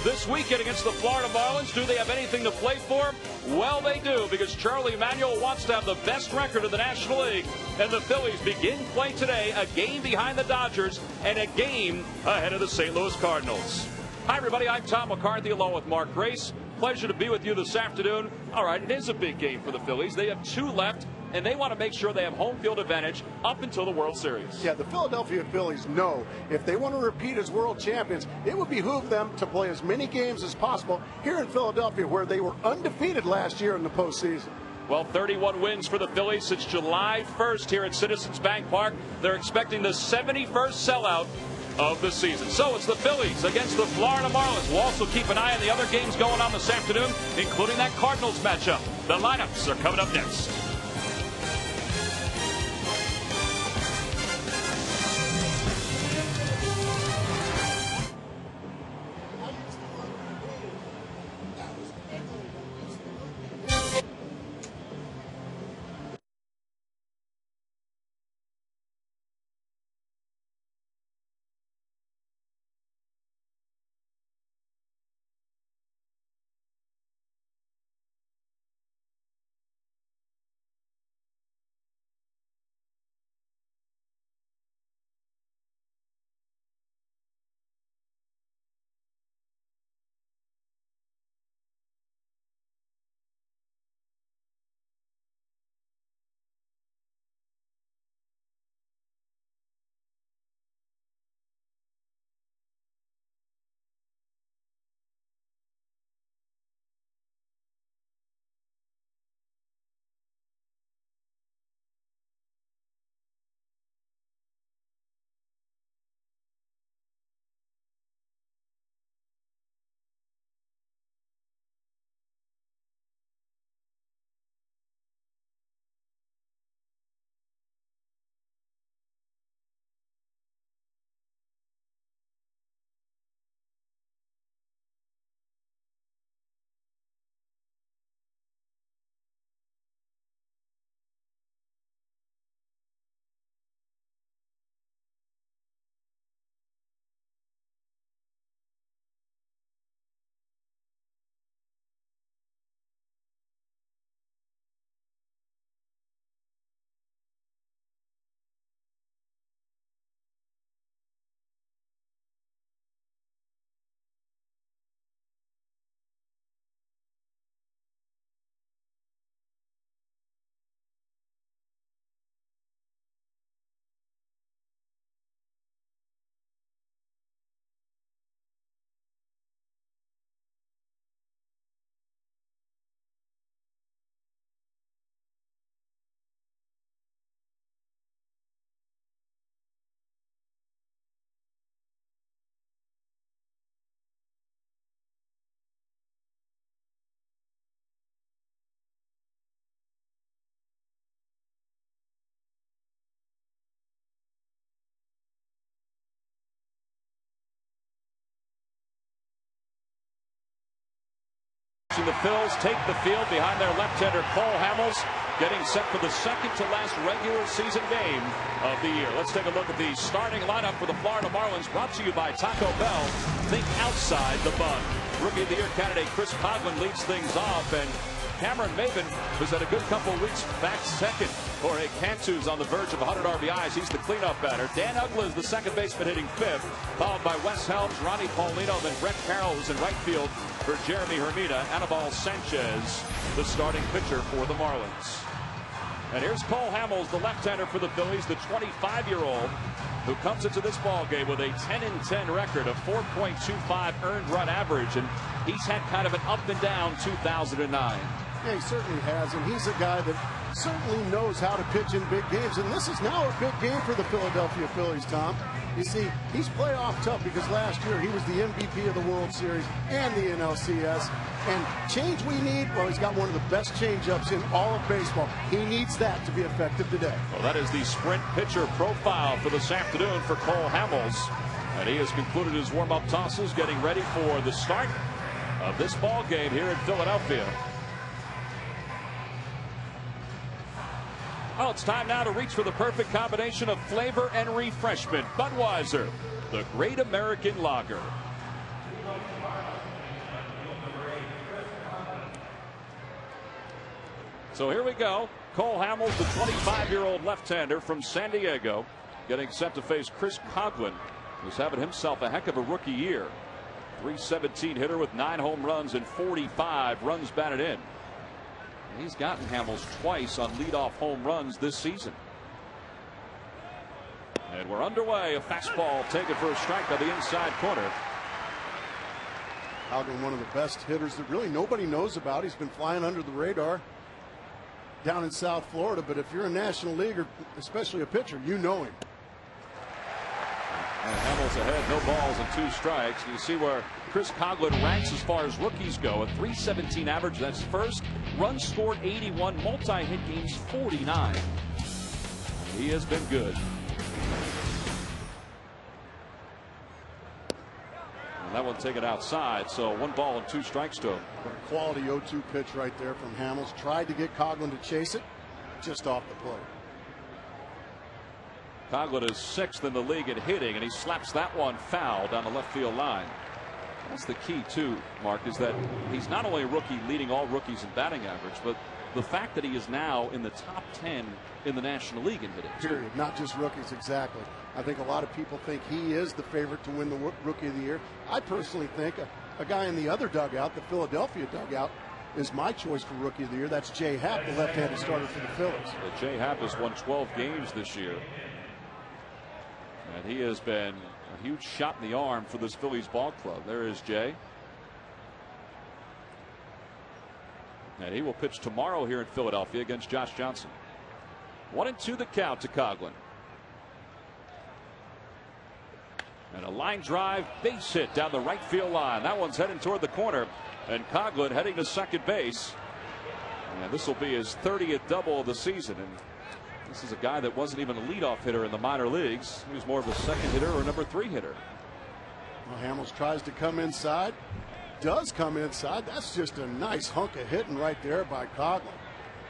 this weekend against the Florida Marlins. Do they have anything to play for? Well, they do, because Charlie Manuel wants to have the best record in the National League. And the Phillies begin play today, a game behind the Dodgers and a game ahead of the St. Louis Cardinals. Hi, everybody. I'm Tom McCarthy along with Mark Grace. Pleasure to be with you this afternoon. All right, it is a big game for the Phillies. They have 2 left, and they want to make sure they have home field advantage up until the World Series. Yeah, the Philadelphia Phillies know if they want to repeat as world champions, it would behoove them to play as many games as possible here in Philadelphia, where they were undefeated last year in the postseason. Well, 31 wins for the Phillies since July 1st here at Citizens Bank Park. They're expecting the 71st sellout of the season. So it's the Phillies against the Florida Marlins. We'll also keep an eye on the other games going on this afternoon, including that Cardinals matchup. The lineups are coming up next. The Phils take the field behind their left-hander Cole Hamels, getting set for the second to last regular season game of the year. Let's take a look at the starting lineup for the Florida Marlins, brought to you by Taco Bell. Think outside the bun. Rookie of the Year candidate Chris Coghlan leads things off, and Cameron Maybin, who's had a good couple of weeks, back second. Jorge Cantu's on the verge of 100 RBIs. He's the cleanup batter. Dan Uggla is the second baseman, hitting 5th, followed by Wes Helms, Ronnie Paulino, then Brett Carroll, who's in right field for Jeremy Hermida. Anibal Sanchez, the starting pitcher for the Marlins. And here's Cole Hamels, the left-hander for the Phillies, the 25-year-old who comes into this ball game with a 10-10 record, of 4.25 earned run average, and he's had kind of an up and down 2009. Yeah, he certainly has, and he's a guy that certainly knows how to pitch in big games, and this is now a big game for the Philadelphia Phillies, Tom. You see, he's playoff tough because last year he was the MVP of the World Series and the NLCS. And change we need, well, he's got one of the best changeups in all of baseball. He needs that to be effective today. Well, that is the sprint pitcher profile for this afternoon for Cole Hamels. And he has concluded his warm-up tosses, getting ready for the start of this ball game here in Philadelphia. Well, it's time now to reach for the perfect combination of flavor and refreshment. Budweiser, the great American lager. So here we go. Cole Hamels, the 25-year-old left-hander from San Diego, getting set to face Chris Coghlan, who's having himself a heck of a rookie year. .317 hitter with 9 home runs and 45 runs batted in. And he's gotten Hamels twice on leadoff home runs this season. And we're underway. A fastball taken for a strike by the inside corner. Coghlan, one of the best hitters that really nobody knows about. He's been flying under the radar down in South Florida, but if you're a National Leaguer, especially a pitcher, you know him. And Hamels ahead, no balls and 2 strikes. You see where Chris Coghlan ranks as far as rookies go. A .317 average, that's first. Runs scored 81, multi-hit games 49. He has been good. And that one taken outside, so 1 ball and 2 strikes to him. A quality 0-2 pitch right there from Hamels. Tried to get Coghlan to chase it, just off the plate. Coghlan is 6th in the league at hitting, and he slaps that one foul down the left field line. That's the key too, Mark, is that he's not only a rookie leading all rookies in batting average, but the fact that he is now in the top 10 in the National League in hitting. Period. Not just rookies, exactly. I think a lot of people think he is the favorite to win the Rookie of the Year. I personally think a guy in the other dugout, the Philadelphia dugout, is my choice for Rookie of the Year. That's Jay Happ, the left-handed starter for the Phillies. Jay Happ has won 12 games this year. And he has been a huge shot in the arm for this Phillies ball club. There is Jay. And he will pitch tomorrow here in Philadelphia against Josh Johnson. 1-2 the count to Coghlan. And a line drive base hit down the right field line. That one's heading toward the corner. And Coghlan heading to second base. And this will be his 30th double of the season. And this is a guy that wasn't even a leadoff hitter in the minor leagues. He was more of a second hitter or number 3 hitter. Well, Hamels tries to come inside. Does come inside. That's just a nice hunk of hitting right there by Coghlan.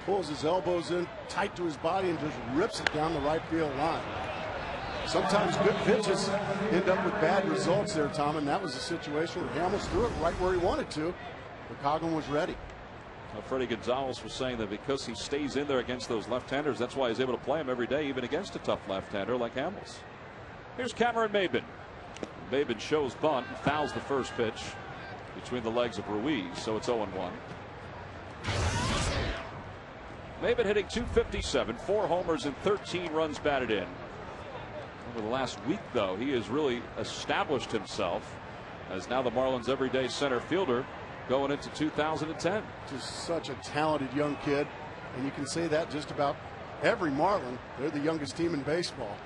Pulls his elbows in tight to his body and just rips it down the right field line. Sometimes good pitches end up with bad results there, Tom, and that was a situation where Hamels threw it right where he wanted to, but Coghlan was ready. Well, Freddie Gonzalez was saying that because he stays in there against those left-handers, that's why he's able to play him every day, even against a tough left-hander like Hamels. Here's Cameron Maybin. Maybin shows bunt and fouls the first pitch between the legs of Ruiz, so it's 0-1. Maybin hitting .257, 4 homers and 13 runs batted in. Over the last week, though, he has really established himself as now the Marlins' everyday center fielder going into 2010. Just such a talented young kid, and you can say that just about every Marlin. They're the youngest team in baseball.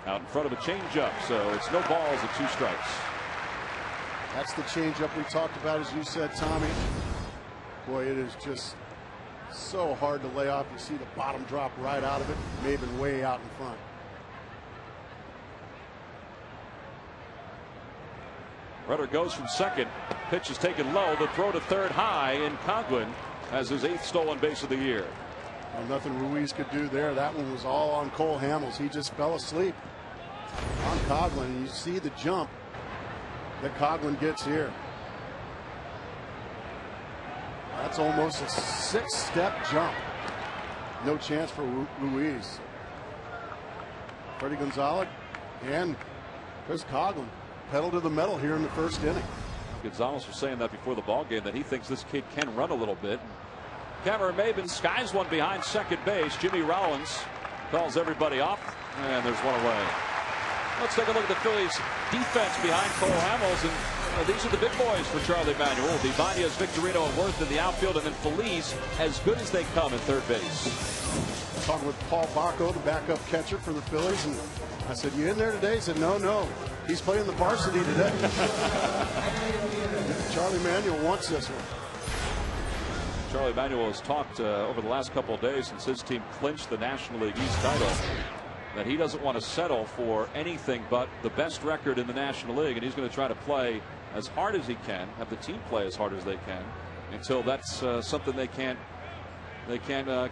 Out in front of a changeup, so it's no balls and 2 strikes. That's the changeup we talked about, as you said, Tommy. Boy, it is just so hard to lay off. You see the bottom drop right out of it. Maybin way out in front. Runner goes from second. Pitch is taken low. The throw to third high, and Coghlan has his 8th stolen base of the year. Well, nothing Ruiz could do there. That one was all on Cole Hamels. He just fell asleep on Coghlan. And you see the jump that Coghlan gets here. That's almost a 6-step jump. No chance for Ruiz. Freddie Gonzalez and Chris Coghlan pedal to the metal here in the first inning. Gonzalez was saying that before the ball game, that he thinks this kid can run a little bit. Cameron Maybin skies one behind second base. Jimmy Rollins calls everybody off, and there's one away. Let's take a look at the Phillies defense behind Cole Hamels, and these are the big boys for Charlie Manuel. Ibanez, Victorino, and Worth in the outfield, and then Feliz as good as they come at third base. Talking with Paul Bacco, the backup catcher for the Phillies, and I said, "You in there today?" He said, "No. He's playing the varsity today." Charlie Manuel wants this one. Charlie Manuel has talked over the last couple of days since his team clinched the National League East title that he doesn't want to settle for anything but the best record in the National League, and he's going to try to play as hard as he can, have the team play as hard as they can, until that's something they can't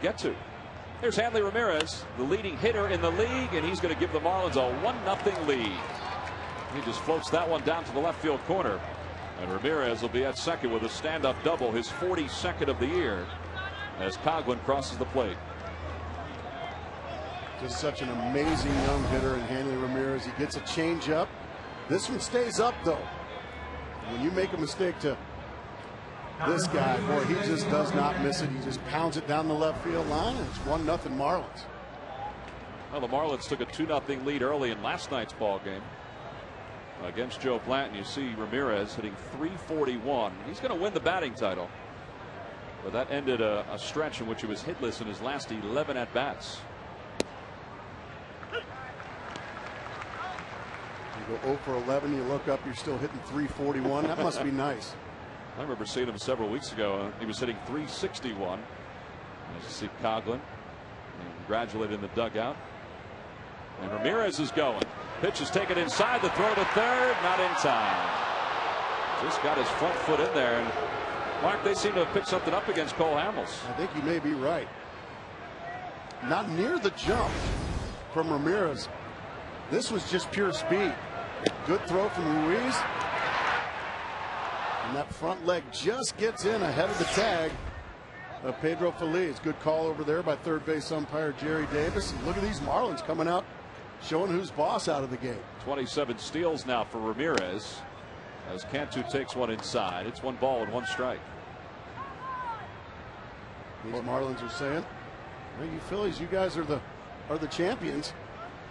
get to. Here's Hanley Ramirez, the leading hitter in the league, and he's going to give the Marlins a 1-0 lead. He just floats that one down to the left field corner. And Ramirez will be at second with a stand-up double, his 42nd of the year, as Coghlan crosses the plate. Just such an amazing young hitter in Hanley Ramirez. He gets a changeup. This one stays up, though. When you make a mistake to this guy, boy, he just does not miss it. He just pounds it down the left field line, and it's 1-0 Marlins. Well, the Marlins took a 2-0 lead early in last night's ball game against Joe Blanton. You see Ramirez hitting .341. He's going to win the batting title. But that ended a stretch in which he was hitless in his last 11 at-bats. You go 0 for 11, you look up, you're still hitting .341. That must be nice. I remember seeing him several weeks ago. He was hitting .361. As you see Coghlan congratulated in the dugout. And Ramirez is going. Pitch is taken inside. The throw to third, not in time. Just got his front foot in there. And Mark, they seem to have picked something up against Cole Hamels. I think you may be right. Not near the jump from Ramirez. This was just pure speed. Good throw from Ruiz. And that front leg just gets in ahead of the tag of Pedro Feliz. Good call over there by third base umpire Jerry Davis. And look at these Marlins coming out, showing who's boss out of the game. 27 steals now for Ramirez as Cantu takes one inside. It's 1 ball and 1 strike. These Marlins are saying, well, you Phillies, you guys are the champions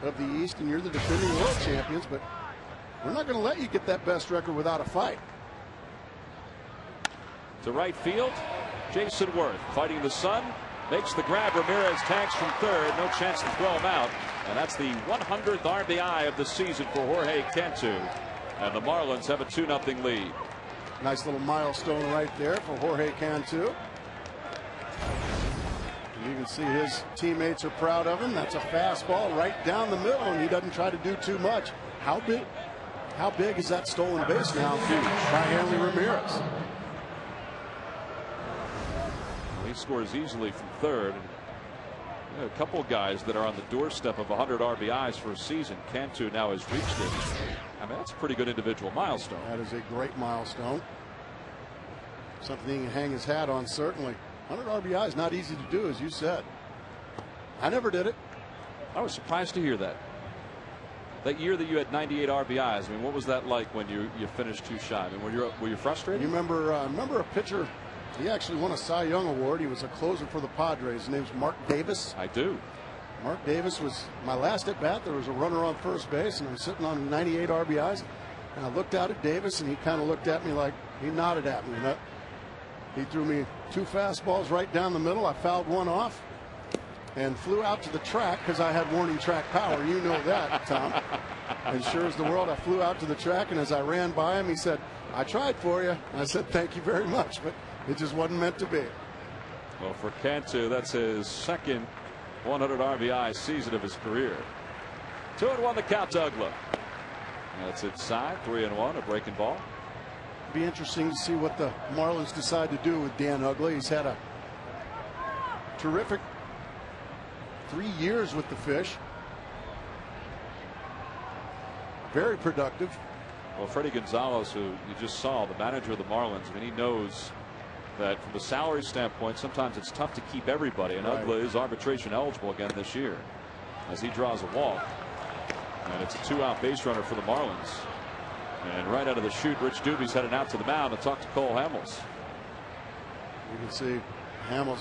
of the East, and you're the defending world champions, but we're not going to let you get that best record without a fight. To right field, Jason Worth fighting the sun, makes the grab. Ramirez tags from third, no chance to throw him out, and that's the 100th RBI of the season for Jorge Cantu, and the Marlins have a 2-0 lead. Nice little milestone right there for Jorge Cantu. You can see his teammates are proud of him. That's a fastball right down the middle, and he doesn't try to do too much. How big is that stolen base now by Hanley Ramirez? He scores easily from third. A couple of guys that are on the doorstep of 100 RBIs for a season. Cantu now has reached it. I mean, that's a pretty good individual milestone. That is a great milestone. Something he can hang his hat on, certainly. 100 RBIs, not easy to do, as you said. I never did it. I was surprised to hear that. That year that you had 98 RBIs, I mean, what was that like when you finished too shy? I mean, were you frustrated? You remember a pitcher, he actually won a Cy Young Award. He was a closer for the Padres. His name's Mark Davis. I do. Mark Davis was my last at bat. There was a runner on first base, and I'm sitting on 98 RBIs. And I looked out at Davis, and he kind of looked at me like, he nodded at me. He threw me 2 fastballs right down the middle. I fouled one off and flew out to the track because I had warning track power. You know that, Tom. And sure as the world, I flew out to the track, and as I ran by him, he said, I tried for you. And I said, thank you very much, but it just wasn't meant to be. Well, for Cantu, that's his second 100 RBI season of his career. 2-1 the count to Uggla. That's inside, 3-1, a breaking ball. Be interesting to see what the Marlins decide to do with Dan Uggla. He's had a terrific 3 years with the Fish. Very productive. Well, Freddie Gonzalez, who you just saw, the manager of the Marlins, I mean, he knows that from a salary standpoint, sometimes it's tough to keep everybody, and right. Uggla is arbitration eligible again this year as he draws a walk. And it's a 2-out base runner for the Marlins. And right out of the chute, Rich Dubie's heading out to the mound to talk to Cole Hamels. You can see Hamels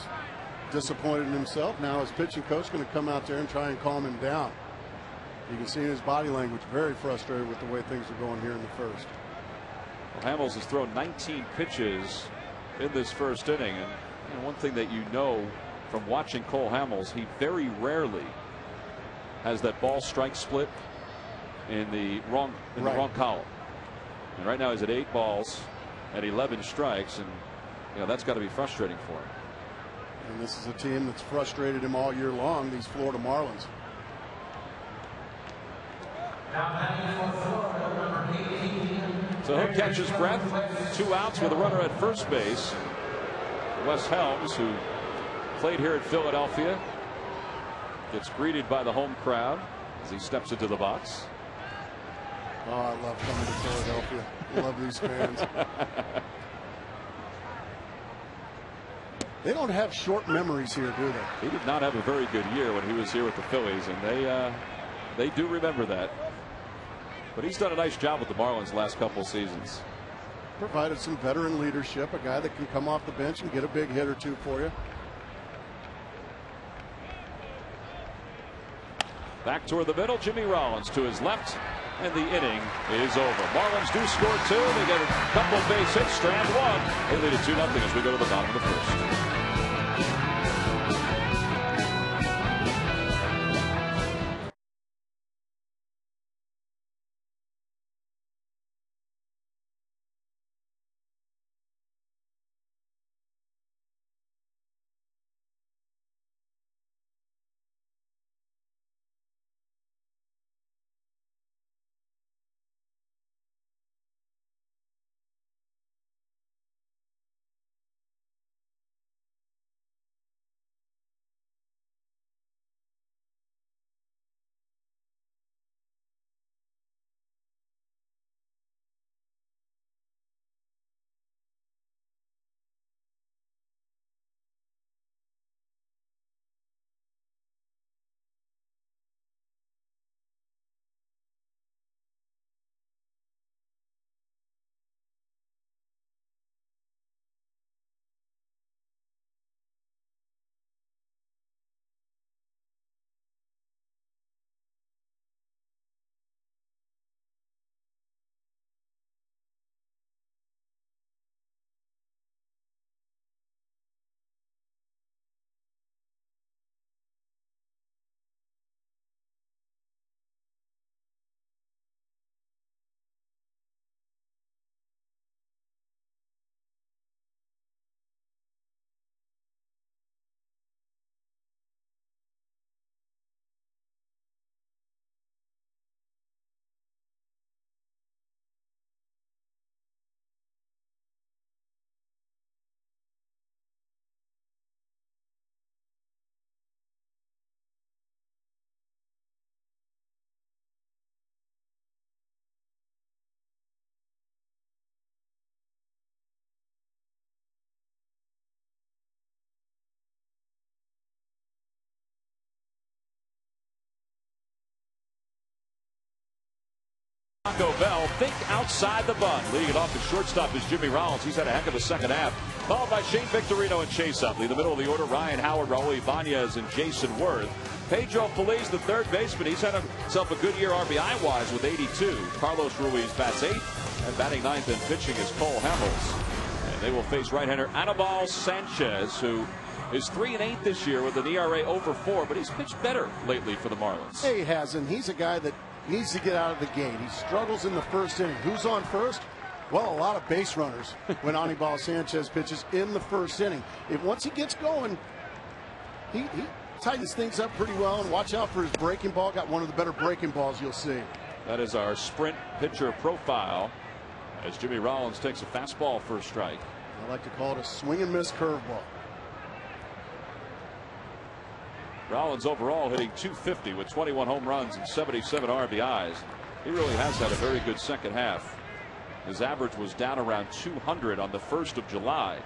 disappointed in himself. Now his pitching coach going to come out there and try and calm him down. You can see in his body language, very frustrated with the way things are going here in the first. Well, Hamels has thrown 19 pitches in this first inning. And one thing that you know from watching Cole Hamels, he very rarely has that ball strike split in the wrong column. And right now he's at 8 balls at 11 strikes, and that's got to be frustrating for him. And this is a team that's frustrated him all year long, these Florida Marlins. So he'll catch his breath. 2 outs with a runner at first base. Wes Helms, who played here at Philadelphia, gets greeted by the home crowd as he steps into the box. Oh, I love coming to Philadelphia. I love these fans. They don't have short memories here, do they? He did not have a very good year when he was here with the Phillies, and they do remember that. But he's done a nice job with the Marlins the last couple of seasons. Provided some veteran leadership, a guy that can come off the bench and get a big hit or two for you. Back toward the middle, Jimmy Rollins to his left, and the inning is over. Marlins do score 2. They get a couple of base hits, strand 1. They lead it 2-0 as we go to the bottom of the first. Taco Bell, think outside the bun. Leading it off the shortstop is Jimmy Rollins. He's had a heck of a second half. Followed by Shane Victorino and Chase Utley. The middle of the order, Ryan Howard, Raul Ibanez, and Jason Worth. Pedro Feliz, the third baseman. He's had himself a good year RBI-wise with 82. Carlos Ruiz bats 8th. And batting 9th and pitching is Cole Hamels. And they will face right-hander Anibal Sanchez, who is 3-8 this year with an ERA over 4, but he's pitched better lately for the Marlins. Hey, he hasn't. He's a guy that needs to get out of the gate. He struggles in the first inning. Who's on first? Well, a lot of base runners when Anibal Sanchez pitches in the first inning. Once he gets going, he tightens things up pretty well. And watch out for his breaking ball. Got one of the better breaking balls you'll see. That is our sprint pitcher profile as Jimmy Rollins takes a fastball for a strike. I like to call it a swing and miss curveball. Rollins overall hitting .250 with 21 home runs and 77 RBIs. He really has had a very good second half. His average was down around 200 on the 1st of July.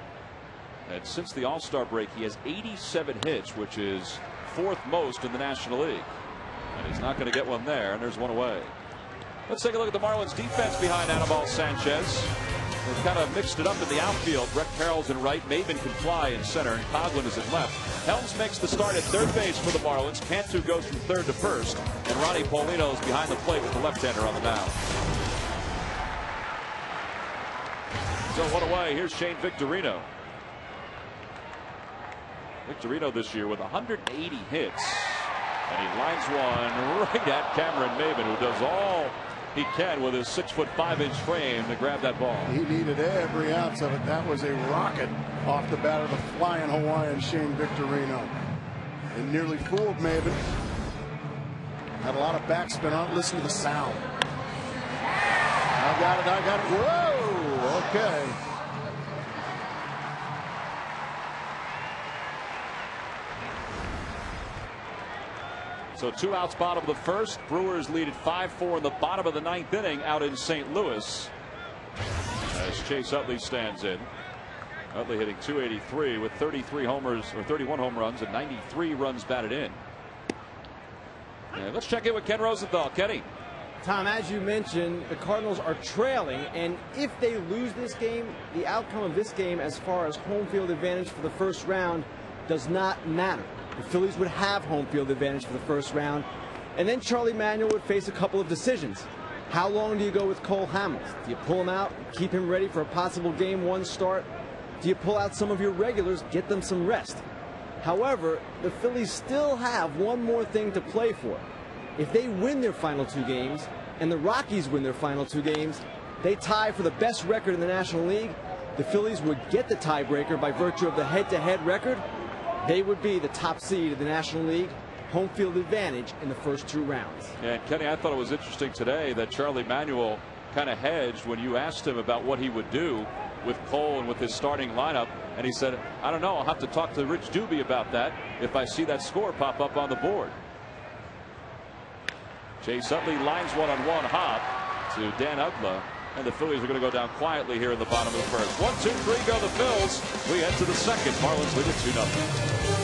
And since the All-Star break, he has 87 hits, which is 4th most in the National League. And he's not going to get one there, and there's one away. Let's take a look at the Marlins defense behind Anibal Sanchez. They've kind of mixed it up in the outfield. Brett Carroll's in right, Maven can fly in center, and Coghlan is at left. Helms makes the start at third base for the Marlins. Cantu goes from third to first, and Ronnie Paulino is behind the plate with the left-hander on the mound. So one away. Here's Shane Victorino. Victorino this year with 180 hits, and he lines one right at Cameron Maven, who does all he can with his 6'5" frame to grab that ball. He needed every ounce of it. That was a rocket off the bat of the flying Hawaiian Shane Victorino. And nearly fooled Maven. Had a lot of backspin on it. Listen to the sound. I got it. Whoa! Okay. So 2 outs, bottom of the first. Brewers lead at 5-4 in the bottom of the 9th inning out in St. Louis as Chase Utley stands in. Utley hitting .283 with 33 homers or 31 home runs and 93 runs batted in. And let's check in with Ken Rosenthal. Kenny. Tom, as you mentioned, the Cardinals are trailing, and if they lose this game, the outcome of this game as far as home field advantage for the first round does not matter. The Phillies would have home field advantage for the first round, and then Charlie Manuel would face a couple of decisions. How long do you go with Cole Hamels? Do you pull him out, keep him ready for a possible Game 1 start? Do you pull out some of your regulars, get them some rest? However, the Phillies still have one more thing to play for. If they win their final 2 games, and the Rockies win their final 2 games, they tie for the best record in the National League. The Phillies would get the tiebreaker by virtue of the head-to-head record. They would be the top seed of the National League. Home field advantage in the first 2 rounds. And Kenny, I thought it was interesting today that Charlie Manuel kind of hedged when you asked him about what he would do with Cole and with his starting lineup. And he said, I don't know, I'll have to talk to Rich Doobie about that if I see that score pop up on the board. Chase Utley lines 1-on-1 hop to Dan Uggla, and the Phillies are going to go down quietly here in the bottom of the first. 1, 2, 3 go the Phils. We head to the second. Marlins lead it 2-0.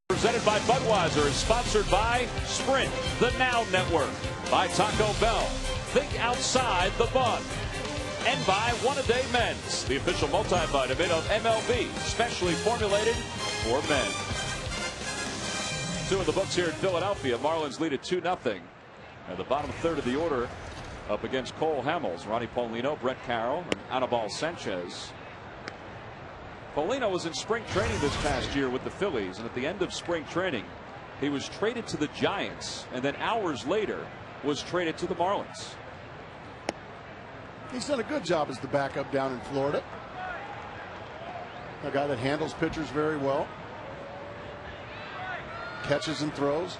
Presented by Budweiser and sponsored by Sprint, the Now Network, by Taco Bell, think outside the bun, and by One A Day Men's, the official multivitamin of MLB, specially formulated for men. 2 in the books here in Philadelphia. Marlins lead at 2-0. And the bottom third of the order up against Cole Hamels, Ronnie Paulino, Brett Carroll, and Anibal Sanchez. Paulino was in spring training this past year with the Phillies, and at the end of spring training, he was traded to the Giants, and then hours later was traded to the Marlins. He's done a good job as the backup down in Florida. A guy that handles pitchers very well, catches and throws.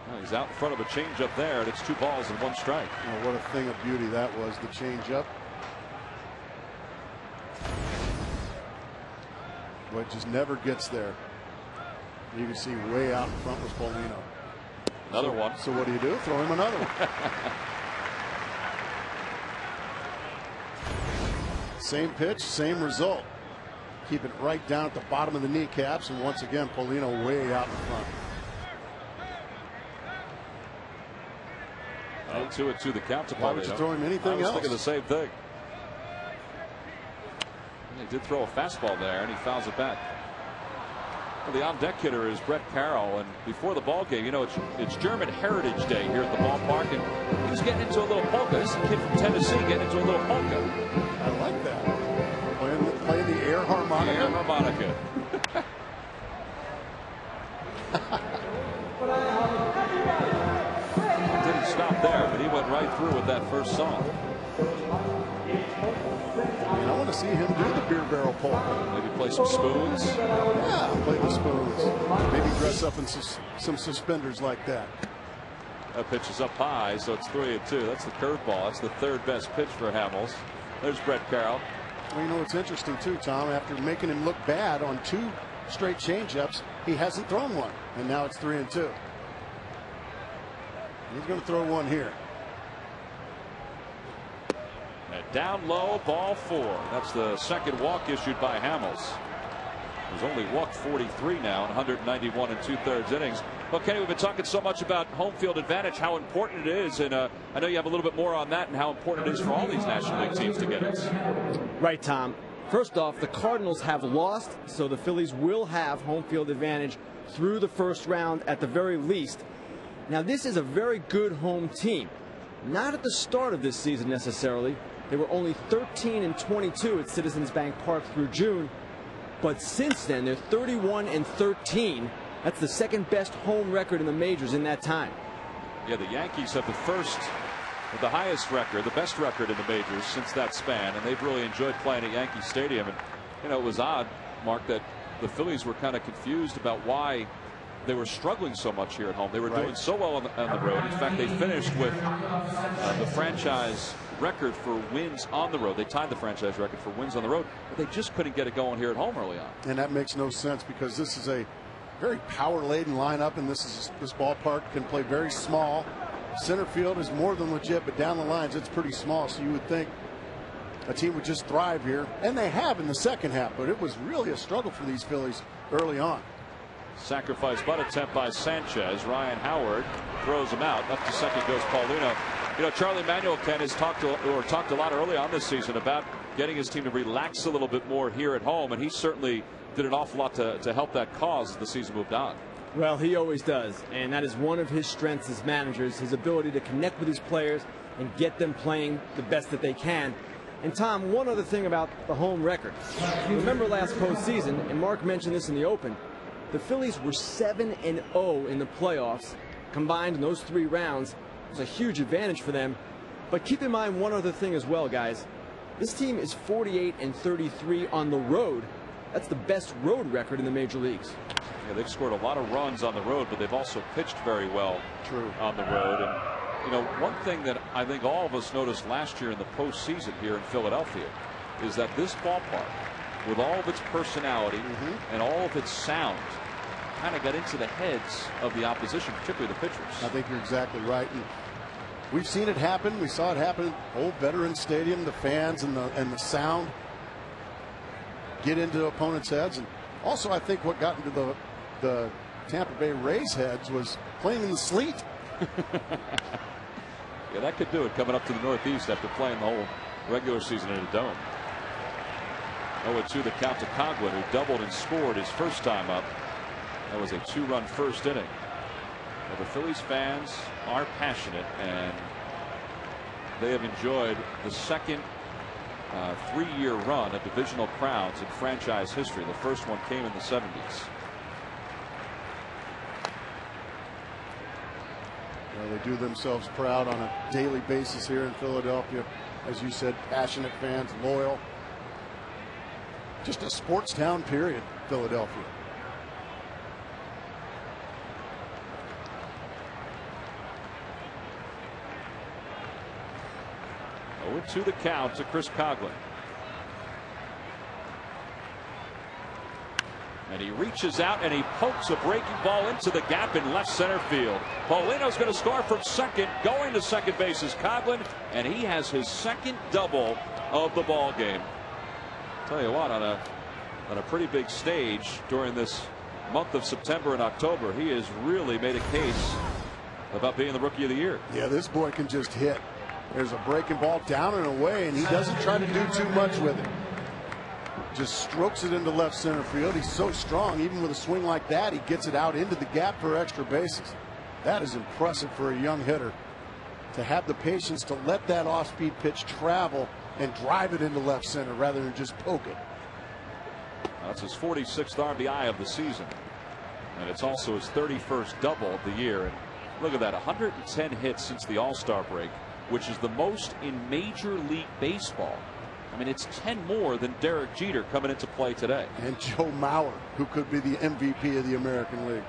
Well, he's out in front of a changeup there, and it's 2 balls and 1 strike. Oh, what a thing of beauty that was, the changeup. Well, it just never gets there. You can see way out in front was Paulino. Another one. So what do? Throw him another one. Same pitch, same result. Keep it right down at the bottom of the kneecaps, and once again, Paulino way out in front. 2-2 the count to Paulino. Why would you throw him anything else? I was thinking the same thing. He did throw a fastball there, and he fouls it back. Well, the on-deck hitter is Brett Carroll, and before the ball game, you know, it's German Heritage Day here at the ballpark, and he's getting into a little polka. This is a kid from Tennessee getting into a little polka. I like that. Playing the air harmonica. Air harmonica. Didn't stop there, but he went right through with that first song. I want to see him do the beer barrel polka. Maybe play some spoons. Yeah, play the spoons. Maybe dress up in some suspenders like that. That pitch is up high, so it's 3-2. That's the curveball. That's the third best pitch for Hamels. There's Brett Carroll. Well, you know what's interesting too, Tom? After making him look bad on 2 straight changeups, he hasn't thrown one, and now it's 3-2. He's going to throw one here. And down low, ball 4. That's the second walk issued by Hamels. He's only walked 43 now in 191 2/3 innings. Well, Kenny, we've been talking so much about home field advantage, how important it is, and I know you have a little bit more on that and how important it is for all these National League teams to get it. Right, Tom. First off, the Cardinals have lost, so the Phillies will have home field advantage through the first round at the very least. Now, this is a very good home team. Not at the start of this season necessarily. They were only 13-22 at Citizens Bank Park through June. But since then, they're 31-13. That's the second best home record in the majors in that time. Yeah, the Yankees have the highest record, the best record in the majors since that span, and they've really enjoyed playing at Yankee Stadium. And you know, it was odd, Mark, that the Phillies were kind of confused about why they were struggling so much here at home. They were doing so well on the road. In fact, they finished with the franchise record for wins on the road. They tied the franchise record for wins on the road, but they just couldn't get it going here at home early on. And that makes no sense because this is a very power-laden lineup, and this ballpark can play very small. Center field is more than legit, but down the lines it's pretty small, so you would think a team would just thrive here, and they have in the second half, but it was really a struggle for these Phillies early on. Sacrifice bunt attempt by Sanchez. Ryan Howard throws him out. Up to second goes Paulino. You know, Charlie Manuel, Ken, has talked a lot early on this season about getting his team to relax a little bit more here at home, and he certainly did an awful lot to help that cause as the season moved on. Well, he always does, and that is one of his strengths as managers, his ability to connect with his players and get them playing the best that they can. And Tom, one other thing about the home record. Remember last postseason, and Mark mentioned this in the open, the Phillies were 7-0 in the playoffs. Combined in those 3 rounds, it was a huge advantage for them. But keep in mind one other thing as well, guys. This team is 48-33 on the road. That's the best road record in the major leagues. Yeah, they've scored a lot of runs on the road, but they've also pitched very well on the road. And you know, one thing that I think all of us noticed last year in the postseason here in Philadelphia is that this ballpark, with all of its personality and all of its sound, kind of got into the heads of the opposition, particularly the pitchers. I think you're exactly right. And we've seen it happen. We saw it happen at Old Veterans Stadium. The fans and the sound get into opponents' heads. And also, I think what got into the Tampa Bay Rays' heads was playing in the sleet. Yeah, that could do it coming up to the Northeast after playing the whole regular season in a dome. 0-2 the count to Coghlan, who doubled and scored his first time up. That was a 2-run first inning. Well, the Phillies fans are passionate, and they have enjoyed the second 3-year run of divisional crowns in franchise history. The first one came in the 70s. Well, they do themselves proud on a daily basis here in Philadelphia. As you said, passionate fans, loyal. Just a sports town, period, Philadelphia. To the count to Chris Coghlan. And he reaches out and he pokes a breaking ball into the gap in left center field. Paulino's going to score from second. Going to second base is Coghlan, and he has his second double of the ball game. Tell you what, on a pretty big stage during this month of September and October, he has really made a case about being the Rookie of the Year. Yeah, this boy can just hit. There's a breaking ball down and away, and he doesn't try to do too much with it. Just strokes it into left center field. He's so strong, even with a swing like that, he gets it out into the gap for extra bases. That is impressive for a young hitter, to have the patience to let that off-speed pitch travel and drive it into left center rather than just poke it. That's his 46th RBI of the season, and it's also his 31st double of the year. And look at that, 110 hits since the All-Star break, which is the most in Major League Baseball. I mean, it's 10 more than Derek Jeter coming into play today. And Joe Mauer, who could be the MVP of the American League.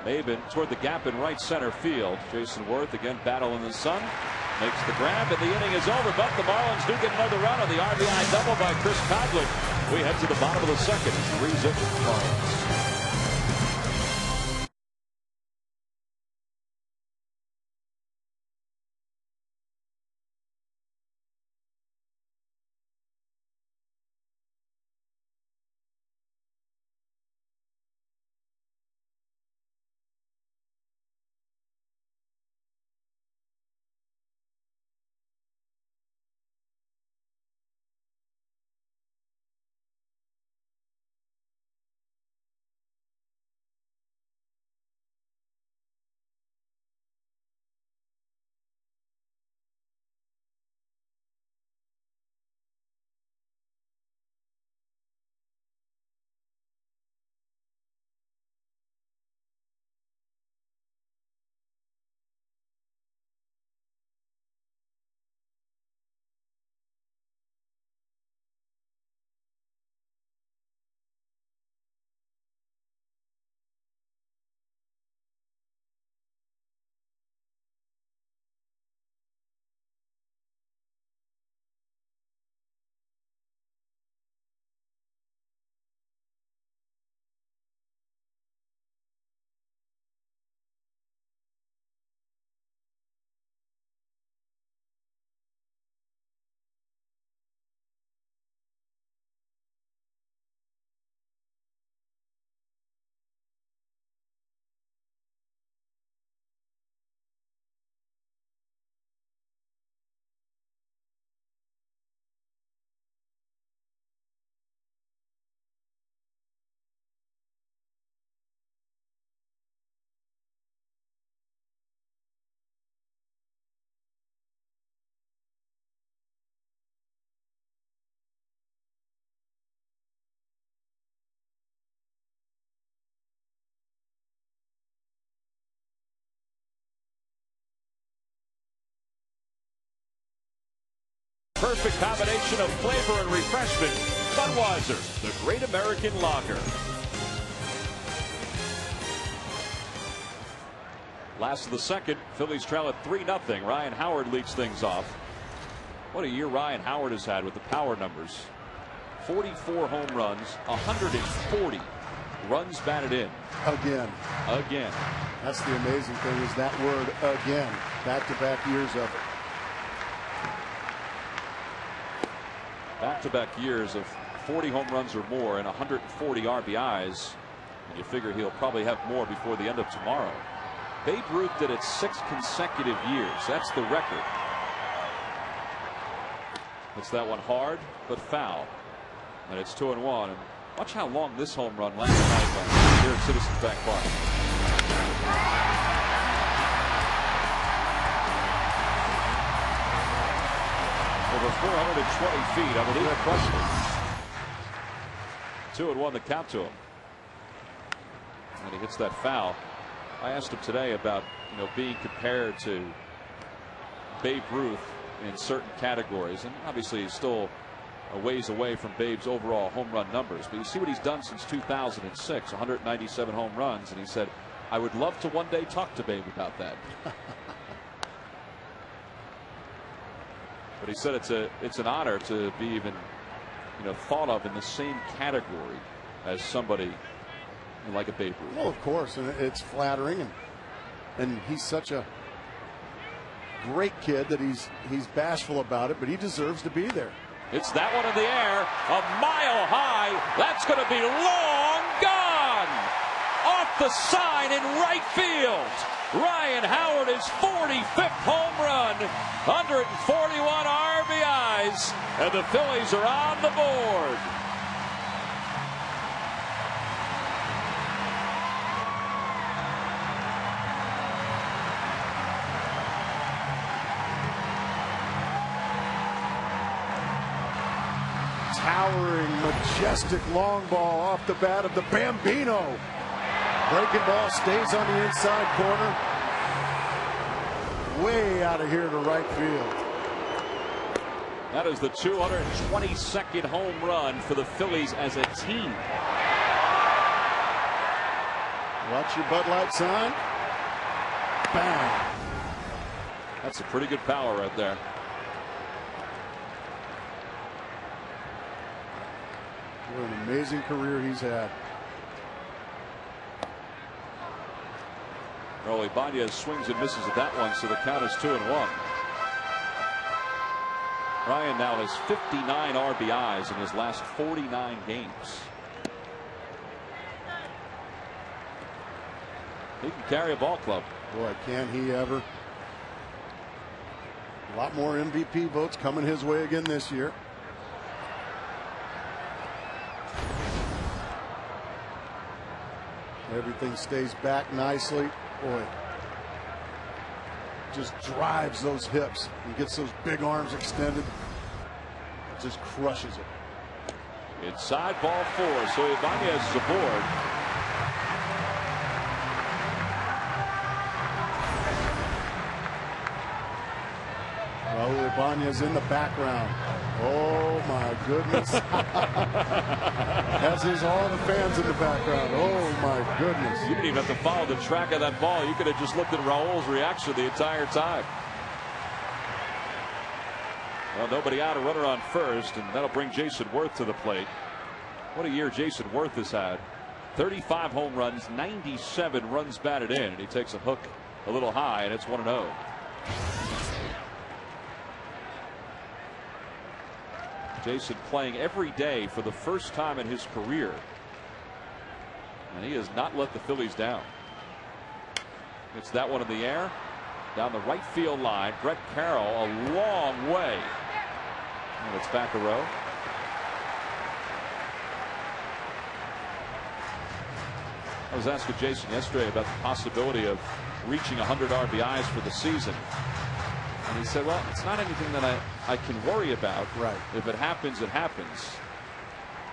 Maben toward the gap in right center field. Jason Worth again battling the sun. Makes the grab, and the inning is over. But the Marlins do get another run on the RBI double by Chris Coghlan. We head to the bottom of the second. 3-0 Marlins. Perfect combination of flavor and refreshment. Budweiser, the great American lager. Last of the second, Phillies trail at 3-0. Ryan Howard leads things off. What a year Ryan Howard has had with the power numbers. 44 home runs, 140 runs batted in. Again. That's the amazing thing, is that word again. Back-to-back years of it. Back-to-back years of 40 home runs or more and 140 RBIs. And you figure he'll probably have more before the end of tomorrow. Babe Ruth did it 6 consecutive years. That's the record. Hits that one hard, but foul. And it's 2-1. And watch how long this home run last night here at Citizens Bank Park. Over 420 feet, I believe. Impressive. 2-1 the count to him. And he hits that foul. I asked him today about, being compared to Babe Ruth in certain categories, and obviously he's still a ways away from Babe's overall home run numbers. But you see what he's done since 2006, 197 home runs, and he said, I would love to one day talk to Babe about that. But he said it's an honor to be even thought of in the same category as somebody like a Babe Ruth. Well, of course, and it's flattering, and he's such a great kid that he's bashful about it, but he deserves to be there. It's that one in the air, a mile high. That's going to be long gone. the sign in right field. Ryan Howard, his 45th home run, 141 RBIs, and the Phillies are on the board. Towering, majestic long ball off the bat of the Bambino. Breaking ball stays on the inside corner. Way out of here to right field. That is the 222nd home run for the Phillies as a team. Watch your Bud Light sign. Bang. That's a pretty good power right there. What an amazing career he's had. Early Ibanez swings and misses at that one, so the count is 2-1. Ryan now has 59 RBIs in his last 49 games. He can carry a ball club. Boy, can he ever. A lot more MVP votes coming his way again this year. Everything stays back nicely. Boy, just drives those hips and gets those big arms extended. Just crushes it. Inside ball 4, so Ibanez is aboard. Raul Ibanez in the background. Oh my goodness. As is all the fans in the background. Oh my goodness. You didn't even have to follow the track of that ball. You could have just looked at Raul's reaction the entire time. Well, nobody out, a runner on first, and that'll bring Jason Worth to the plate. What a year Jason Worth has had. 35 home runs, 97 runs batted in, and he takes a hook a little high, and it's 1-0. Jason playing every day for the first time in his career, and he has not let the Phillies down. It's that one in the air down the right field line. Brett Carroll a long way, and it's back a row. I was asking Jason yesterday about the possibility of reaching 100 RBIs for the season. And he said, well, it's not anything that I can worry about. Right. If it happens, it happens.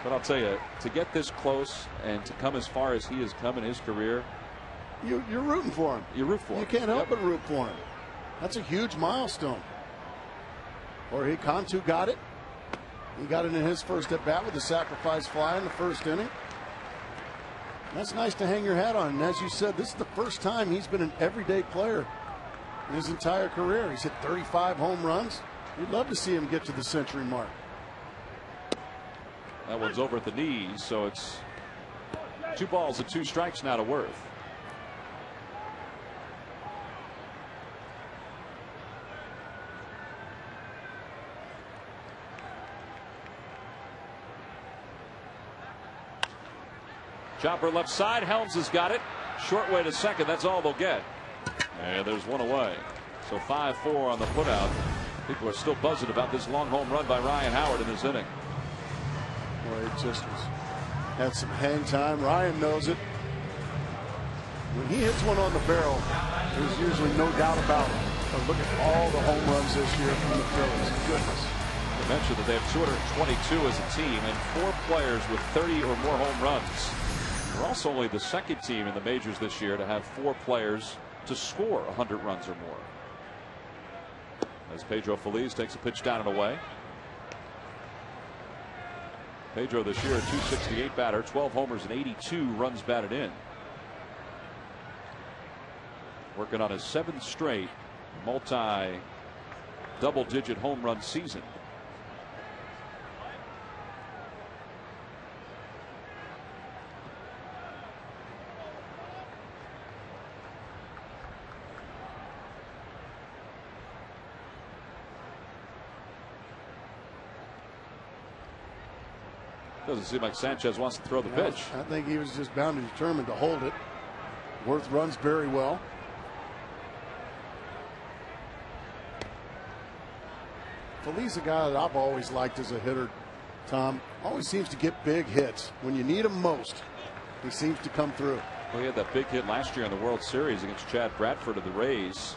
But I'll tell you, to get this close and to come as far as he has come in his career. You're rooting for him. You root for him. You can't help but root for him. That's a huge milestone. Jorge Cantu got it. He got it in his first at bat with a sacrifice fly in the first inning. That's nice to hang your hat on. And as you said, this is the first time he's been an everyday player in his entire career. He's hit 35 home runs. You'd love to see him get to the century mark. That one's over at the knees, so it's 2 balls and 2 strikes now to Worth. Chopper left side. Helms has got it. Short way to second. That's all they'll get. And there's one away. So 5-4 on the putout. People are still buzzing about this long home run by Ryan Howard in this inning. Boy, it just had some hang time. Ryan knows it. When he hits one on the barrel, there's usually no doubt about it. But look at all the home runs this year from the Phillies. Goodness. I mentioned that they have 222 as a team and 4 players with 30 or more home runs. They're also only the second team in the majors this year to have 4 players to score 100 runs or more. As Pedro Feliz takes a pitch down and away. Pedro this year a .268 batter, 12 homers and 82 runs batted in. Working on his 7th straight multi-double-digit home run season. Doesn't seem like Sanchez wants to throw the pitch. I think he was just bound and determined to hold it. Worth runs very well. Feli's a guy that I've always liked as a hitter, Tom. Always seems to get big hits when you need him most. He seems to come through. Well, he had that big hit last year in the World Series against Chad Bradford of the Rays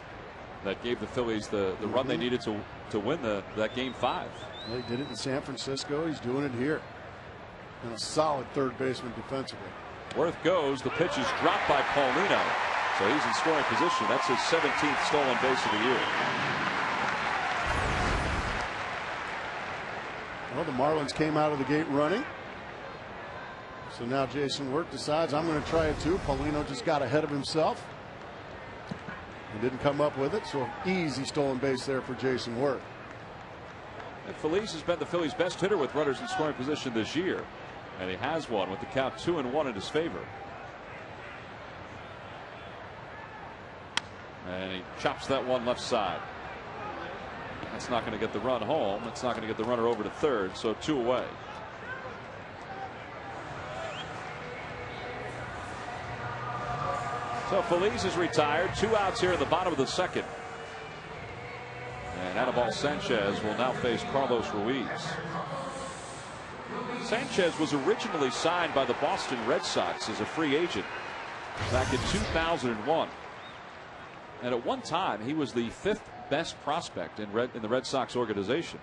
that gave the Phillies the run they needed to win that game 5. Well, he did it in San Francisco. He's doing it here. And a solid third baseman defensively. Worth goes. The pitch is dropped by Paulino. So he's in scoring position. That's his 17th stolen base of the year. Well, the Marlins came out of the gate running. So now Jason Worth decides, I'm going to try it too. Paulino just got ahead of himself. He didn't come up with it. So easy stolen base there for Jason Worth. And Feliz has been the Phillies' best hitter with runners in scoring position this year. And he has one with the count 2-1 in his favor. And he chops that one left side. That's not going to get the run home. It's not going to get the runner over to third. So 2 away. So Feliz is retired. 2 outs here in the bottom of the second. And Anibal Sanchez will now face Carlos Ruiz. Sanchez was originally signed by the Boston Red Sox as a free agent back in 2001. And at one time, he was the 5th best prospect in the Red Sox organization.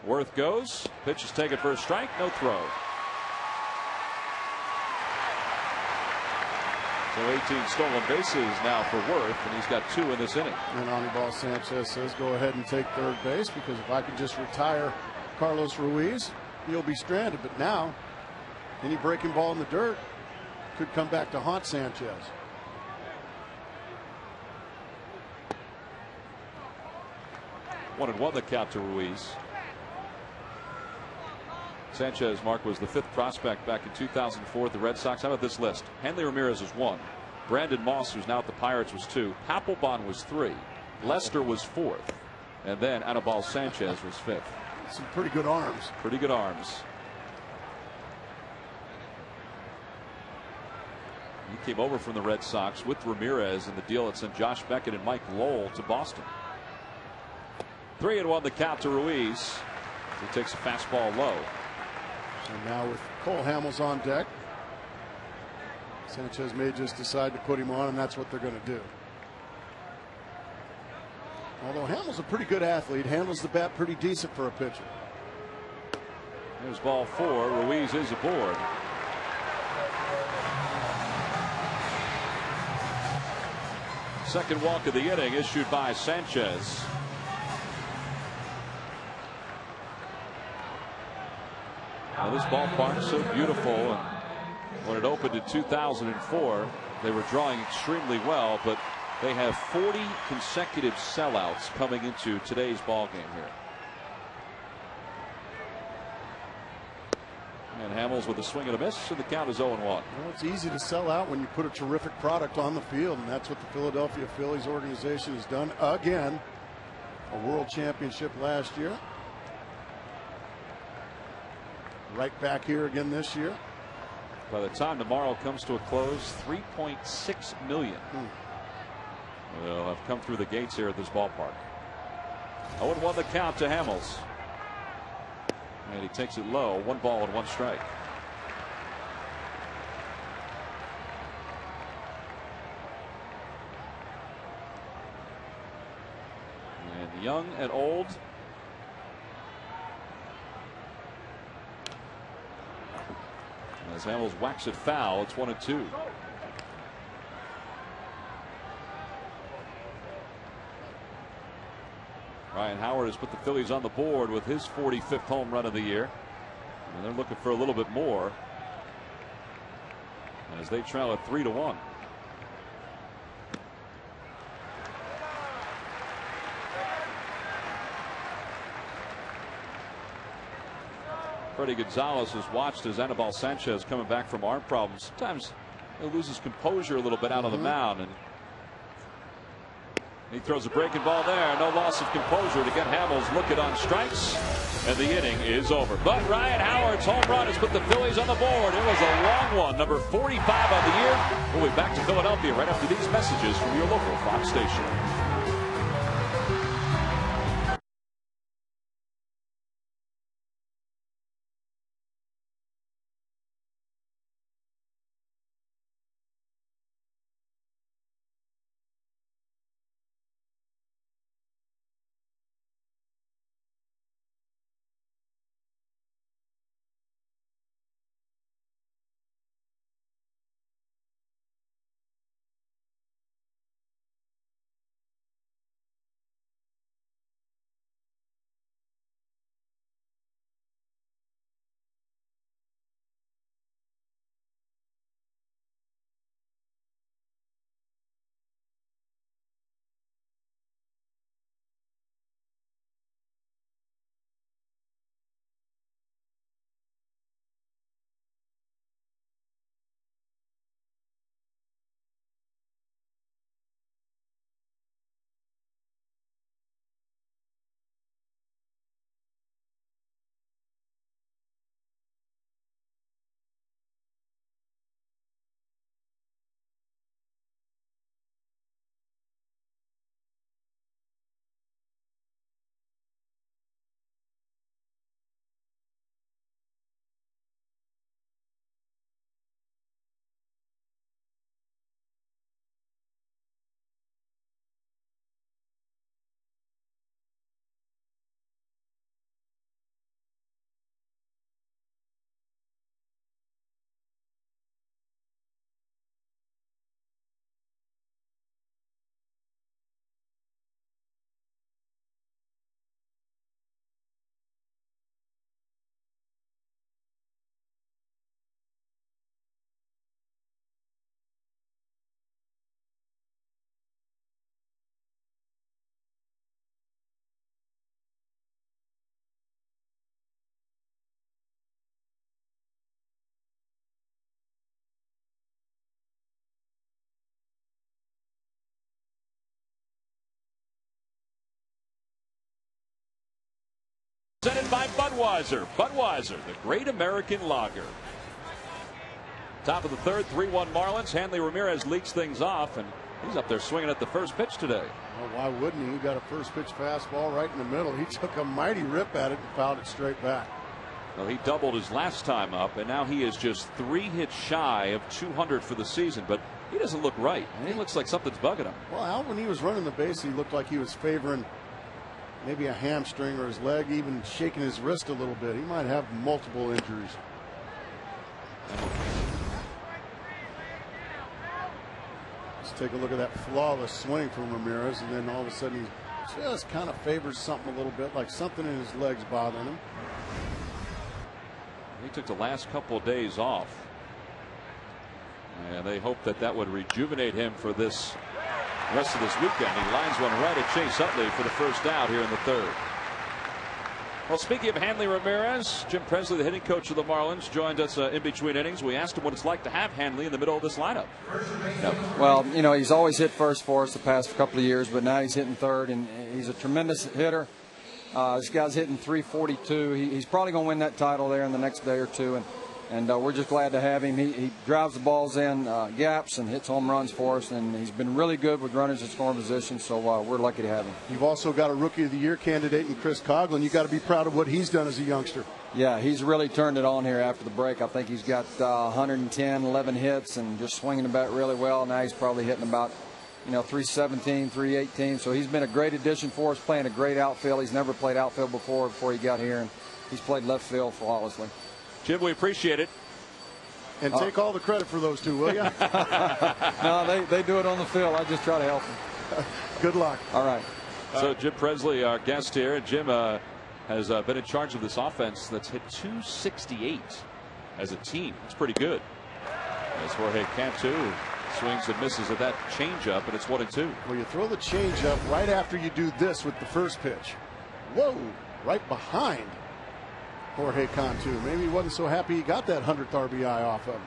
Worth goes. Pitch is taken for a strike. No throw. So 18 stolen bases now for Worth, and he's got 2 in this inning. And Anibal Sanchez says, go ahead and take third base, because if I can just retire Carlos Ruiz, he'll be stranded. But now, any breaking ball in the dirt could come back to haunt Sanchez. One and one the count to Ruiz. Sanchez, Mark, was the 5th prospect back in 2004 at the Red Sox. How about this list? Hanley Ramirez was 1. Brandon Moss, who's now at the Pirates, was 2. Papelbon was 3. Lester was 4th. And then Anibal Sanchez was 5th. Some pretty good arms. Pretty good arms. He came over from the Red Sox with Ramirez in the deal that sent Josh Beckett and Mike Lowell to Boston. 3-1 the count to Ruiz. He takes a fastball low. So now with Cole Hamels on deck, Sanchez may just decide to put him on, and that's what they're going to do. Although Hamels a pretty good athlete, handles the bat pretty decent for a pitcher. There's ball 4. Ruiz is aboard. Second walk of the inning issued by Sanchez. Now this ballpark's so beautiful, and when it opened in 2004, they were drawing extremely well, but they have 40 consecutive sellouts coming into today's ball game here. And Hamels with a swing and a miss, and the count is 0-1. Well, it's easy to sell out when you put a terrific product on the field, and that's what the Philadelphia Phillies organization has done again. A world championship last year. Right back here again this year. By the time tomorrow comes to a close, 3.6 million will have come through the gates here at this ballpark. 0-1 the count to Hamels. And he takes it low. 1 ball and 1 strike. And young and old. As Hamels whacks it foul, it's 1-2. Ryan Howard has put the Phillies on the board with his 45th home run of the year. And they're looking for a little bit more as they trail at 3-1. Freddie Gonzalez has watched as Anibal Sanchez coming back from arm problems. Sometimes he loses composure a little bit out on the mound, and he throws a breaking ball there. No loss of composure to get Hamels looking on strikes. and the inning is over. But Ryan Howard's home run has put the Phillies on the board. It was a long one, number 45 on the year. We'll be back to Philadelphia right after these messages from your local Fox station. Presented by Budweiser. Budweiser, the great American lager. Top of the third, 3-1 Marlins. Hanley Ramirez leaks things off, and he's up there swinging at the first pitch today. Well, why wouldn't he? He got a first pitch fastball right in the middle. He took a mighty rip at it and fouled it straight back. Well, he doubled his last time up, and now he is just 3 hits shy of 200 for the season, but he doesn't look right. He looks like something's bugging him. Well, Al, when he was running the base, he looked like he was favoring maybe a hamstring or his leg, even shaking his wrist a little bit. He might have multiple injuries. Let's take a look at that flawless swing from Ramirez, and then all of a sudden he just kind of favors something a little bit, like something in his legs bothering him. He took the last couple of days off, and they hope that that would rejuvenate him for this rest of this weekend. He lines one right at Chase Utley for the first out here in the third. Well, speaking of Hanley Ramirez, Jim Presley, the hitting coach of the Marlins, joined us in between innings. We asked him what it's like to have Hanley in the middle of this lineup. Yep. Well, you know, he's always hit first for us the past couple of years, but now he's hitting third, and he's a tremendous hitter. This guy's hitting .342. He's probably going to win that title there in the next day or two, and we're just glad to have him. He drives the balls in gaps and hits home runs for us, and he's been really good with runners in scoring position, so we're lucky to have him. You've also got a Rookie of the Year candidate in Chris Coughlin. You've got to be proud of what he's done as a youngster. Yeah, he's really turned it on here after the break. I think he's got 110, 11 hits, and just swinging the bat really well. Now he's probably hitting about, 317, 318. So he's been a great addition for us, playing a great outfield. He's never played outfield before he got here, and he's played left field flawlessly. Jim, we appreciate it. And take all the credit for those two, will you? No, they do it on the field. I just try to help them. Good luck. All right. So Jim Presley, our guest here, and Jim has been in charge of this offense that's hit .268 as a team. It's pretty good. As Jorge Cantu swings and misses at that changeup, and it's 1-2. Well, you throw the changeup right after you do this with the first pitch. Whoa, right behind Jorge Cantu. Maybe he wasn't so happy he got that 100th RBI off of him.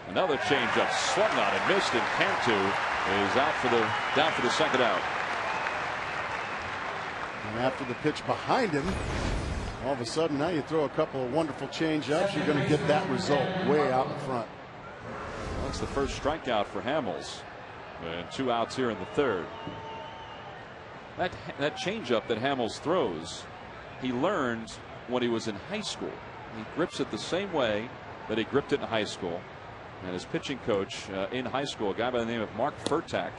Another changeup swung on and missed, and Cantu is down for the second out. And after the pitch behind him, All of a sudden, now you throw a couple of wonderful change-ups, you're going to get that result way out in front. That's the first strikeout for Hamels. And 2 outs here in the third. That changeup that Hamels throws, he learned when he was in high school. He grips it the same way that he gripped it in high school. And his pitching coach in high school, a guy by the name of Mark Furtak,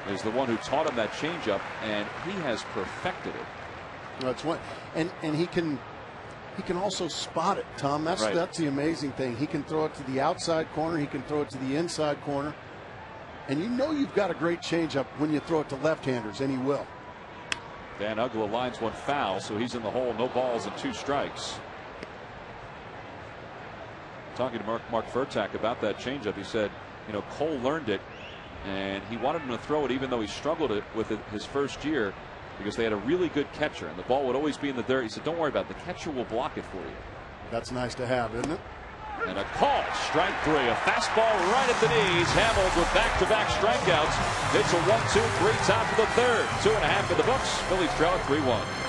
is the one who taught him that changeup, and he has perfected it. That's what, and he can also spot it, Tom. That's right. That's the amazing thing. He can throw it to the outside corner. He can throw it to the inside corner. And you know you've got a great changeup when you throw it to left-handers, and he will. Dan Uggla lines one foul, so he's in the hole. No balls and 2 strikes. Talking to Mark Furtak about that changeup, he said, you know, Cole learned it, and he wanted him to throw it even though he struggled with it his first year because they had a really good catcher, and the ball would always be in the dirt. He said, don't worry about it. The catcher will block it for you. That's nice to have, isn't it? And a call, strike 3, a fastball right at the knees. Hamels with back-to-back strikeouts. It's a 1-2-3 top of the third. 2.5 in the books. Phillies trail at 3-1.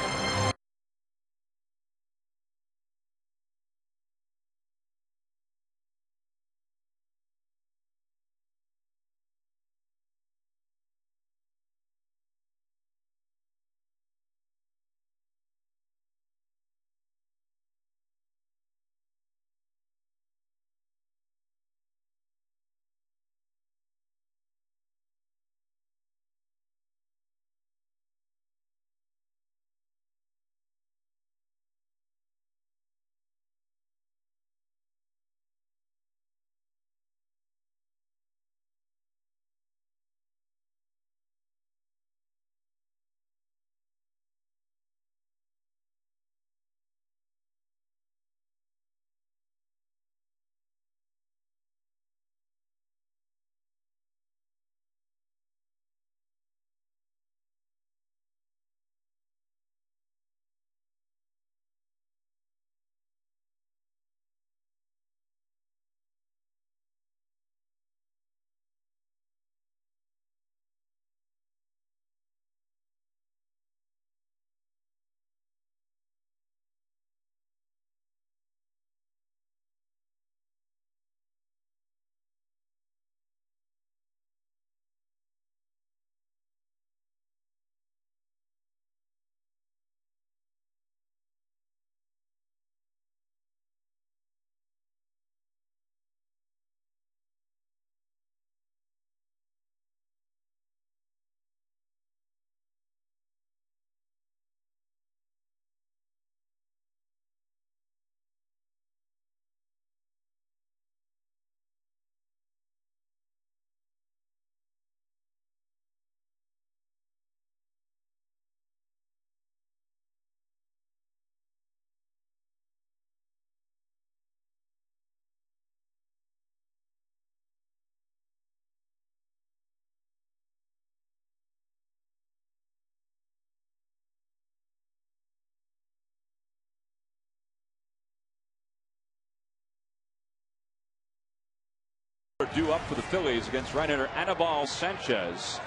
Due up for the Phillies against right-hander Anibal Sanchez,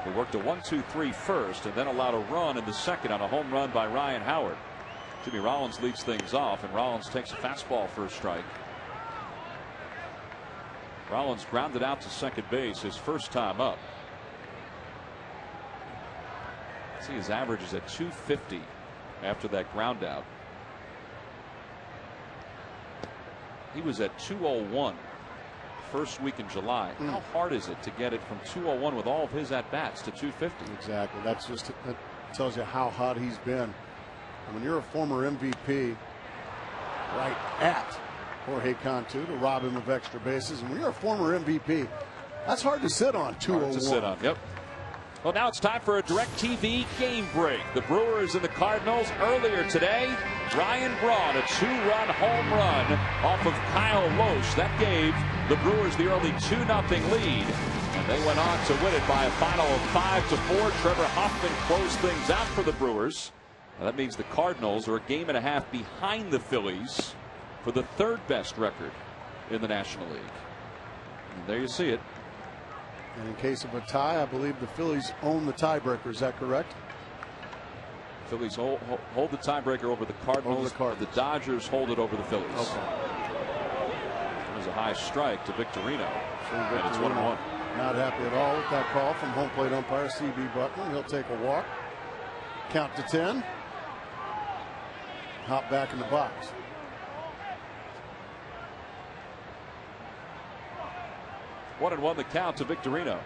who worked a 1-2-3 first and then allowed a run in the second on a home run by Ryan Howard. Jimmy Rollins leads things off, and Rollins takes a fastball for a strike. Rollins grounded out to second base his first time up. See, his average is at 250 after that ground out. He was at 201 first week in July. How hard is it to get it from 201 with all of his at-bats to 250? Exactly. That tells you how hot he's been. And when you're a former MVP, right at Jorge Cantu to rob him of extra bases, and when you're a former MVP, that's hard to sit on 201. Hard to sit on, yep. Well, now it's time for a DirecTV game break. The Brewers and the Cardinals earlier today. Ryan Braun, a 2-run home run off of Kyle Loesch. That gave the Brewers the early 2-0 lead. And they went on to win it by a final of 5-4. Trevor Hoffman closed things out for the Brewers. And that means the Cardinals are a game and a half behind the Phillies for the third best record in the National League. And there you see it. And in case of a tie, I believe the Phillies own the tiebreaker. Is that correct? Phillies hold the tiebreaker over the Cardinals. The Dodgers hold it over the Phillies. Okay. There's a high strike to Victorino. And it's 1-1. Not happy at all with that call from home plate umpire C.B. Buckman. He'll take a walk. Count to 10. Hop back in the box. One and one the count to Victorino.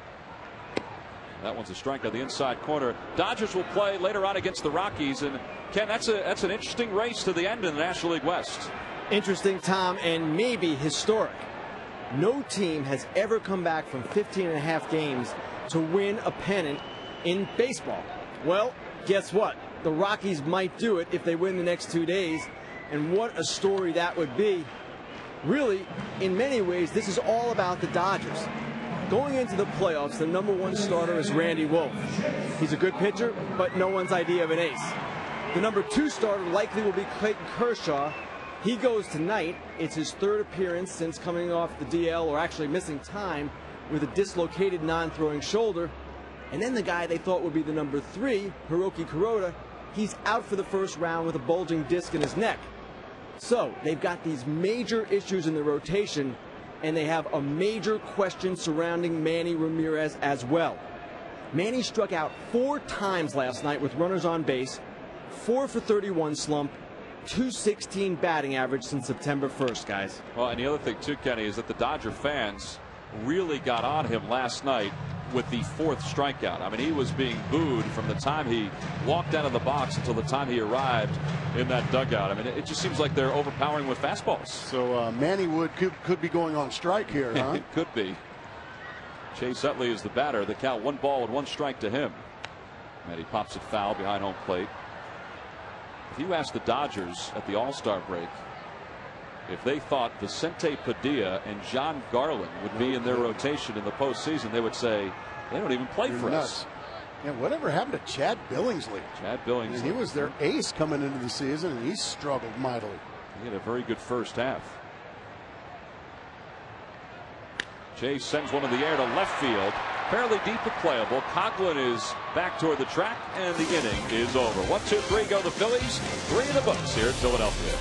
That one's a strike on the inside corner. Dodgers will play later on against the Rockies, and Ken, that's an interesting race to the end in the National League West. Interesting, Tom, and maybe historic. No team has ever come back from 15.5 games to win a pennant in baseball. Well, guess what? The Rockies might do it if they win the next 2 days, and what a story that would be. Really, in many ways, this is all about the Dodgers. Going into the playoffs, the #1 starter is Randy Wolf. He's a good pitcher, but no one's idea of an ace. The #2 starter likely will be Clayton Kershaw. He goes tonight. It's his 3rd appearance since coming off the DL, or actually missing time, with a dislocated non-throwing shoulder. And then the guy they thought would be the #3, Hiroki Kuroda, he's out for the first round with a bulging disc in his neck. So they've got these major issues in the rotation, and they have a major question surrounding Manny Ramirez as well. Manny struck out 4 times last night with runners on base, 4 for 31 slump, .216 batting average since September 1st, guys. Well, and the other thing too, Kenny, is that the Dodger fans really got on him last night with the 4th strikeout. I mean, he was being booed from the time he walked out of the box until the time he arrived in that dugout. I mean, it just seems like they're overpowering with fastballs. So Manny Wood could be going on strike here, huh? It could be. Chase Utley is the batter. The count 1 ball and 1 strike to him. And he pops it foul behind home plate. If you asked the Dodgers at the All-Star break if they thought Vicente Padilla and John Garland would be in their rotation in the postseason, they would say they don't even play for us. Yeah, whatever happened to Chad Billingsley? Chad Billingsley. He was their ace coming into the season, and he struggled mightily. He had a very good first half. Chase sends one in the air to left field. Fairly deep but playable. Coughlin is back toward the track, and the inning is over. 1, 2, 3 go the Phillies. 3 in the books here at Philadelphia.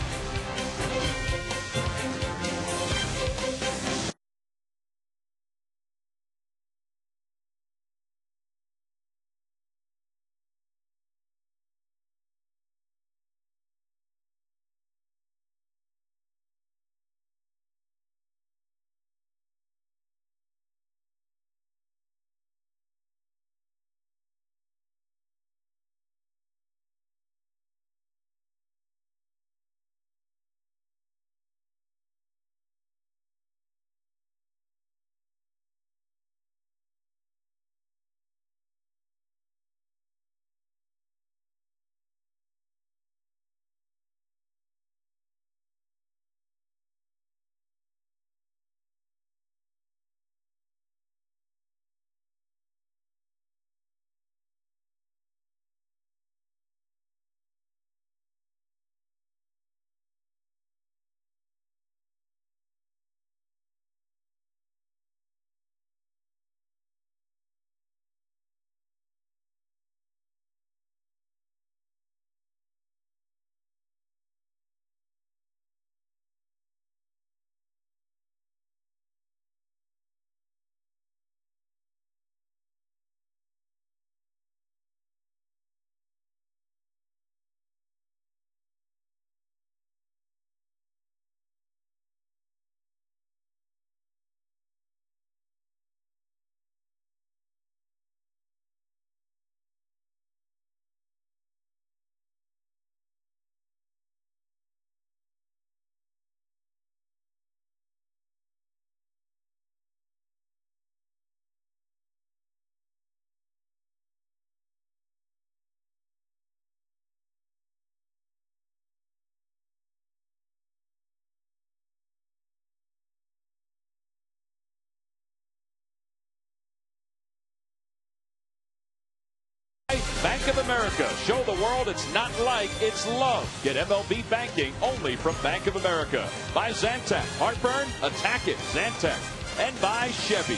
Bank of America. Show the world it's not like, it's love. Get MLB banking only from Bank of America. By Zantac. Heartburn? Attack it. Zantac. And by Chevy.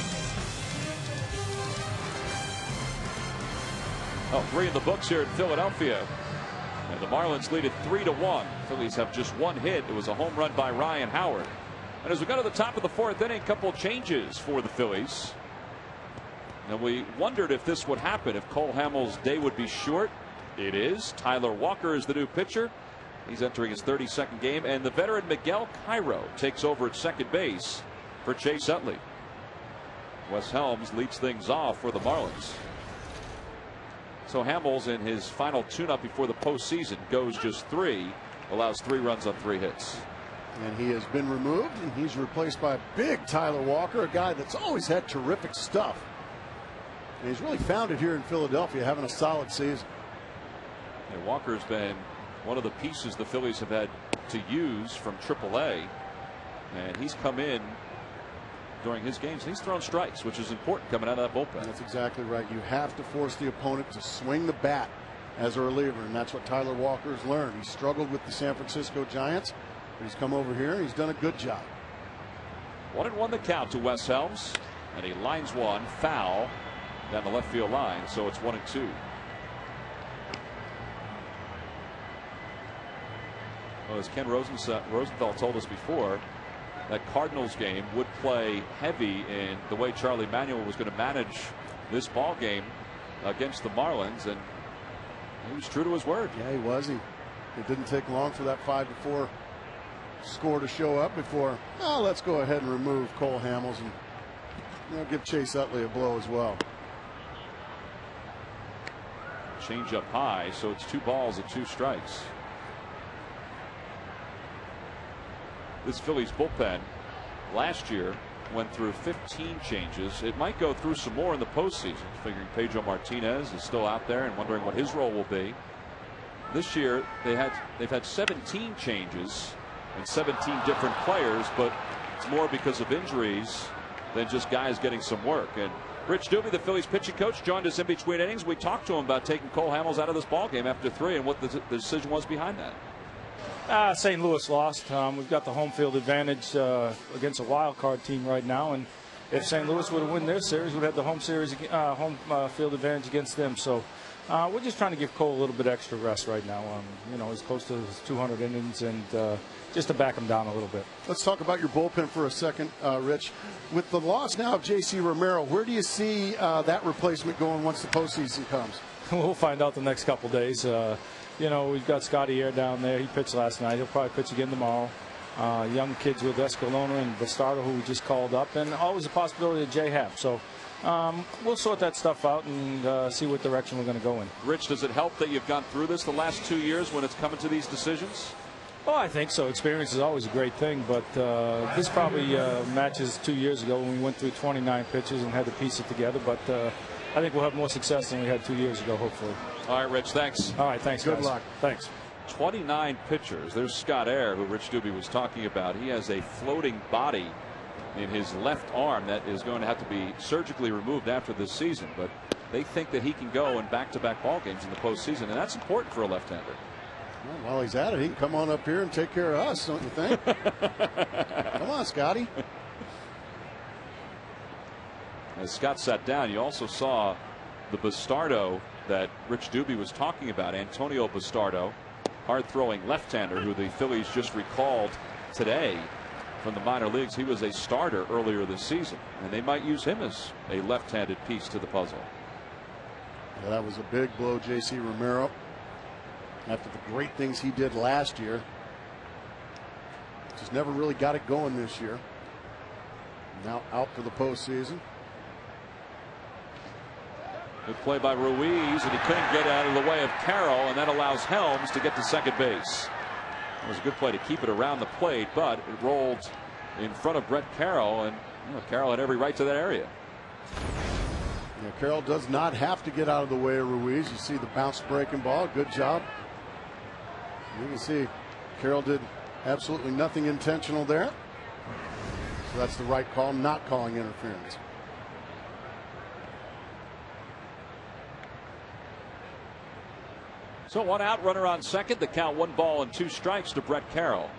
Oh, 3 in the books here in Philadelphia. And the Marlins lead it 3-1. Phillies have just one hit. It was a home run by Ryan Howard. And as we go to the top of the fourth inning, a couple changes for the Phillies. And we wondered if this would happen, if Cole Hamels' day would be short. It is. Tyler Walker is the new pitcher. He's entering his 32nd game, and the veteran Miguel Cairo takes over at second base for Chase Utley. Wes Helms leads things off for the Marlins. So Hamels, in his final tune-up before the postseason, goes just 3, allows 3 runs on 3 hits. And he has been removed, and he's replaced by big Tyler Walker, a guy that's always had terrific stuff. And he's really found it here in Philadelphia, having a solid season. And Walker's been one of the pieces the Phillies have had to use from AAA. And he's come in during his games. He's thrown strikes, which is important coming out of that bullpen. That's exactly right. You have to force the opponent to swing the bat as a reliever, and that's what Tyler Walker has learned. He struggled with the San Francisco Giants, but he's come over here and he's done a good job. 1-1 the count to Wes Helms, and he lines one foul down the left field line, so it's 1-2. Well, as Ken Rosenthal told us before, that Cardinals game would play heavy in the way Charlie Manuel was going to manage this ball game against the Marlins, and he was true to his word. Yeah, he was. It didn't take long for that 5-4 score to show up before, oh, let's go ahead and remove Cole Hamels and give Chase Utley a blow as well. Change up high, so it's 2 balls and 2 strikes. This Phillies bullpen last year went through 15 changes. It might go through some more in the postseason, figuring Pedro Martinez is still out there and wondering what his role will be. This year they've had 17 changes and 17 different players, but it's more because of injuries than just guys getting some work. And Rich Doobie, the Phillies pitching coach, joined us in between innings. We talked to him about taking Cole Hamels out of this ball game after 3 and what the decision was behind that. St. Louis lost. We've got the home field advantage against a wild card team right now, and if St. Louis would have won their series, we'd have the home field advantage against them. So we're just trying to give Cole a little bit extra rest right now. He's close to his 200 innings, and just to back him down a little bit. Let's talk about your bullpen for a second, Rich. With the loss now of J.C. Romero, where do you see that replacement going once the postseason comes? We'll find out the next couple days. We've got Scotty Air down there. He pitched last night. He'll probably pitch again tomorrow. Young kids with Escalona and Bastardo, who we just called up, and always a possibility of J-Hap. So we'll sort that stuff out and see what direction we're going to go in. Rich, does it help that you've gone through this the last 2 years when it's coming to these decisions? Oh, I think so. Experience is always a great thing, but this probably matches 2 years ago when we went through 29 pitches and had to piece it together. But I think we'll have more success than we had 2 years ago, hopefully. All right, Rich, thanks. All right, thanks, guys. Good luck. Thanks. 29 pitchers. There's Scott Air, who Rich Doobie was talking about. He has a floating body in his left arm that is going to have to be surgically removed after this season. But they think that he can go in back-to-back ball games in the postseason, and that's important for a left-hander. Well, while he's at it, he can come on up here and take care of us, don't you think? Come on, Scotty. As Scott sat down, you also saw the Bastardo that Rich Doobie was talking about, Antonio Bastardo, hard-throwing left-hander who the Phillies just recalled today from the minor leagues. He was a starter earlier this season, and they might use him as a left-handed piece to the puzzle. Yeah, that was a big blow, J.C. Romero, after the great things he did last year. Just never really got it going this year. Now out for the postseason. Good play by Ruiz, and he couldn't get out of the way of Carroll, and that allows Helms to get to second base. It was a good play to keep it around the plate, but it rolled in front of Brett Carroll, and Carroll had every right to that area. Yeah, Carroll does not have to get out of the way of Ruiz. You see the bounce breaking ball. Good job. You can see Carroll did absolutely nothing intentional there. So that's the right call, not calling interference. So 1 out, runner on second. The count 1 ball and 2 strikes to Brett Carroll.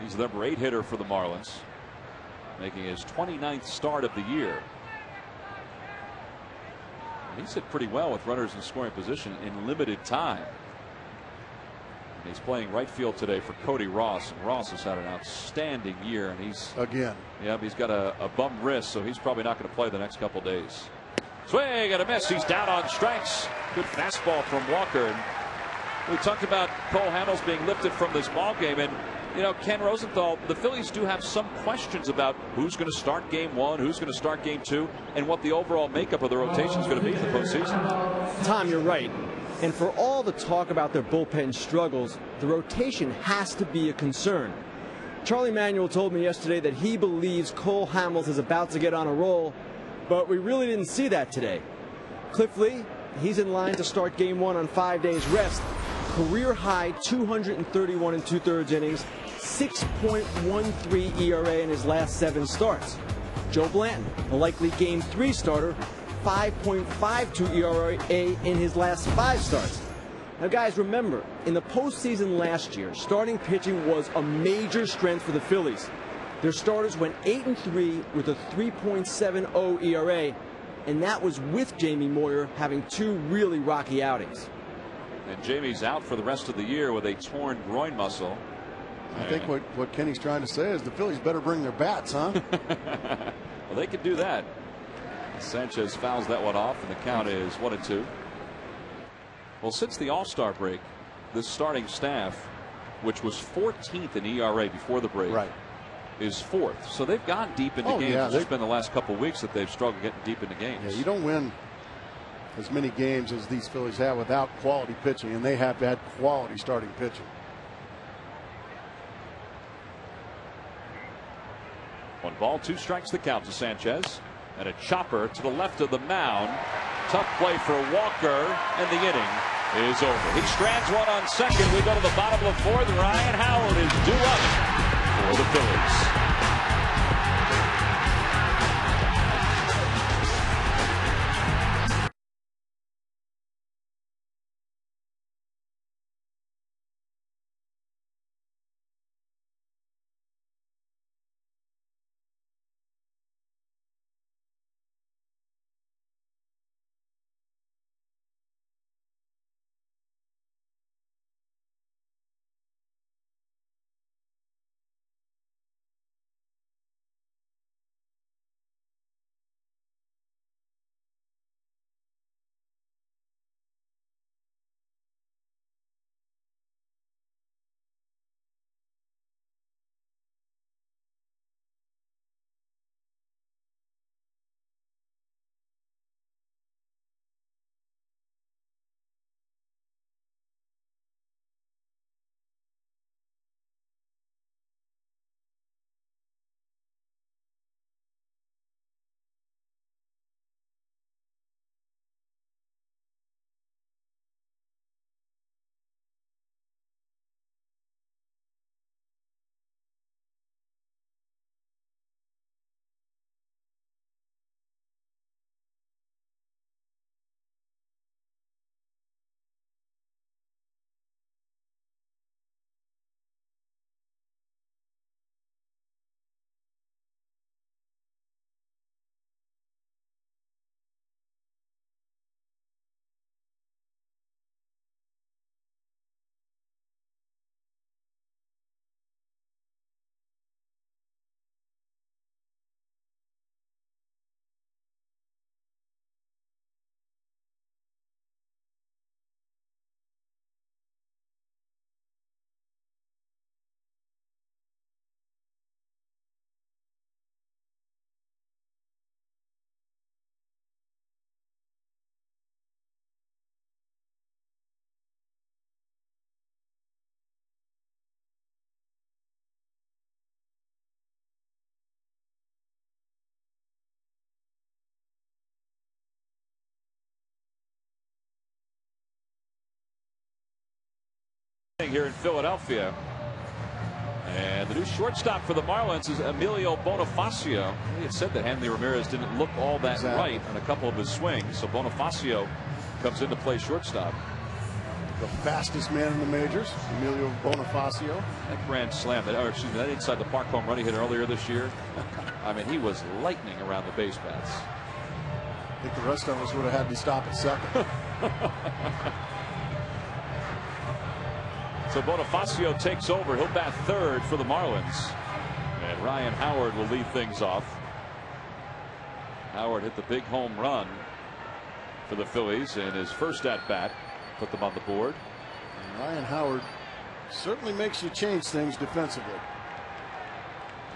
He's the number 8 hitter for the Marlins, making his 29th start of the year. He's hit pretty well with runners in scoring position in limited time. He's playing right field today for Cody Ross. And Ross has had an outstanding year, and he's he's got a bum wrist, so he's probably not going to play the next couple days. Swing and a miss. He's down on strikes. Good fastball from Walker. And we talked about Cole Hamels being lifted from this ball game, and you know, Ken Rosenthal, the Phillies do have some questions about who's going to start game 1, who's going to start game 2, and what the overall makeup of the rotation is going to be in the postseason. Tom, you're right. And for all the talk about their bullpen struggles, the rotation has to be a concern. Charlie Manuel told me yesterday that he believes Cole Hamels is about to get on a roll, but we really didn't see that today. Cliff Lee, he's in line to start game 1 on 5 days rest. Career high 231 2/3 innings, 6.13 ERA in his last 7 starts. Joe Blanton, a likely game 3 starter, 5.52 ERA in his last 5 starts. Now guys, remember, in the postseason last year, starting pitching was a major strength for the Phillies. Their starters went 8-3 with a 3.70 ERA, and that was with Jamie Moyer having 2 really rocky outings. And Jamie's out for the rest of the year with a torn groin muscle. I think what Kenny's trying to say is the Phillies better bring their bats, huh? Well, they could do that. Sanchez fouls that one off, and the count is 1-2. Well, since the All-Star break, this starting staff, which was 14th in ERA before the break, is 4th. So they've gone deep into games. It's just been the last couple of weeks that they've struggled getting deep into games. Yeah, you don't win as many games as these Phillies have without quality pitching, and they have had quality starting pitching. 1 ball, 2 strikes the count to Sanchez. And a chopper to the left of the mound. Tough play for Walker, and the inning is over. He strands one on second. We go to the bottom of the 4th. Ryan Howard is due up for the Phillies. Here in Philadelphia, and the new shortstop for the Marlins is Emilio Bonifacio. He had said that Hanley Ramirez didn't look all that right on a couple of his swings, so Bonifacio comes in to play shortstop. The fastest man in the majors, Emilio Bonifacio. That grand slam, that inside the park home run he hit earlier this year. I mean, he was lightning around the base paths. I think the rest of us would have had to stop at second. So Bonifacio takes over. He'll bat third for the Marlins. And Ryan Howard will lead things off. Howard hit the big home run for the Phillies in his first at bat. Put them on the board. And Ryan Howard certainly makes you change things defensively.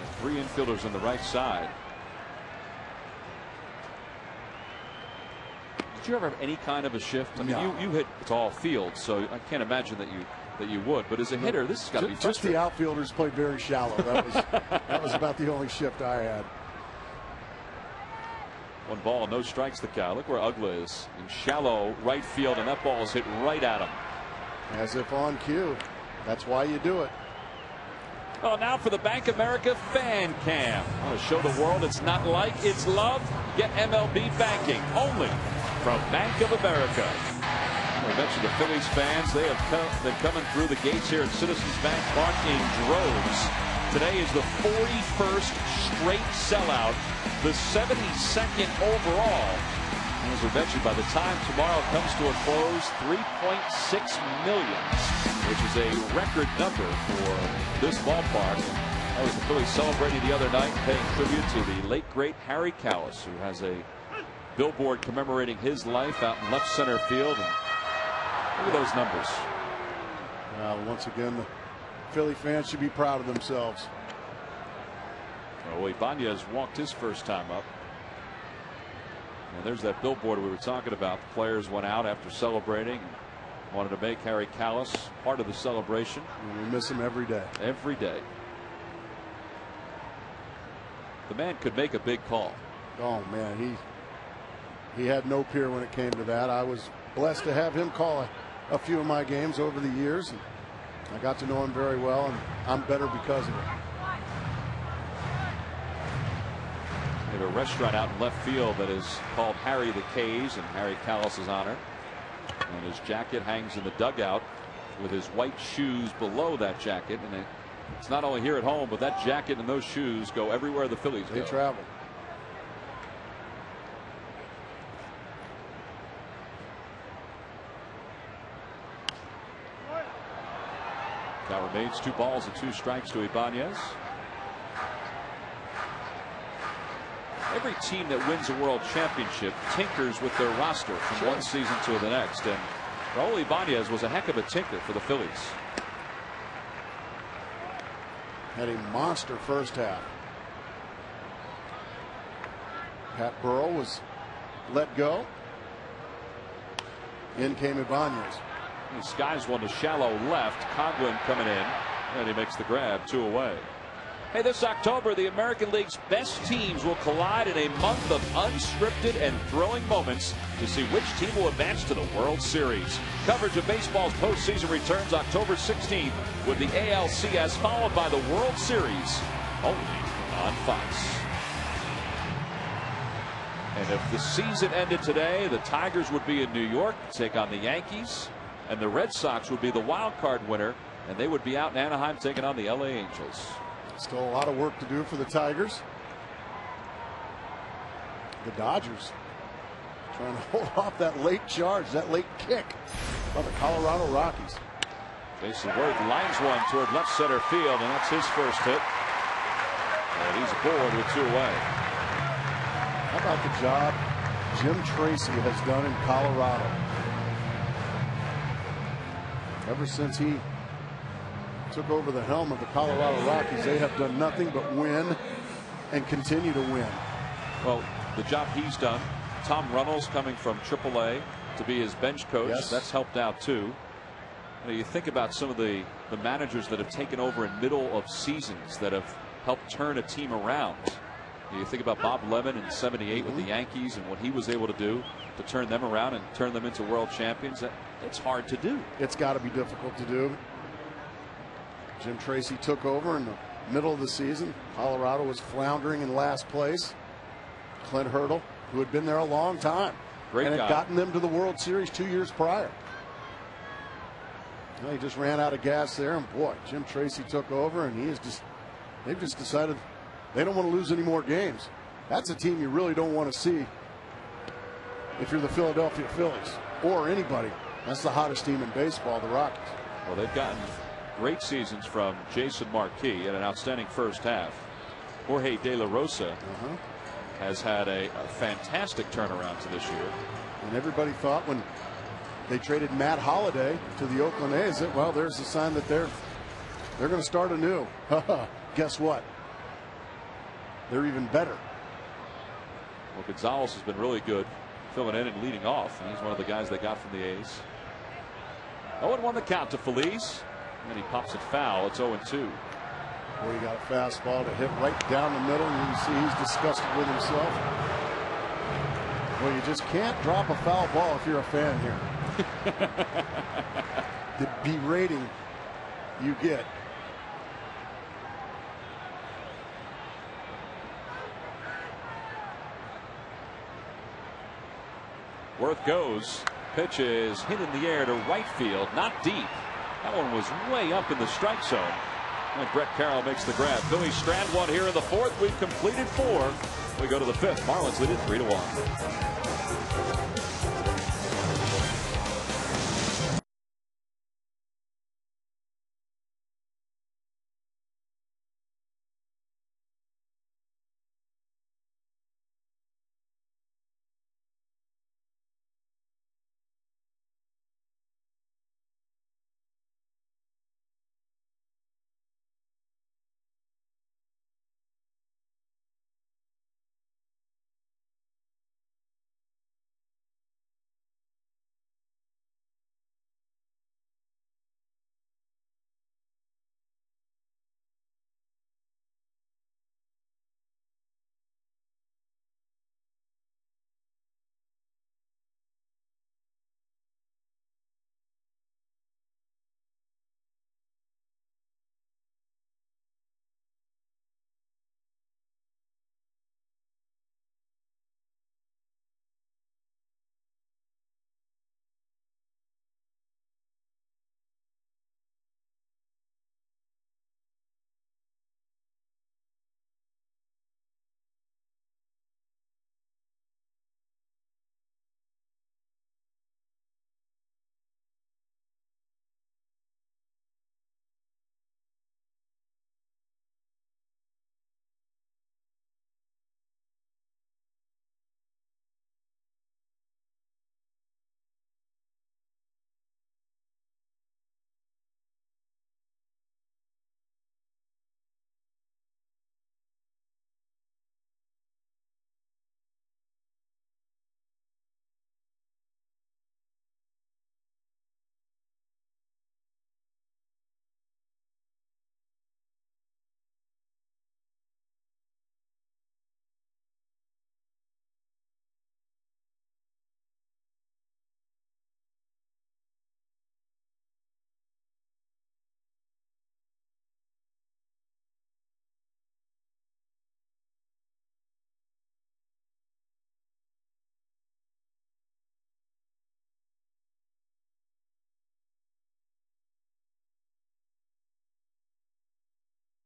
And 3 infielders on the right side. Did you ever have any kind of a shift? I mean, No. you hit tall field, so I can't imagine that you would. But as a hitter, this has got to be just the outfielders played very shallow. That was about the only shift I had. 1 ball, no strikes the count. Look where Ugla is in shallow right field, and that ball is hit right at him. As if on cue. That's why you do it. Well, now for the Bank America Fan Cam. I want to show the world it's not like, it's love. Get MLB banking only from Bank of America. I mentioned the Phillies fans. They have been coming through the gates here at Citizens Bank Park in droves. Today is the 41st straight sellout, the 72nd overall. And as we mentioned, by the time tomorrow comes to a close, 3.6 million, which is a record number for this ballpark. And that was the Phillies celebrating the other night, paying tribute to the late great Harry Callis, who has a billboard commemorating his life out in left center field. And look at those numbers. Well, once again, the Philly fans should be proud of themselves. Oh, Ibanez walked his first time up. And there's that billboard we were talking about. The players went out after celebrating and wanted to make Harry Callis part of the celebration. And we miss him every day. Every day. The man could make a big call. Oh, man, he had no peer when it came to that. I was blessed to have him call a few of my games over the years. And I got to know him very well, and I'm better because of it. They have a restaurant out in left field that is called Harry the K's in Harry Callis' honor. And his jacket hangs in the dugout with his white shoes below that jacket. And it's not only here at home, but that jacket and those shoes go everywhere the Phillies go. They travel. Now remains 2 balls and 2 strikes to Ibanez. Every team that wins a world championship tinkers with their roster from one season to the next. And Raul Ibanez was a heck of a tinker for the Phillies. Had a monster first half. Pat Burrell was let go. In came Ibanez. He skies one to shallow left. Coghlan coming in, and he makes the grab, 2 away. Hey, this October, the American League's best teams will collide in a month of unscripted and thrilling moments to see which team will advance to the World Series. Coverage of baseball's postseason returns October 16th with the ALCS, followed by the World Series, only on Fox. And if the season ended today, the Tigers would be in New York to take on the Yankees, and the Red Sox would be the wild card winner, and they would be out in Anaheim taking on the LA Angels. Still a lot of work to do for the Tigers. The Dodgers trying to hold off that late charge, that late kick by the Colorado Rockies. Jason Worth lines one toward left center field, and that's his first hit. And he's aboard with 2 away. How about the job Jim Tracy has done in Colorado? Ever since he took over the helm of the Colorado Rockies, they have done nothing but win and continue to win. Well, the job he's done, Tom Runnels coming from AAA to be his bench coach, yes, that's helped out too. You think about some of the managers that have taken over in middle of seasons that have helped turn a team around. You think about Bob Lemon in '78 with the Yankees and what he was able to do to turn them around and turn them into world champions. It's hard to do. It's got to be difficult to do. Jim Tracy took over in the middle of the season. Colorado was floundering in last place. Clint Hurdle, who had been there a long time, Great and guy. had gotten them to the World Series 2 years prior. Well, he just ran out of gas there, and boy, Jim Tracy took over, and they've just decided they don't want to lose any more games. That's a team you really don't want to see if you're the Philadelphia Phillies or anybody. That's the hottest team in baseball, the Rockies. Well, they've gotten great seasons from Jason Marquis and an outstanding first half. Jorge De La Rosa has had a fantastic turnaround to this year. And everybody thought when they traded Matt Holliday to the Oakland A's that, well, there's a sign that they're going to start anew. Guess what? They're even better. Well, Gonzalez has been really good filling in and leading off. And he's one of the guys they got from the A's. 0-1 the count to Feliz. And he pops it foul. It's 0-2. Boy, he got a fastball to hit right down the middle. And you see he's disgusted with himself. Well, you just can't drop a foul ball if you're a fan here. The berating you get. Worth goes. Pitch is hit in the air to right field. Not deep. That one was way up in the strike zone. And Brett Carroll makes the grab. Phillies strand one here in the fourth. We've completed 4. We go to the 5th. Marlins lead it 3-1.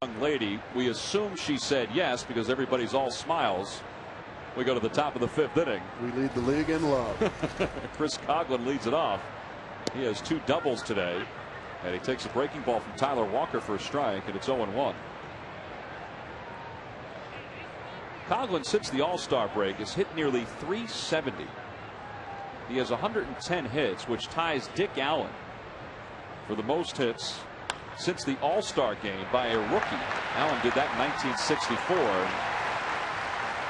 Young lady, we assume she said yes because everybody's all smiles. We go to the top of the 5th inning. We lead the league in love. Chris Coughlin leads it off. He has 2 doubles today, and he takes a breaking ball from Tyler Walker for a strike, and it's 0-1. Coughlin, since the All-Star break, has hit nearly .370. He has 110 hits, which ties Dick Allen for the most hits since the All-Star game by a rookie. Allen did that in 1964.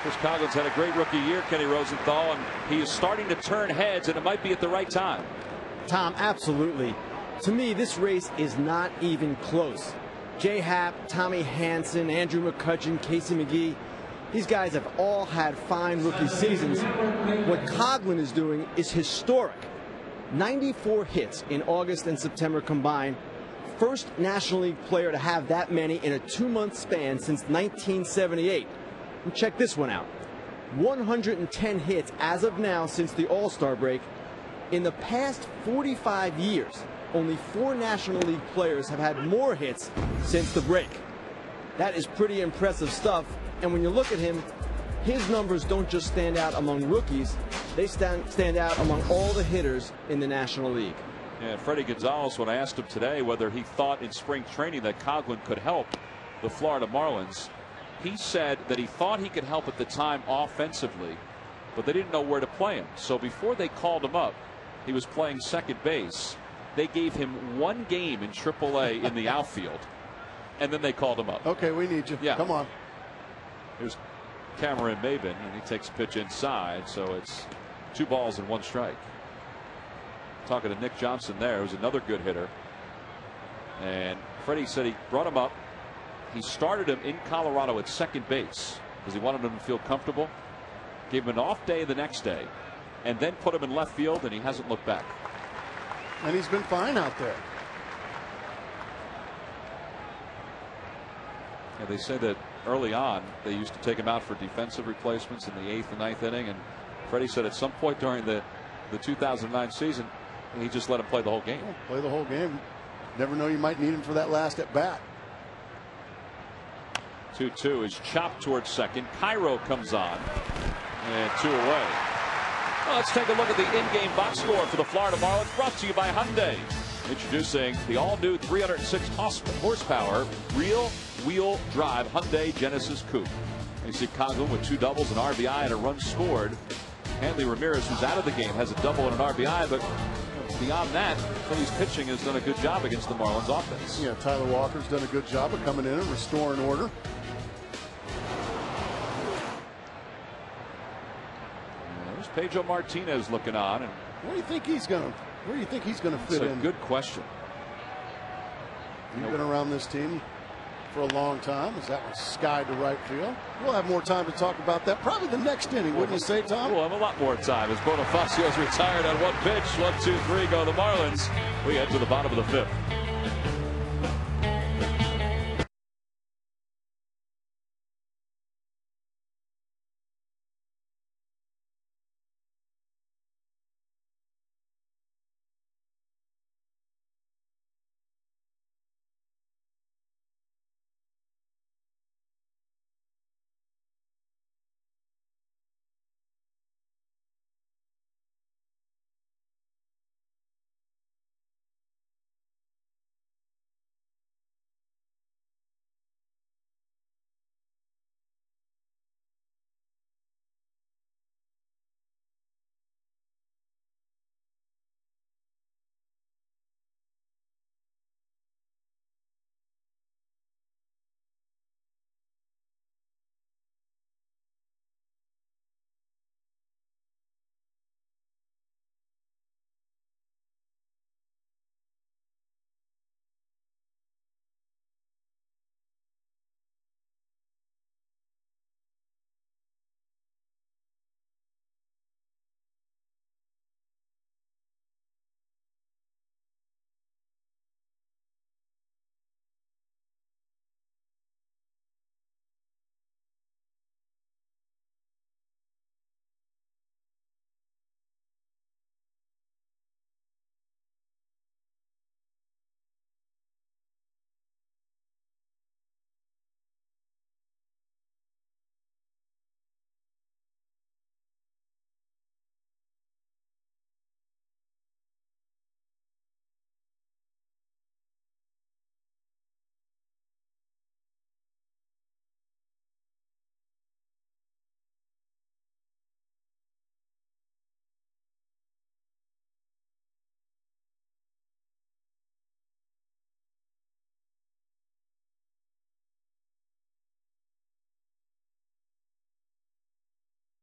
Chris Coughlin's had a great rookie year, Kenny Rosenthal, and he is starting to turn heads, and it might be at the right time. Tom, absolutely. To me, this race is not even close. Jay Happ, Tommy Hanson, Andrew McCutchen, Casey McGee, these guys have all had fine rookie seasons. What Coughlin is doing is historic. 94 hits in August and September combined. First National League player to have that many in a 2-month span since 1978. And check this one out. 110 hits as of now since the All-Star break. In the past 45 years, only 4 National League players have had more hits since the break. That is pretty impressive stuff. And when you look at him, his numbers don't just stand out among rookies. They stand out among all the hitters in the National League. And Freddie Gonzalez, when I asked him today whether he thought in spring training that Coghlan could help the Florida Marlins, he said that he thought he could help at the time offensively, but they didn't know where to play him. So before they called him up, he was playing second base. They gave him 1 game in AAA in the outfield, and then they called him up. Okay, we need you. Yeah. Come on. Here's Cameron Maben, and he takes a pitch inside, so it's 2 balls and 1 strike. Talking to Nick Johnson there, who's another good hitter. And Freddie said he brought him up. He started him in Colorado at second base because he wanted him to feel comfortable. Gave him an off day the next day, and then put him in left field, and he hasn't looked back. And he's been fine out there. Yeah, they say that early on they used to take him out for defensive replacements in the 8th and 9th inning, and Freddie said at some point during the 2009 season he just let him play the whole game. Play the whole game. Never know, you might need him for that last at bat. 2-2 is chopped towards second. Cairo comes on, and 2 away. Well, let's take a look at the in-game box score for the Florida Marlins, brought to you by Hyundai. Introducing the all-new 306 horsepower real wheel drive Hyundai Genesis Coupe. You see Coghlan with 2 doubles, an RBI, and a run scored. Hanley Ramirez, who's out of the game, has a double and an RBI, but beyond that, Phillies pitching has done a good job against the Marlins offense. Yeah, Tyler Walker's done a good job of coming in and restoring order. There's Pedro Martinez looking on. And where do you think he's going to fit in? That's a good question. You've been around this team for a long time. As that one skied to right field. We'll have more time to talk about that probably the next inning, wouldn't you say, Tom? We'll have a lot more time as Bonifacio's retired on 1 pitch. 1, 2, 3 go the Marlins. We head to the bottom of the 5th.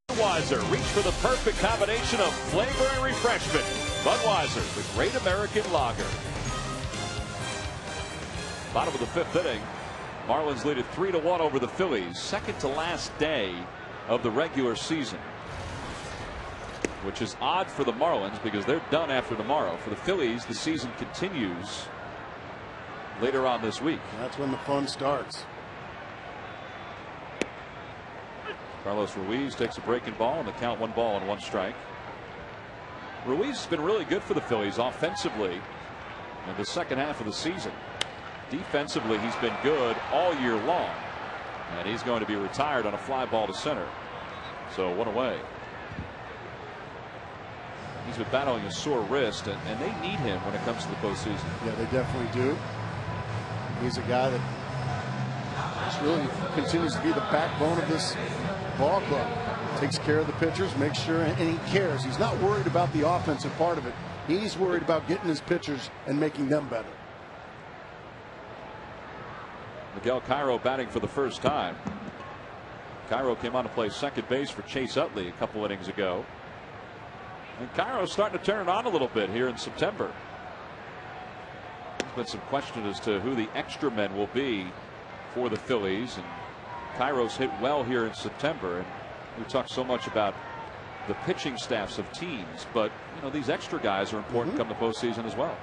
Budweiser, reach for the perfect combination of flavor and refreshment. Budweiser, the great American lager. Bottom of the 5th inning. Marlins lead it 3-1 over the Phillies. Second to last day of the regular season, which is odd for the Marlins because they're done after tomorrow. For the Phillies, the season continues later on this week. That's when the fun starts. Carlos Ruiz takes a breaking ball and the count 1 ball and 1 strike. Ruiz has been really good for the Phillies offensively in the second half of the season. Defensively, he's been good all year long, and he's going to be retired on a fly ball to center. So 1 away. He He's been battling a sore wrist, and they need him when it comes to the postseason. Yeah, they definitely do. He's a guy that just really continues to be the backbone of this ball club. Takes care of the pitchers, makes sure, and he cares. He's not worried about the offensive part of it. He's worried about getting his pitchers and making them better. Miguel Cairo batting for the first time. Cairo came on to play second base for Chase Utley a couple innings ago. And Cairo's starting to turn it on a little bit here in September. There's been some question as to who the extra men will be for the Phillies, and Cairo's hit well here in September. And we talked so much about the pitching staffs of teams, but you know, these extra guys are important come the postseason as well.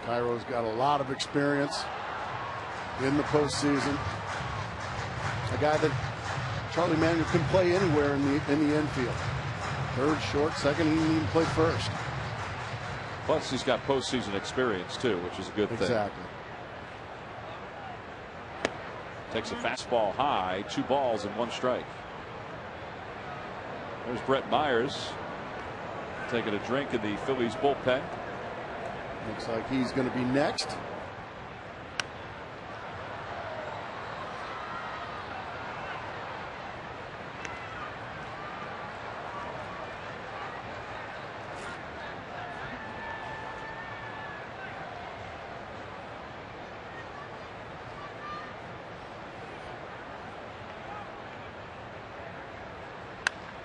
Cairo's got a lot of experience in the postseason. A guy that Charlie Manuel can play anywhere in the infield. Third, short, second, he didn't even play first. Plus, he's got postseason experience too, which is a good thing. Exactly. Takes a fastball high, 2 balls and 1 strike. There's Brett Myers taking a drink in the Phillies bullpen. Looks like he's going to be next.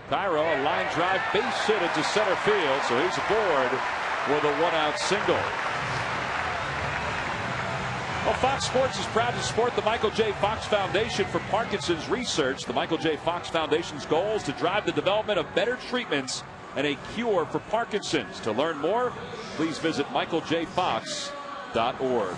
Cairo, a line drive base hit into center field, so he's aboard with a 1-out single. Well, Fox Sports is proud to support the Michael J. Fox Foundation for Parkinson's research. The Michael J. Fox Foundation's goal is to drive the development of better treatments and a cure for Parkinson's. To learn more, please visit michaeljfox.org.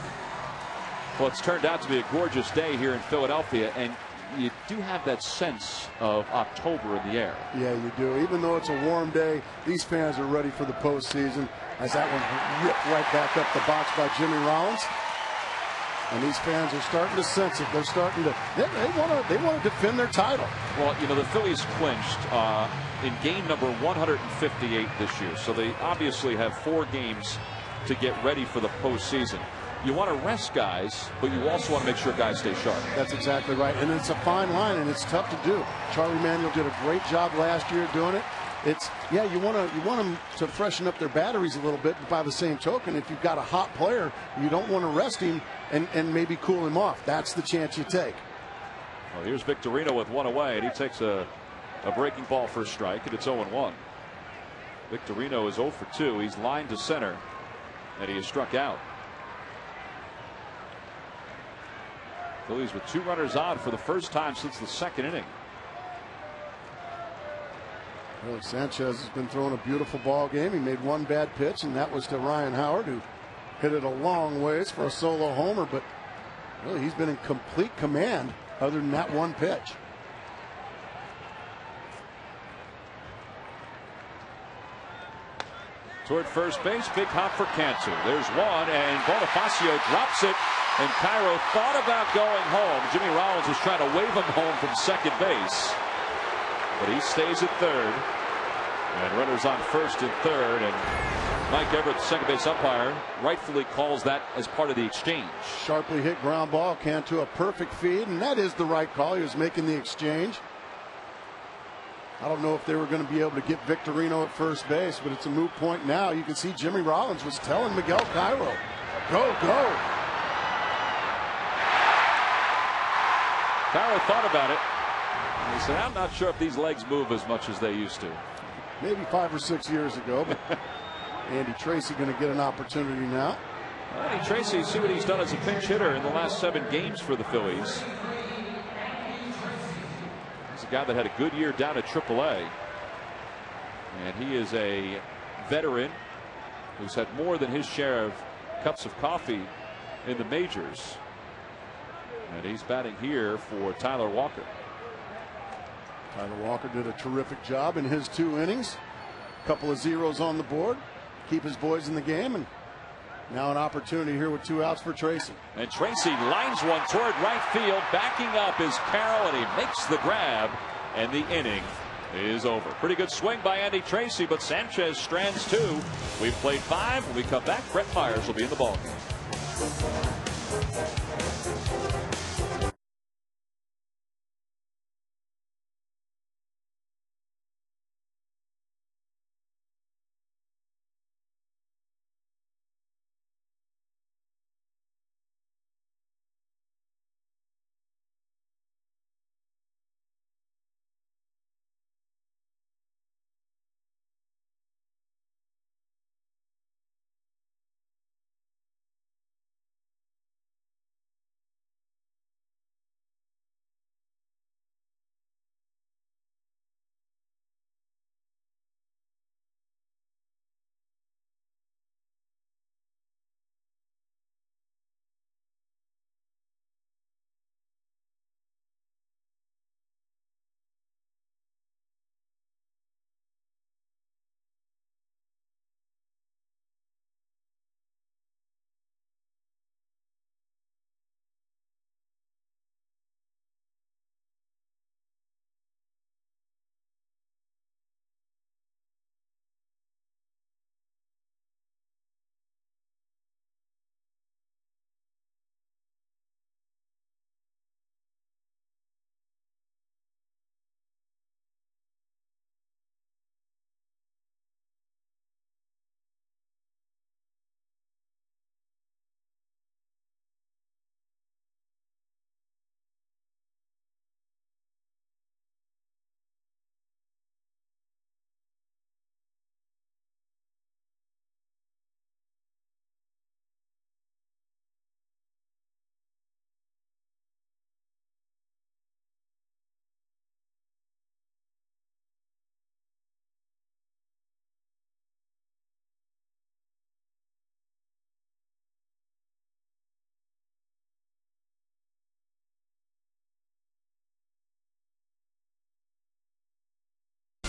Well, it's turned out to be a gorgeous day here in Philadelphia, and you do have that sense of October in the air. Yeah, you do. Even though it's a warm day, these fans are ready for the postseason. As that one ripped right back up the box by Jimmy Rollins. And these fans are starting to sense it. They're starting to, they want to defend their title. Well, you know, the Phillies clinched in game number 158 this year. So they obviously have 4 games to get ready for the postseason. You want to rest guys, but you also want to make sure guys stay sharp. That's exactly right. And it's a fine line, and it's tough to do. Charlie Manuel did a great job last year doing it. It's, yeah, you want them to freshen up their batteries a little bit, but by the same token, if you've got a hot player, you don't want to rest him and maybe cool him off. That's the chance you take. Well, here's Victorino with 1 away, and he takes a breaking ball for a strike, and it's 0-1. Victorino is 0 for 2. He's lined to center, and he is struck out. Phillies with 2 runners on for the first time since the 2nd inning. Well, Sanchez has been throwing a beautiful ball game. He made 1 bad pitch, and that was to Ryan Howard, who hit it a long ways for a solo homer, but really he's been in complete command other than that 1 pitch. Toward first base, big hop for Cantu. There's 1, and Bonifacio drops it, and Cairo thought about going home. Jimmy Rollins was trying to wave him home from second base, but he stays at third, and runners on first and third, and Mike Everett, the second base umpire, rightfully calls that as part of the exchange. Sharply hit ground ball, Cantu a perfect feed, and that is the right call. He was making the exchange. I don't know if they were going to be able to get Victorino at first base, but it's a moot point now. You can see Jimmy Rollins was telling Miguel Cairo, go, go. Cairo thought about it. And he said, I'm not sure if these legs move as much as they used to. Maybe 5 or 6 years ago, but Andy Tracy going to get an opportunity now. Andy Tracy, see what he's done as a pinch hitter in the last 7 games for the Phillies. He's a guy that had a good year down at AAA. And he is a veteran who's had more than his share of cups of coffee in the majors. And he's batting here for Tyler Walker. Tyler Walker did a terrific job in his 2 innings. A couple of zeros on the board. Keep his boys in the game. And Now an opportunity here with 2 outs for Tracy. And Tracy lines one toward right field. Backing up is Carroll, and he makes the grab, and the inning is over. Pretty good swing by Andy Tracy, but Sanchez strands 2. We've played 5. When we come back, Brett Myers will be in the ballgame.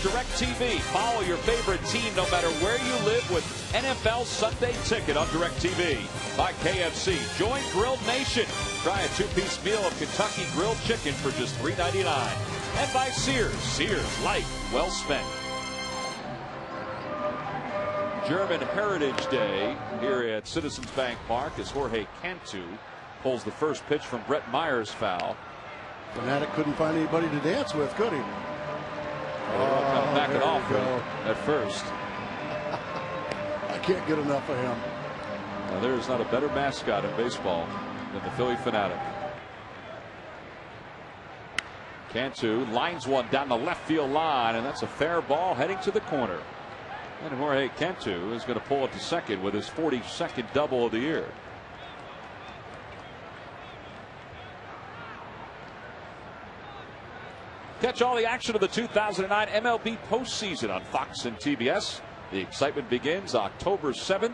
DirecTV. Follow your favorite team no matter where you live with NFL Sunday Ticket on DirecTV. By KFC. Join Grilled Nation. Try a 2-piece meal of Kentucky grilled chicken for just $3.99. And by Sears. Sears, life well spent. German Heritage Day here at Citizens Bank Park as Jorge Cantu pulls the first pitch from Brett Myers' foul. Fanatic couldn't find anybody to dance with, could he? Kind of backing off at first. I can't get enough of him. Now, there's not a better mascot in baseball than the Philly Fanatic. Cantu lines one down the left field line, and that's a fair ball heading to the corner. And Jorge Cantu is going to pull it to second with his 42nd double of the year. Catch all the action of the 2009 MLB postseason on Fox and TBS. The excitement begins October 7th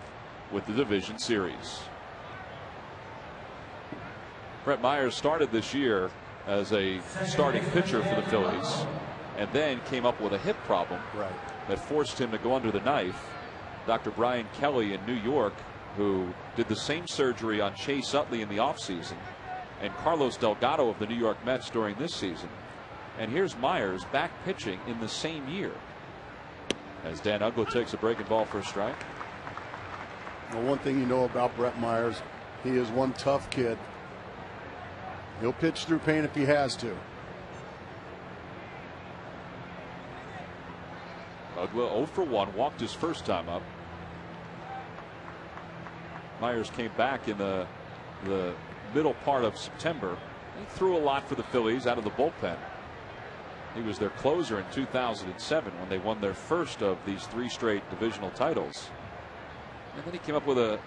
with the division series. Brett Myers started this year as a starting pitcher for the Phillies and then came up with a hip problem that forced him to go under the knife. Dr. Brian Kelly in New York, who did the same surgery on Chase Utley in the offseason, and Carlos Delgado of the New York Mets during this season. And here's Myers back pitching in the same year. As Dan Uggla takes a breaking ball for a strike. Well, one thing you know about Brett Myers, he is one tough kid. He'll pitch through pain if he has to. Uggla 0 for 1, walked his first time up. Myers came back in the middle part of September. He threw a lot for the Phillies out of the bullpen. He was their closer in 2007 when they won their first of these 3 straight divisional titles. And then he came up with a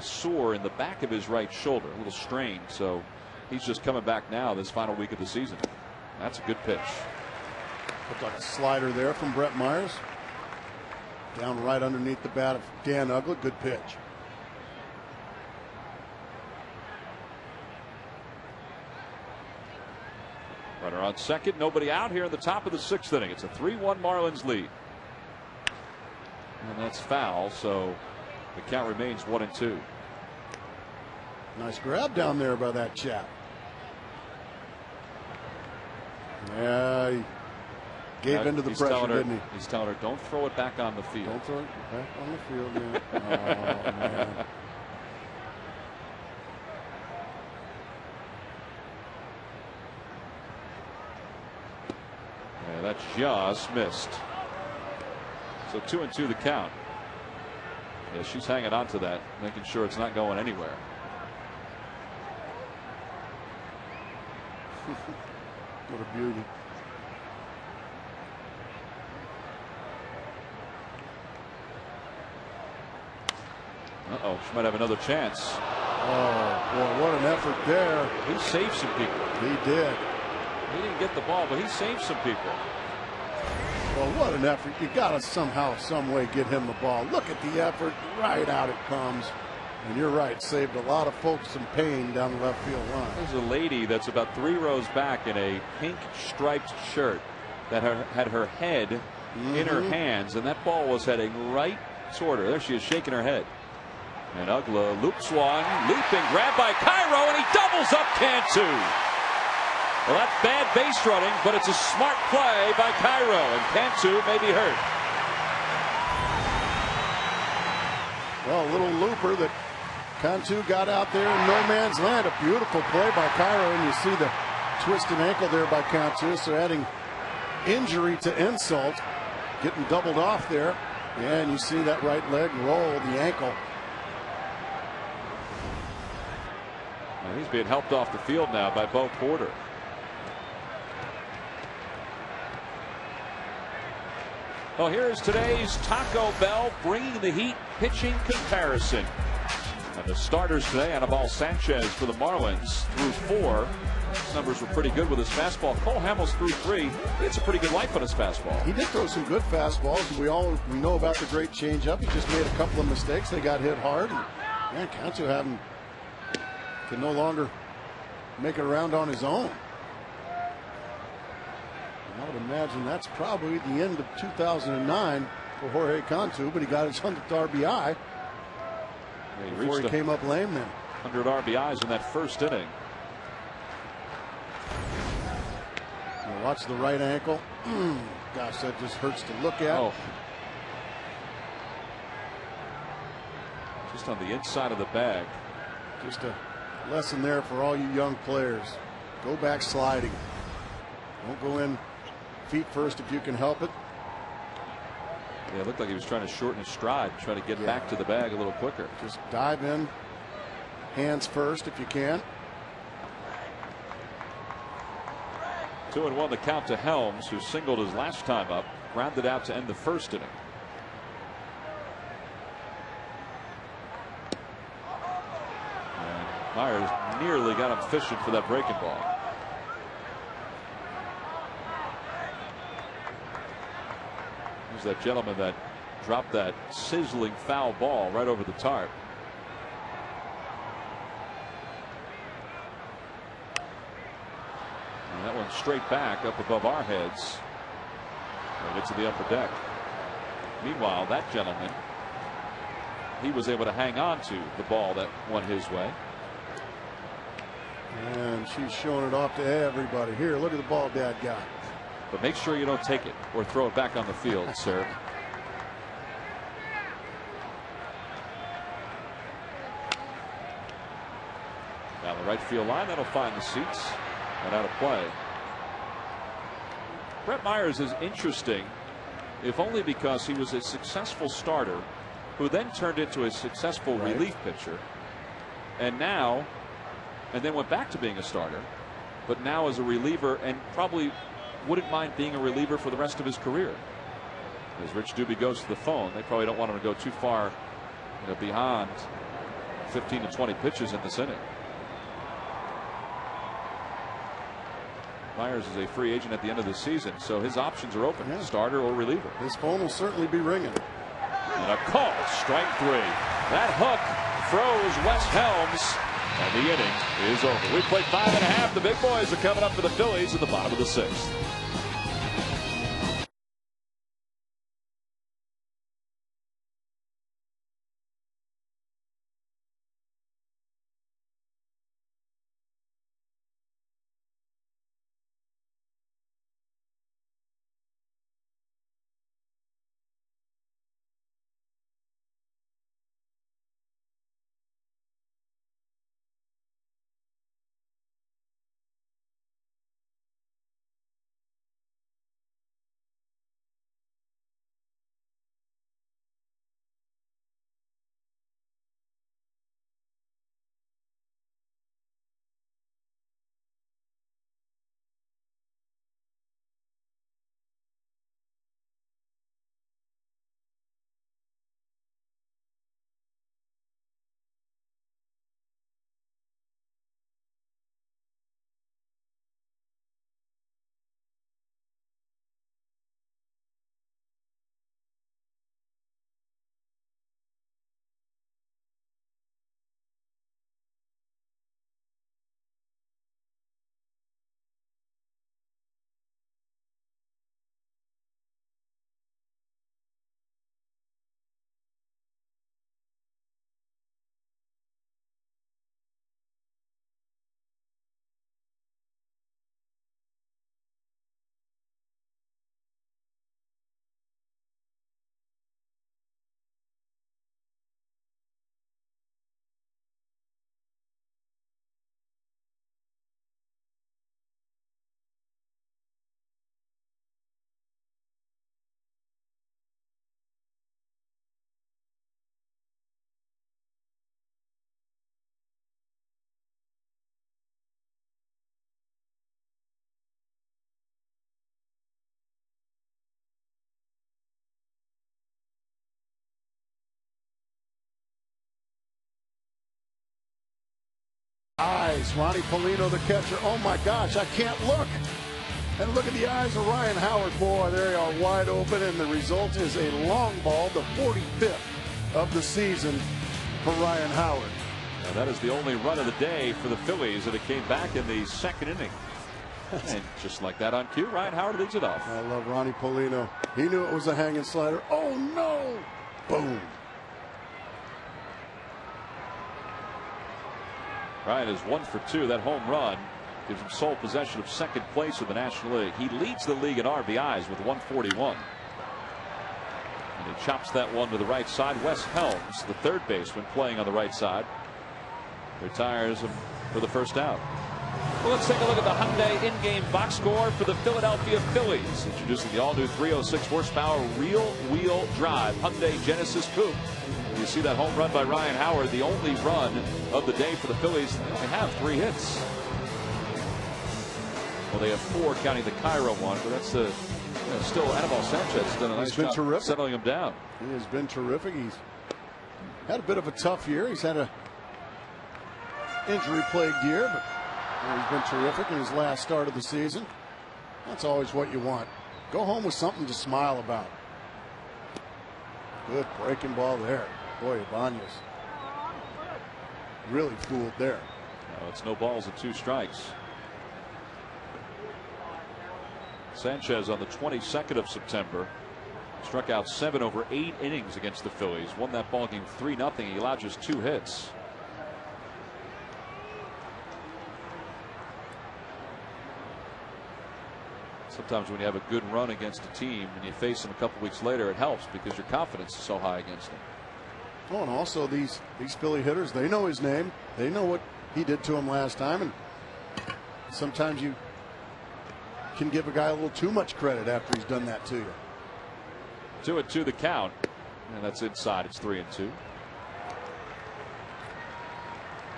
sore in the back of his right shoulder, a little strained. So he's just coming back now this final week of the season. That's a good pitch. Looked like a slider there from Brett Myers. Down right underneath the bat of Dan Uggla. Good pitch. Runner on second, nobody out here in the top of the 6th inning. It's a 3-1 Marlins lead. And that's foul, so The count remains 1-2. Nice grab down there by that chap. Yeah, he gave into the pressure, didn't he? He's telling her, don't throw it back on the field. Don't throw it back on the field, yeah. Oh, man. Yeah, that's just missed. So 2-2 the count. Yeah, she's hanging on to that, making sure it's not going anywhere. What a beauty. Uh-oh, she might have another chance. Oh, boy, what an effort there. He saved some people. He did. He didn't get the ball, but he saved some people. Well, what an effort. You got to somehow, some way get him the ball. Look at the effort. Right out it comes. And you're right, saved a lot of folks some pain down the left field line. There's a lady that's about 3 rows back in a pink striped shirt that had her head in her hands, and that ball was heading right toward her. There she is, shaking her head. And Ugla loops one, leaping, grabbed by Cairo, and he doubles up Cantu. Well, that's bad base running, but it's a smart play by Cairo, and Cantu may be hurt. Well, a little looper that Cantu got out there in no man's land. A beautiful play by Cairo, and you see the twisted ankle there by Cantu. So adding injury to insult, getting doubled off there. Yeah, and you see that right leg roll the ankle. And he's being helped off the field now by Bo Porter. Well, here's today's Taco Bell bringing the heat pitching comparison. And the starters today, Anibal Sanchez for the Marlins threw 4. His numbers were pretty good with his fastball. Cole Hamels threw 3. He had some pretty good life on his fastball. He did throw some good fastballs. We know about the great changeup. He just made a couple of mistakes. They got hit hard. And man, Cantu can no longer make it around on his own. I would imagine that's probably the end of 2009 for Jorge Cantu, but he got his 100th RBI before he came up lame then. 100 RBIs in that first inning. Now watch the right ankle. Gosh, that just hurts to look at. Oh. Just on the inside of the bag. Just a lesson there for all you young players. Go back sliding. Don't go in feet first if you can help it. Yeah, it looked like he was trying to shorten his stride, try to get back to the bag a little quicker. Just dive in, hands first if you can. 2-1 the count to Helms, who singled his last time up, grounded out to end the first inning. And Myers nearly got him fishing for that breaking ball. There's that gentleman that dropped that sizzling foul ball right over the tarp. And that one straight back up above our heads. And it's to the upper deck. Meanwhile, that gentleman, he was able to hang on to the ball that went his way. And she's showing it off to everybody. Here, look at the ball Dad got. But make sure you don't take it or throw it back on the field, sir. Down the right field line, that'll find the seats and out of play. Brett Myers is interesting, if only because he was a successful starter who then turned into a successful relief pitcher, and then went back to being a starter, but now as a reliever, and probably wouldn't mind being a reliever for the rest of his career. As Rich Doobie goes to the phone, they probably don't want him to go too far, beyond 15 to 20 pitches in this inning. Myers is a free agent at the end of the season, so his options are open, starter or reliever. His phone will certainly be ringing. And a call, strike 3. That hook froze Wes Helms, and the inning is over. We played 5.5. The big boys are coming up for the Phillies in the bottom of the 6th. nice. Ronnie Polino, the catcher. Oh my gosh, I can't look. And look at the eyes of Ryan Howard. Boy, they are wide open, and the result is a long ball, the 45th of the season for Ryan Howard. And that is the only run of the day for the Phillies, and it came back in the second inning. And just like that on cue, Ryan Howard leads it off. I love Ronnie Polino. He knew it was a hanging slider. Oh no! Boom. Ryan is 1 for 2. That home run gives him sole possession of second place in the National League. He leads the league in RBIs with 141. And he chops that one to the right side. Wes Helms, the third baseman, playing on the right side, retires him for the first out. Well, let's take a look at the Hyundai in-game box score for the Philadelphia Phillies. Introducing the all-new 306 horsepower real-wheel drive Hyundai Genesis Coupe. You see that home run by Ryan Howard, the only run of the day for the Phillies. They have 3 hits. Well, they have 4 counting the Cairo one, but that's still Anibal Sanchez has done a nice job terrific. settling him down. He has been terrific. He's had a bit of a tough year. He's had a injury-plagued year, but he's been terrific in his last start of the season. That's always what you want. Go home with something to smile about. Good breaking ball there. Boy, Ibanez really fooled there. No, it's no balls and 2 strikes. Sanchez on the 22nd of September struck out 7 over 8 innings against the Phillies. Won that ball game 3-0. He allowed just 2 hits. Sometimes when you have a good run against a team and you face them a couple weeks later, it helps because your confidence is so high against them. Oh, and also these Philly hitters, they know his name. They know what he did to them last time, and sometimes you can give a guy a little too much credit after he's done that to you. 2-2 the count, and that's inside. It's 3-2.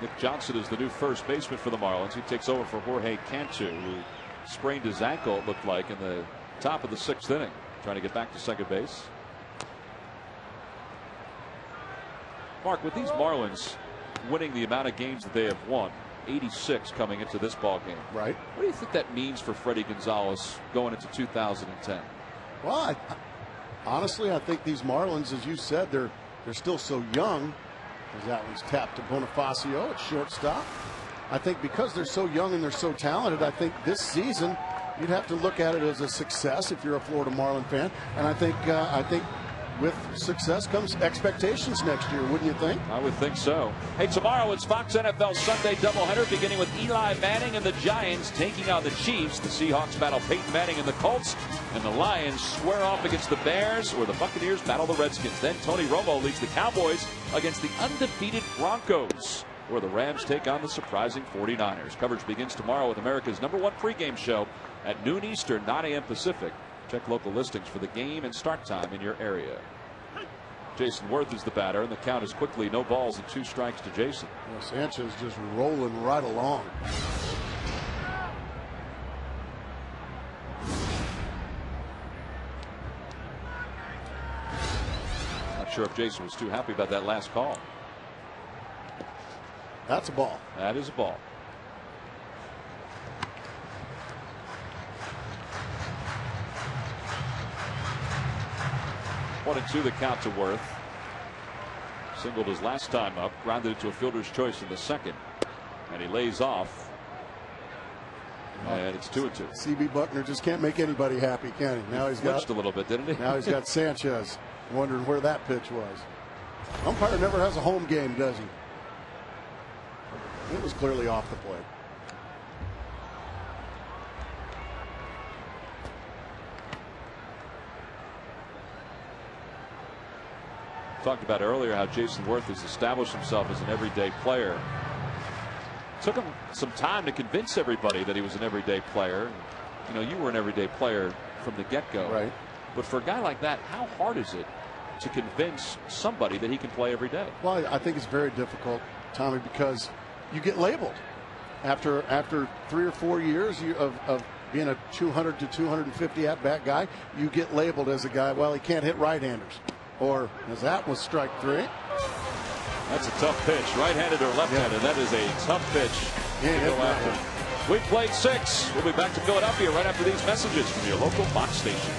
Nick Johnson is the new first baseman for the Marlins. He takes over for Jorge Cantu, who sprained his ankle, it looked like, in the top of the 6th inning, trying to get back to second base. Mark, with these Marlins winning the amount of games that they have won, 86 coming into this ball game. Right. What do you think that means for Freddie Gonzalez going into 2010? Well, honestly, I think these Marlins, as you said, they're still so young. As that one's tapped to Bonifacio at shortstop. I think because they're so young and they're so talented, I think this season you'd have to look at it as a success if you're a Florida Marlin fan. And I think with success comes expectations next year, wouldn't you think? I would think so. Hey, tomorrow it's Fox NFL Sunday doubleheader, beginning with Eli Manning and the Giants taking on the Chiefs. The Seahawks battle Peyton Manning and the Colts, and the Lions square off against the Bears, or the Buccaneers battle the Redskins. Then Tony Romo leads the Cowboys against the undefeated Broncos, where the Rams take on the surprising 49ers. Coverage begins tomorrow with America's #1 pregame show at noon Eastern, 9 a.m. Pacific. Check local listings for the game and start time in your area. Jason Worth is the batter, and the count is quickly no balls and 2 strikes to Jason. Well, Sanchez just rolling right along. Not sure if Jason was too happy about that last call. That's a ball. That is a ball. One and 2 the count to Worth. Singled his last time up, grounded it to a fielder's choice in the second, and he lays off. And it's 2-2. CB Buckner just can't make anybody happy, can he? Now he's got a little bit, didn't he? Now he's got Sanchez wondering where that pitch was. Umpire never has a home game, does he? It was clearly off the plate. Talked about earlier how Jason Worth has established himself as an everyday player. Took him some time to convince everybody that he was an everyday player. You know, you were an everyday player from the get-go. Right. But for a guy like that, how hard is it to convince somebody that he can play every day? Well, I think it's very difficult, Tommy, because you get labeled after 3 or 4 years of being a 200 to 250 at-bat guy. You get labeled as a guy, well, he can't hit right-handers. Or, as that was strike 3. That's a tough pitch, right-handed or left-handed. Yeah. That is a tough pitch go after. We played 6. We'll be back to Philadelphia right after these messages from your local Fox station.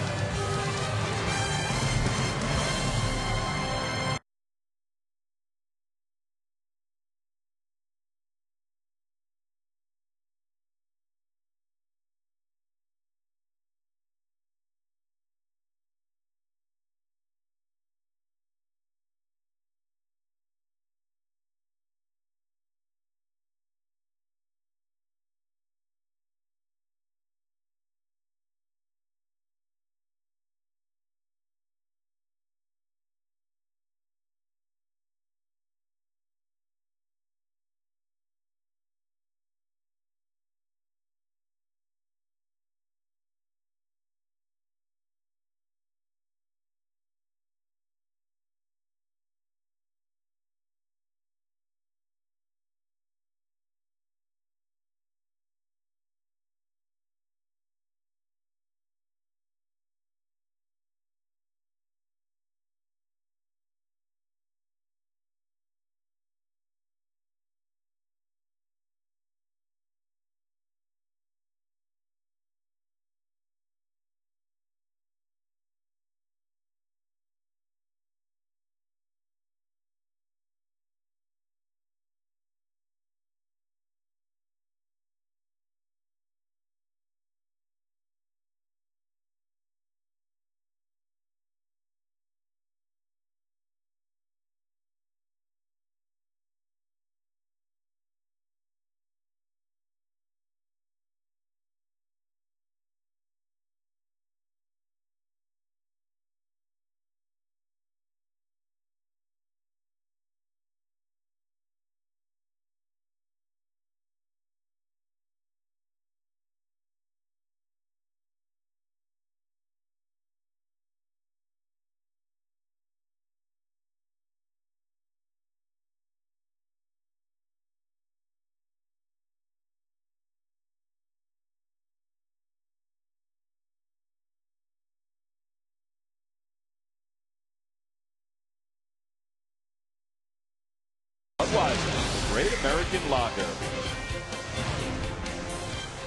Budweiser, Great American Lager.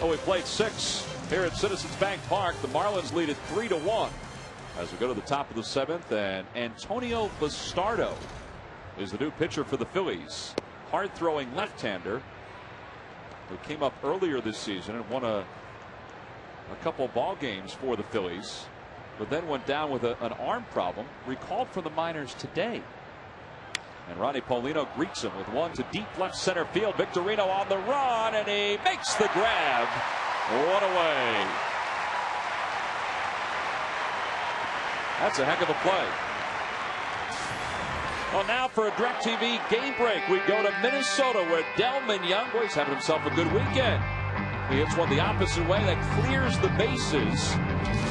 Oh, we played 6 here at Citizens Bank Park. The Marlins lead it 3-1 as we go to the top of the 7th. And Antonio Bastardo is the new pitcher for the Phillies. Hard-throwing left-hander who came up earlier this season and won a couple ball games for the Phillies, but then went down with an arm problem. Recalled from the minors today. And Ronnie Paulino greets him with one to deep left center field. Victorino on the run, and he makes the grab. One away. That's a heck of a play. Well, now for a DirecTV game break, we go to Minnesota, where Delman Young, boy, he's having himself a good weekend. He hits one the opposite way that clears the bases.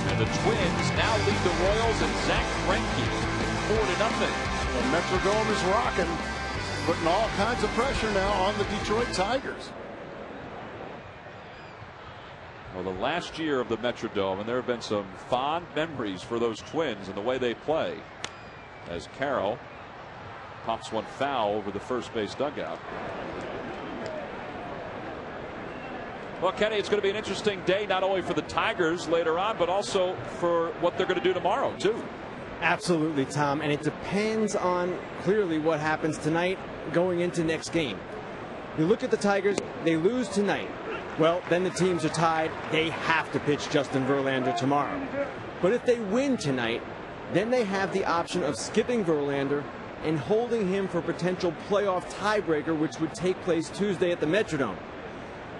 And the Twins now lead the Royals and Zach Greinke 4-0. The Metrodome is rocking, putting all kinds of pressure now on the Detroit Tigers. Well, the last year of the Metrodome, and there have been some fond memories for those Twins and the way they play, as Carroll pops one foul over the first base dugout. Well, Kenny, it's going to be an interesting day, not only for the Tigers later on, but also for what they're going to do tomorrow, too. Absolutely, Tom, and it depends on clearly what happens tonight going into next game. You look at the Tigers, they lose tonight. Well, then the teams are tied. They have to pitch Justin Verlander tomorrow. But if they win tonight, then they have the option of skipping Verlander and holding him for potential playoff tiebreaker, which would take place Tuesday at the Metrodome.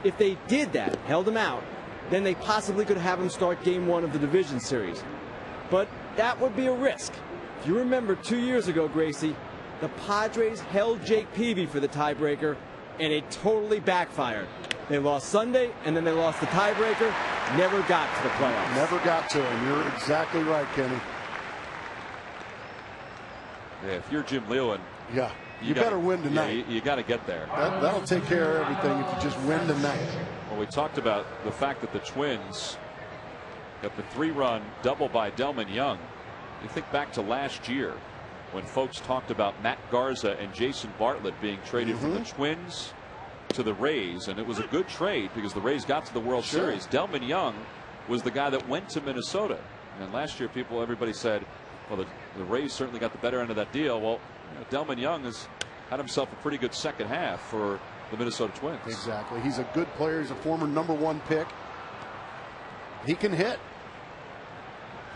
If they did that, held him out, then they possibly could have him start Game 1 of the division series. But that would be a risk. If you remember 2 years ago, Gracie, the Padres held Jake Peavy for the tiebreaker, and it totally backfired. They lost Sunday, and then they lost the tiebreaker. Never got to the playoffs. Never got to him. You're exactly right, Kenny. Yeah, if you're Jim Leyland, yeah, you better win tonight. Yeah, you got to get there. That'll take care of everything if you just win tonight. Well, we talked about the fact that the Twins got the 3-run double by Delman Young. You think back to last year when folks talked about Matt Garza and Jason Bartlett being traded from the Twins to the Rays, and it was a good trade because the Rays got to the World Series. Delman Young was the guy that went to Minnesota, and last year everybody said, well, the Rays certainly got the better end of that deal. Well, Delman Young has had himself a pretty good second half for the Minnesota Twins. Exactly. He's a good player. He's a former #1 pick. He can hit.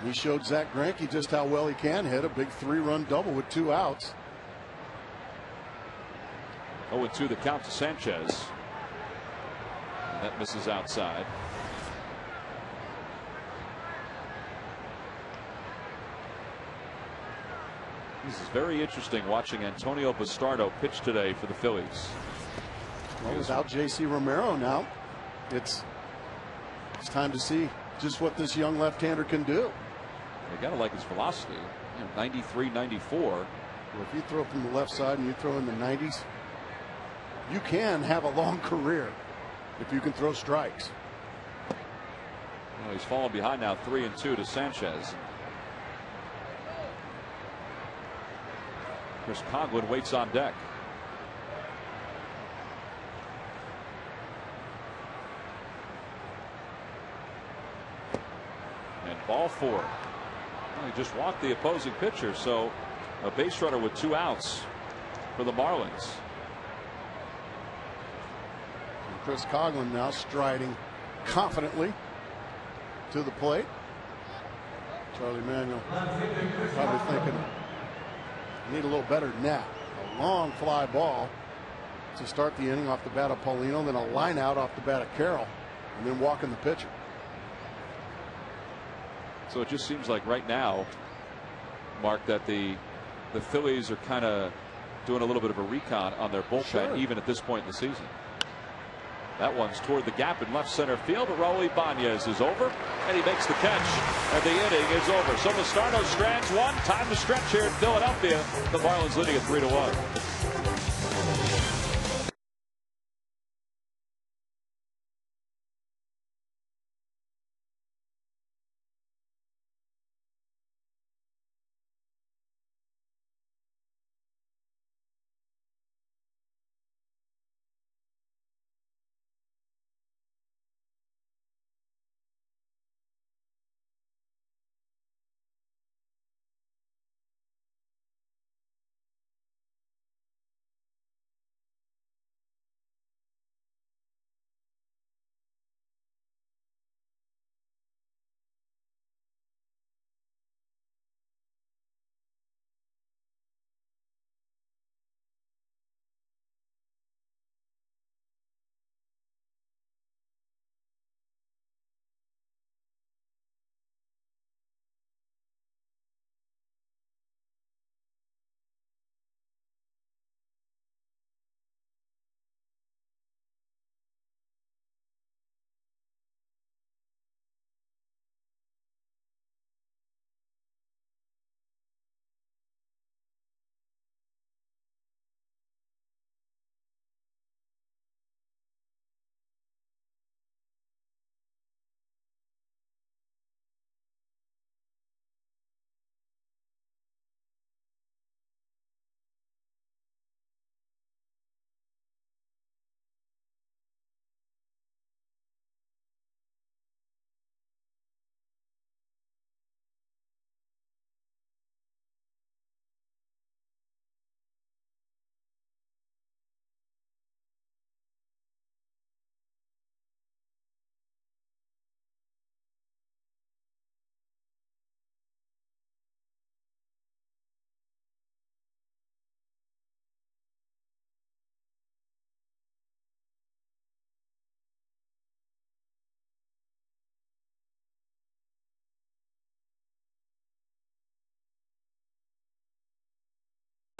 He showed Zach Greinke just how well he can hit. A big 3-run double with 2 outs. 0-2 the count to Sanchez. And that misses outside. This is very interesting watching Antonio Bastardo pitch today for the Phillies. Well, without J.C. Romero now, it's time to see just what this young left-hander can do. You got to like his velocity. 93, 94. Well, if you throw from the left side and you throw in the 90s, you can have a long career if you can throw strikes. Well, he's fallen behind now 3-2 to Sanchez. Chris Coghlan waits on deck. And ball 4. Well, he just walked the opposing pitcher, so a base runner with 2 outs for the Marlins. And Chris Coghlan now striding confidently to the plate. Charlie Manuel probably thinking, need a little better than that. A long fly ball to start the inning off the bat of Paulino, then a line out off the bat of Carroll, and then walking the pitcher. So it just seems like right now, Mark, that the Phillies are kind of doing a little bit of a recon on their bullpen, even at this point in the season. That one's toward the gap in left center field, but Raul Ibanez is over, and he makes the catch, and the inning is over. So Bastardo strands one. Time to stretch here in Philadelphia. The Marlins leading at 3-1.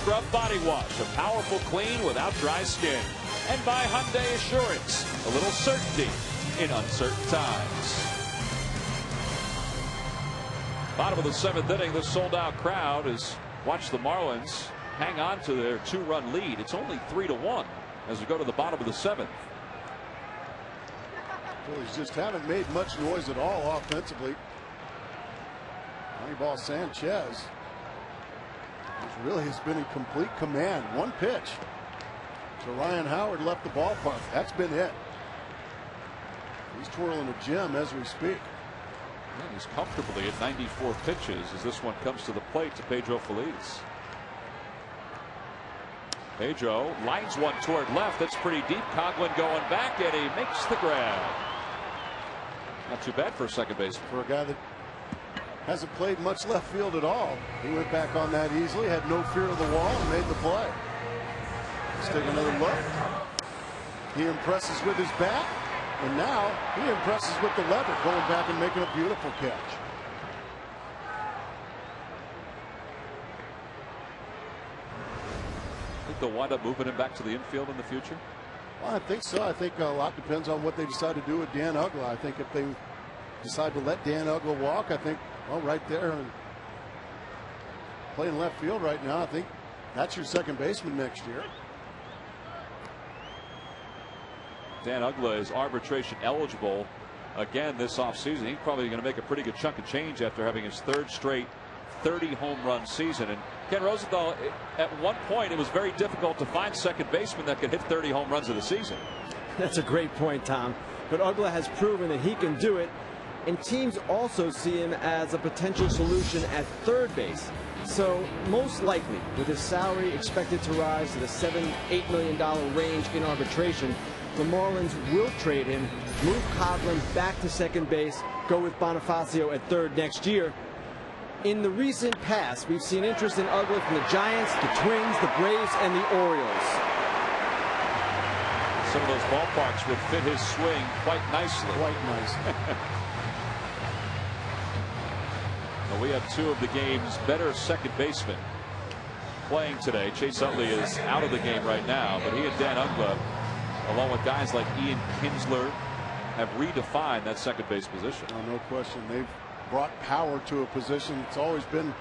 Scrub Body Wash, a powerful clean without dry skin. And by Hyundai Assurance, a little certainty in uncertain times. Bottom of the 7th inning, the sold-out crowd has watched the Marlins hang on to their 2-run lead. It's only 3-1 as we go to the bottom of the 7th. Phillies just haven't made much noise at all offensively. Moneyball Sanchez really has been in complete command. One pitch. So Ryan Howard left the ballpark. That's been it. He's twirling a gem as we speak. And he's comfortably at 94 pitches as this one comes to the plate to Pedro Feliz. Pedro lines one toward left. That's pretty deep. Coghlan going back, and he makes the grab. Not too bad for a second baseman. For a guy that hasn't played much left field at all. He went back on that easily, had no fear of the wall, and made the play. Let's take another look. He impresses with his bat, and now he impresses with the lever, going back and making a beautiful catch. Think they'll wind up moving him back to the infield in the future? Well, I think so. I think a lot depends on what they decide to do with Dan Uggla. I think if they decide to let Dan Uggla walk, I think, well, right there, and playing left field right now, I think that's your second baseman next year. Dan Uggla is arbitration eligible again this offseason. He's probably going to make a pretty good chunk of change after having his third straight 30 home run season. And Ken Rosenthal, at one point, it was very difficult to find second basemen that could hit 30 home runs in the season. That's a great point, Tom. But Uggla has proven that he can do it, and teams also see him as a potential solution at third base. So most likely, with his salary expected to rise to the $7-8 million range in arbitration, the Marlins will trade him, move Coghlan back to second base, go with Bonifacio at third next year. In the recent past, we've seen interest in Uggla from the Giants, the Twins, the Braves, and the Orioles. Some of those ballparks would fit his swing quite nicely. Quite nice. Well, we have two of the game's better second basemen playing today. Chase Utley is out of the game right now, but he and Dan Uggla, along with guys like Ian Kinsler, have redefined that second base position. Oh, no question. They've brought power to a position. It's always been,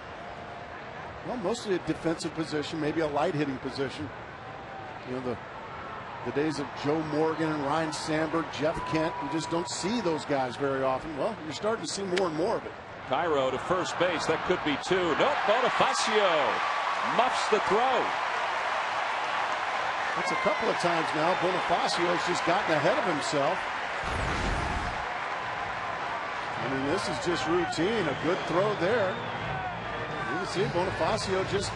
well, mostly a defensive position, maybe a light hitting position. You know, the days of Joe Morgan and Ryan Sandberg, Jeff Kent, you just don't see those guys very often. Well, you're starting to see more and more of it. Cairo to first base. That could be two. Nope. Bonifacio muffs the throw. That's a couple of times now. Bonifacio's just gotten ahead of himself. I mean, this is just routine. A good throw there. You can see Bonifacio just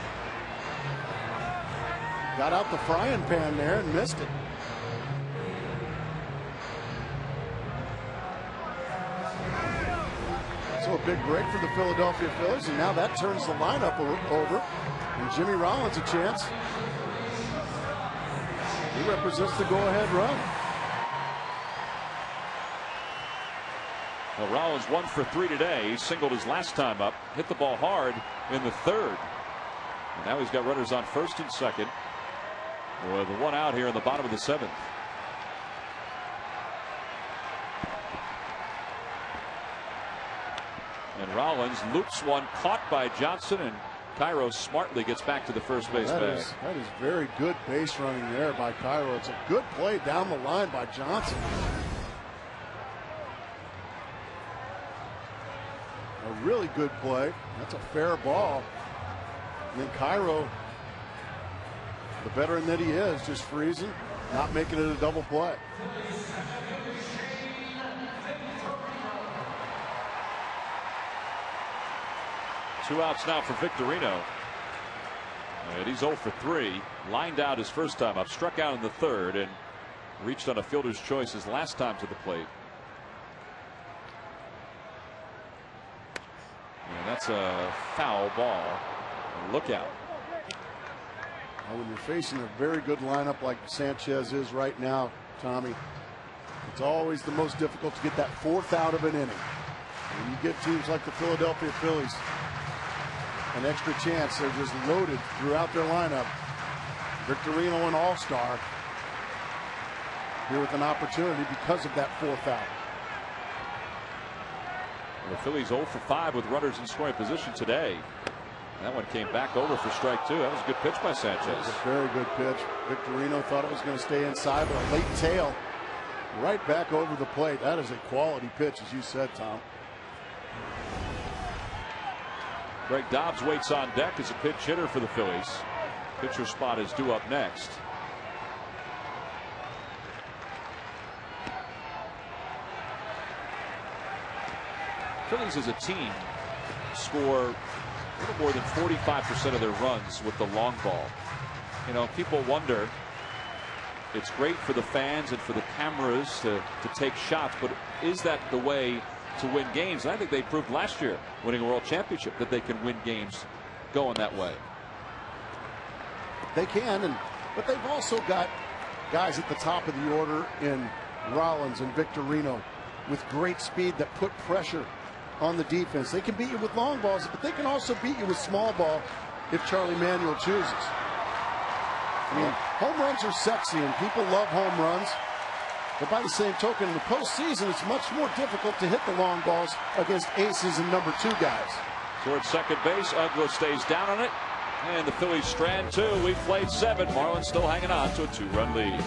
got out the frying pan there and missed it. So a big break for the Philadelphia Phillies, and now that turns the lineup over. And Jimmy Rollins a chance. He represents the go-ahead run. Well, Rollins 1 for 3 today. He singled his last time up, hit the ball hard in the third. And now he's got runners on first and second with one out here in the bottom of the seventh. And Rollins loops one, caught by Johnson, and Cairo smartly gets back to the first base bag. That is very good base running there by Cairo. It's a good play down the line by Johnson. A really good play. That's a fair ball. And then Cairo, the veteran that he is, just freezing, not making it a double play. Two outs now for Victorino. And he's 0 for 3. Lined out his first time up, struck out in the third, and reached on a fielder's choice his last time to the plate. And that's a foul ball. Look out. Well, when you're facing a very good lineup like Sanchez is right now, Tommy, it's always the most difficult to get that fourth out of an inning. When you get teams like the Philadelphia Phillies an extra chance, they're just loaded throughout their lineup. Victorino, an all-star, here with an opportunity because of that fourth out. The Phillies 0 for 5 with runners in scoring position today. That one came back over for strike two. That was a good pitch by Sanchez. That was a very good pitch. Victorino thought it was going to stay inside, but a late tail right back over the plate. That is a quality pitch, as you said, Tom. Greg Dobbs waits on deck as a pinch hitter for the Phillies. Pitcher spot is due up next. Phillies as a team score a little more than 45% of their runs with the long ball. You know, people wonder, it's great for the fans and for the cameras to take shots, but is that the way to win games? And I think they proved last year, winning a world championship, that they can win games going that way. They can, but they've also got guys at the top of the order in Rollins and Victorino with great speed that put pressure on the defense. They can beat you with long balls, but they can also beat you with small ball if Charlie Manuel chooses. I mean, home runs are sexy and people love home runs, but by the same token, in the postseason, it's much more difficult to hit the long balls against aces and number 2 guys. Towards second base, Uggla stays down on it, and the Phillies strand 2. We've played 7. Marlins still hanging on to a 2-run lead.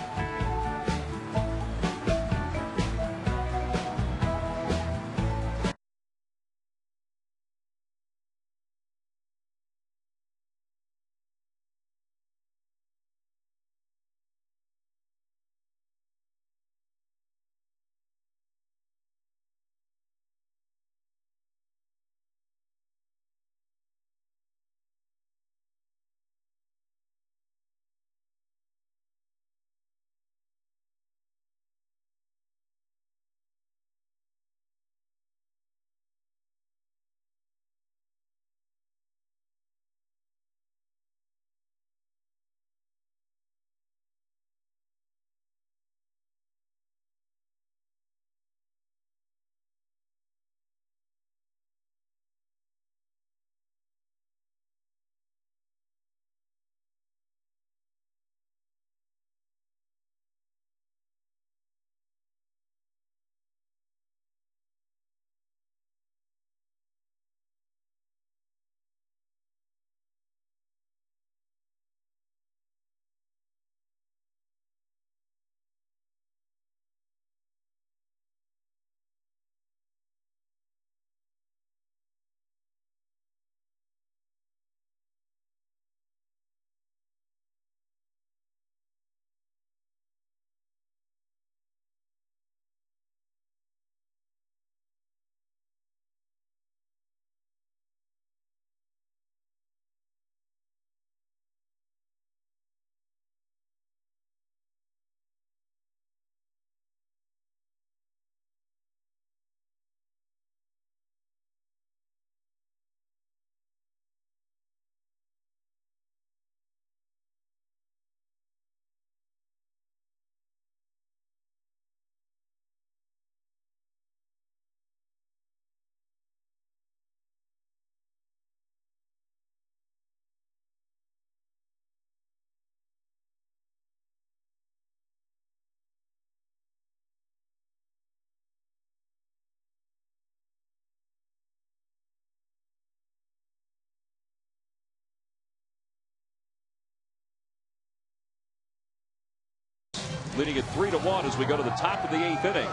Leading at 3-1 as we go to the top of the 8th inning.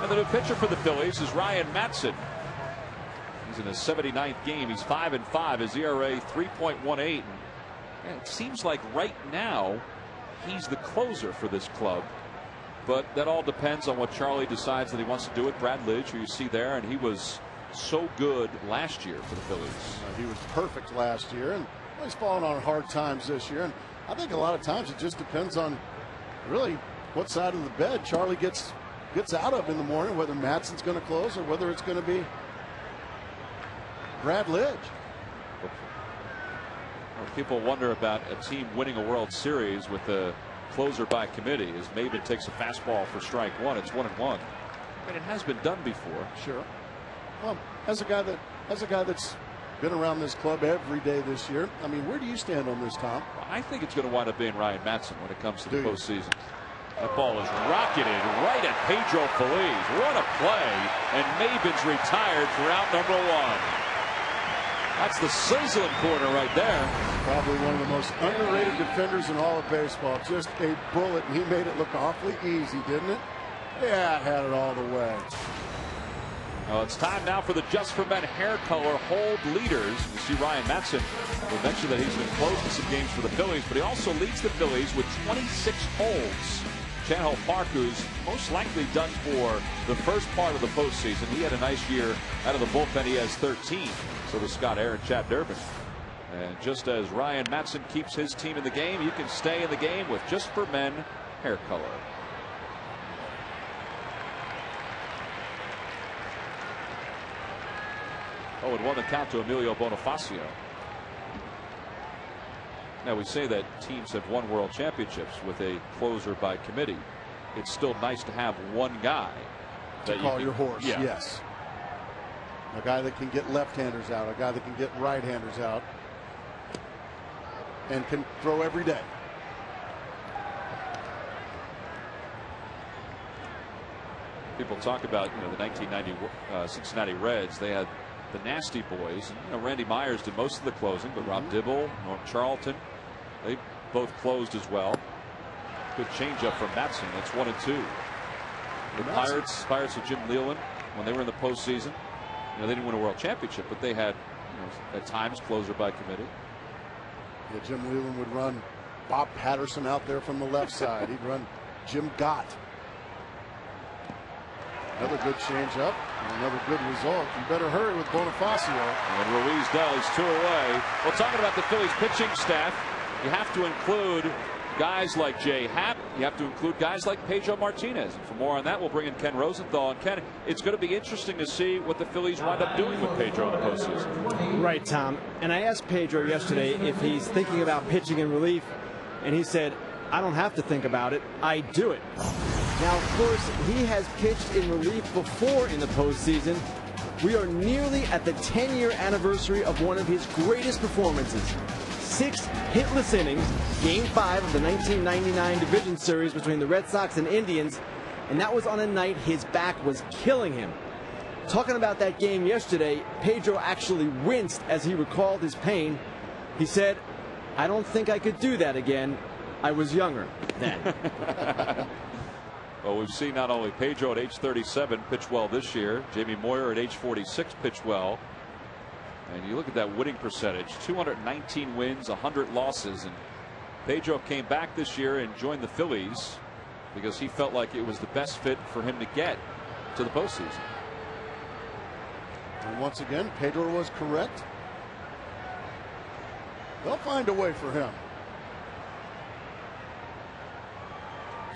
And the new pitcher for the Phillies is Ryan Madson. He's in his 79th game. He's 5-5. His ERA 3.18. And it seems like right now he's the closer for this club. But that all depends on what Charlie decides that he wants to do with Brad Lidge, who you see there. And he was so good last year for the Phillies. He was perfect last year, and he's fallen on hard times this year. And I think a lot of times it just depends on really what side of the bed Charlie gets out of in the morning, whether Matson's going to close or whether it's going to be Brad Lidge. Well, people wonder about a team winning a World Series with a closer by committee. As Maben takes a fastball for strike 1, it's 1-1. I mean, it has been done before. Sure. Well, as a guy that's been around this club every day this year, I mean, where do you stand on this, Tom? Well, I think it's going to wind up being Ryan Madson when it comes to the postseason. That ball is rocketed right at Pedro Feliz. What a play. And Maben's retired for out number 1. That's the sizzling corner right there. Probably one of the most underrated defenders in all of baseball. Just a bullet, and he made it look awfully easy, didn't it? Yeah, it had it all the way. Well, it's time now for the Just for Men hair color hold leaders. You see Ryan Madson will mention that he's been close to some games for the Phillies, but he also leads the Phillies with 26 holds. Canhole Park, who's most likely done for the first part of the postseason. He had a nice year out of the bullpen. He has 13. So does Scott Aaron, Chad Durbin. And just as Ryan Matson keeps his team in the game, you can stay in the game with Just for Men hair color. Oh, and 1 the count to Emilio Bonifacio. Now, we say that teams have won world championships with a closer by committee. It's still nice to have one guy to call your horse. Yeah. Yes. A guy that can get left-handers out, a guy that can get right-handers out, and can throw every day. People talk about, the 1990 Cincinnati Reds. They had the Nasty Boys. And, Randy Myers did most of the closing, but Rob Dibble, Norm Charlton, they both closed as well. Good changeup from Matson. That's 1-2. The Pirates with Jim Leyland when they were in the postseason. They didn't win a world championship, but they had, at times, closer by committee. Yeah, Jim Leyland would run Bob Patterson out there from the left side. He'd run Jim Gott. Another good changeup, and another good result. You better hurry with Bonifacio. And Ruiz does, 2 away. Well, talking about the Phillies pitching staff, you have to include guys like Jay Happ. You have to include guys like Pedro Martinez. And for more on that, we'll bring in Ken Rosenthal. And Ken, it's going to be interesting to see what the Phillies wind up doing with Pedro in the postseason. Right, Tom. And I asked Pedro yesterday if he's thinking about pitching in relief, and he said, I don't have to think about it. I do it. Now, of course, he has pitched in relief before in the postseason. We are nearly at the 10-year anniversary of one of his greatest performances. 6 hitless innings, Game 5 of the 1999 Division Series between the Red Sox and Indians, and that was on a night his back was killing him. Talking about that game yesterday, Pedro actually winced as he recalled his pain. He said, I don't think I could do that again. I was younger then. Well, we've seen not only Pedro at age 37 pitch well this year, Jamie Moyer at age 46 pitch well. And you look at that winning percentage, 219 wins, 100 losses. And Pedro came back this year and joined the Phillies because he felt like it was the best fit for him to get to the postseason. And once again, Pedro was correct. They'll find a way for him.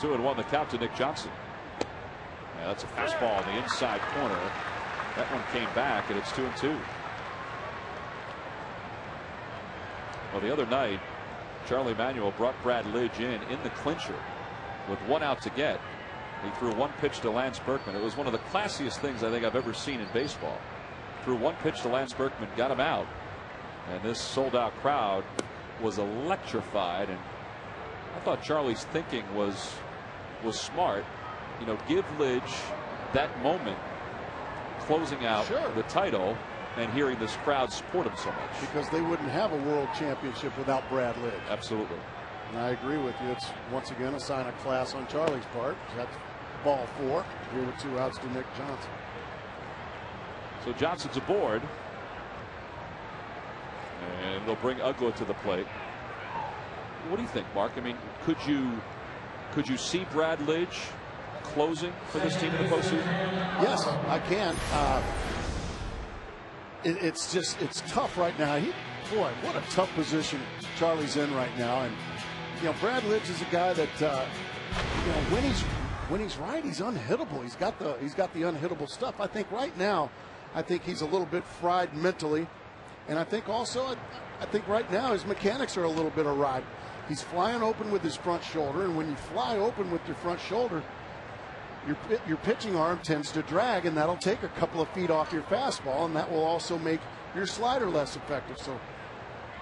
2-1 the count to Nick Johnson. Yeah, that's a fastball in the inside corner. That one came back, and it's 2-2. Well, the other night, Charlie Manuel brought Brad Lidge in the clincher with 1 out to get. He threw 1 pitch to Lance Berkman. It was one of the classiest things I think I've ever seen in baseball. Threw 1 pitch to Lance Berkman, got him out. And this sold-out crowd was electrified. And I thought Charlie's thinking was smart. Give Lidge that moment closing out the title and hearing this crowd support him so much. Because they wouldn't have a world championship without Brad Lidge. Absolutely. And I agree with you. It's once again a sign of class on Charlie's part. That's ball 4. Here with 2 outs to Nick Johnson. So Johnson's aboard. And they'll bring Ugla to the plate. What do you think, Mark? I mean, could you see Brad Lidge closing for this team in the postseason? Yes, I can. It's tough right now. Boy, what a tough position Charlie's in right now. And Brad Lidge is a guy that when he's right, he's unhittable. He's got the unhittable stuff. I think right now, he's a little bit fried mentally, and I think also right now his mechanics are a little bit awry. He's flying open with his front shoulder, and when you fly open with your front shoulder, your pitching arm tends to drag, and that'll take a couple of feet off your fastball, and that will also make your slider less effective. So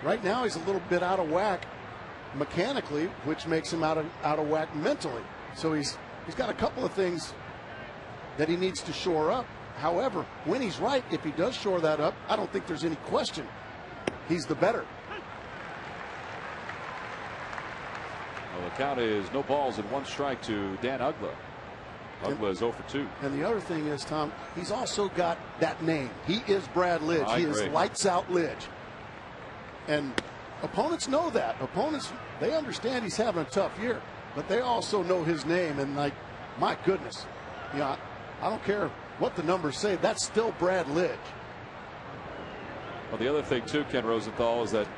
right now he's a little bit out of whack mechanically, which makes him out of whack mentally. So he's got a couple of things that he needs to shore up. However, when he's right, if he does shore that up, I don't think there's any question he's the better. Well, the count is no balls and 1 strike to Dan Ugla. Ugla is 0 for 2. And the other thing is, Tom, he's also got that name. He is Brad Lidge. He is lights out Lidge. And opponents know that. Opponents, they understand he's having a tough year. but they also know his name. And like, my goodness, I don't care what the numbers say. That's still Brad Lidge. Well, the other thing too, Ken Rosenthal, is that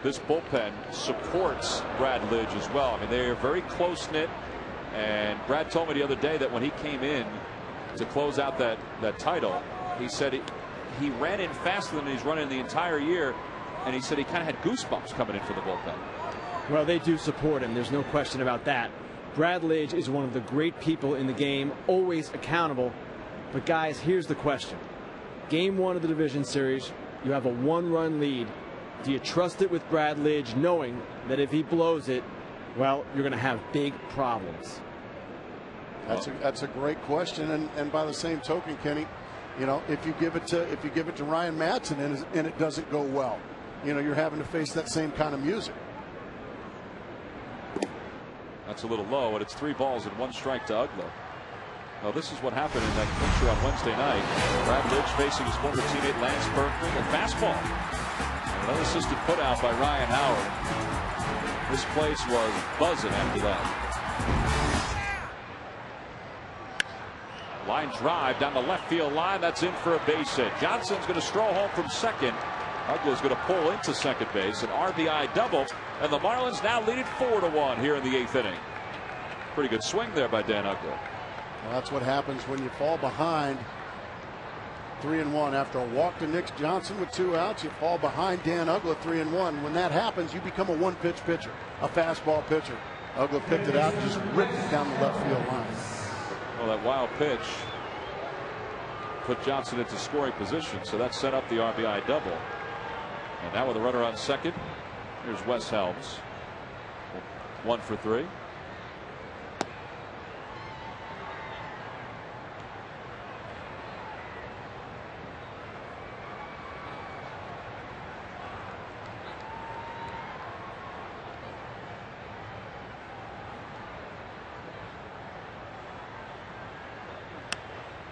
this bullpen supports Brad Lidge as well. I mean, they are very close knit. And Brad told me the other day that when he came in to close out that title, he said he ran in faster than he's running the entire year, and he said he kind of had goosebumps coming in for the bullpen. Well, they do support him. There's no question about that. Brad Lidge is one of the great people in the game, always accountable. But guys, here's the question. Game 1 of the division series, you have a 1-run lead. Do you trust it with Brad Lidge, knowing that if he blows it, well, you're going to have big problems? That's a great question, and by the same token, Kenny, if you give it to Ryan Madsen and it doesn't go well, you're having to face that same kind of music. That's a little low, and it's 3 balls and 1 strike to Ugla. Well, this is what happened in that clincher on Wednesday night. Brad Lidge facing his former teammate Lance Berkman, a fastball. Another assisted put out by Ryan Howard. This place was buzzing after that. Line drive down the left field line. That's in for a base hit. Johnson's going to stroll home from second. Ugla's going to pull into second base. An RBI double. And the Marlins now lead it 4-1 here in the 8th inning. Pretty good swing there by Dan Ugla. Well, that's what happens when you fall behind 3-1 after a walk to Nick Johnson with 2 outs. You fall behind Dan Ugla 3-1. When that happens, you become a 1-pitch pitcher, a fastball pitcher. Ugla picked it out and just ripped it down the left field line. Well, that wild pitch put Johnson into scoring position, so that set up the RBI double. And now with a runner on second, here's Wes Helms. 1 for 3.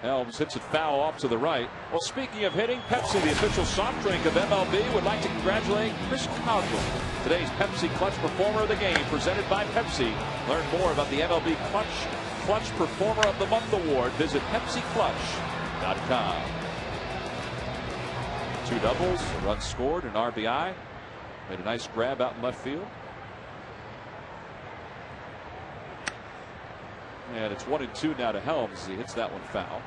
Helms hits it foul off to the right. Well, speaking of hitting, Pepsi, the official soft drink of MLB, would like to congratulate Chris Coughlin, today's Pepsi Clutch Performer of the Game, presented by Pepsi. Learn more about the MLB Clutch Performer of the Month award. Visit PepsiClutch.com. 2 doubles, a run scored, an RBI. Made a nice grab out in left field. And it's 1-2 now to Helms as he hits that one foul.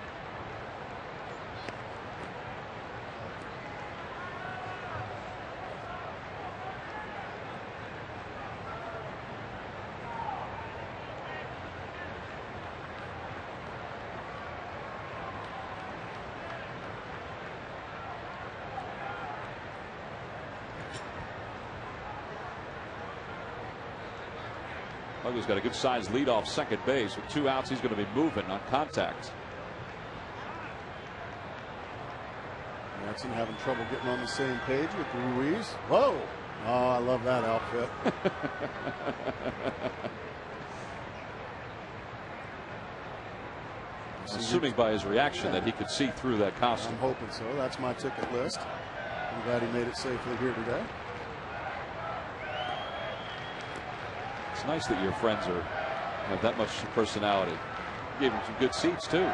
Ugla's got a good sized lead off second base. With 2 outs, he's going to be moving on contact. Madsen having trouble getting on the same page with Ruiz. Whoa! Oh, I love that outfit. Assuming by his reaction that he could see through that costume. I'm hoping so. That's my ticket list. I'm glad he made it safely here today. It's nice that your friends have that much personality. Gave him some good seats too.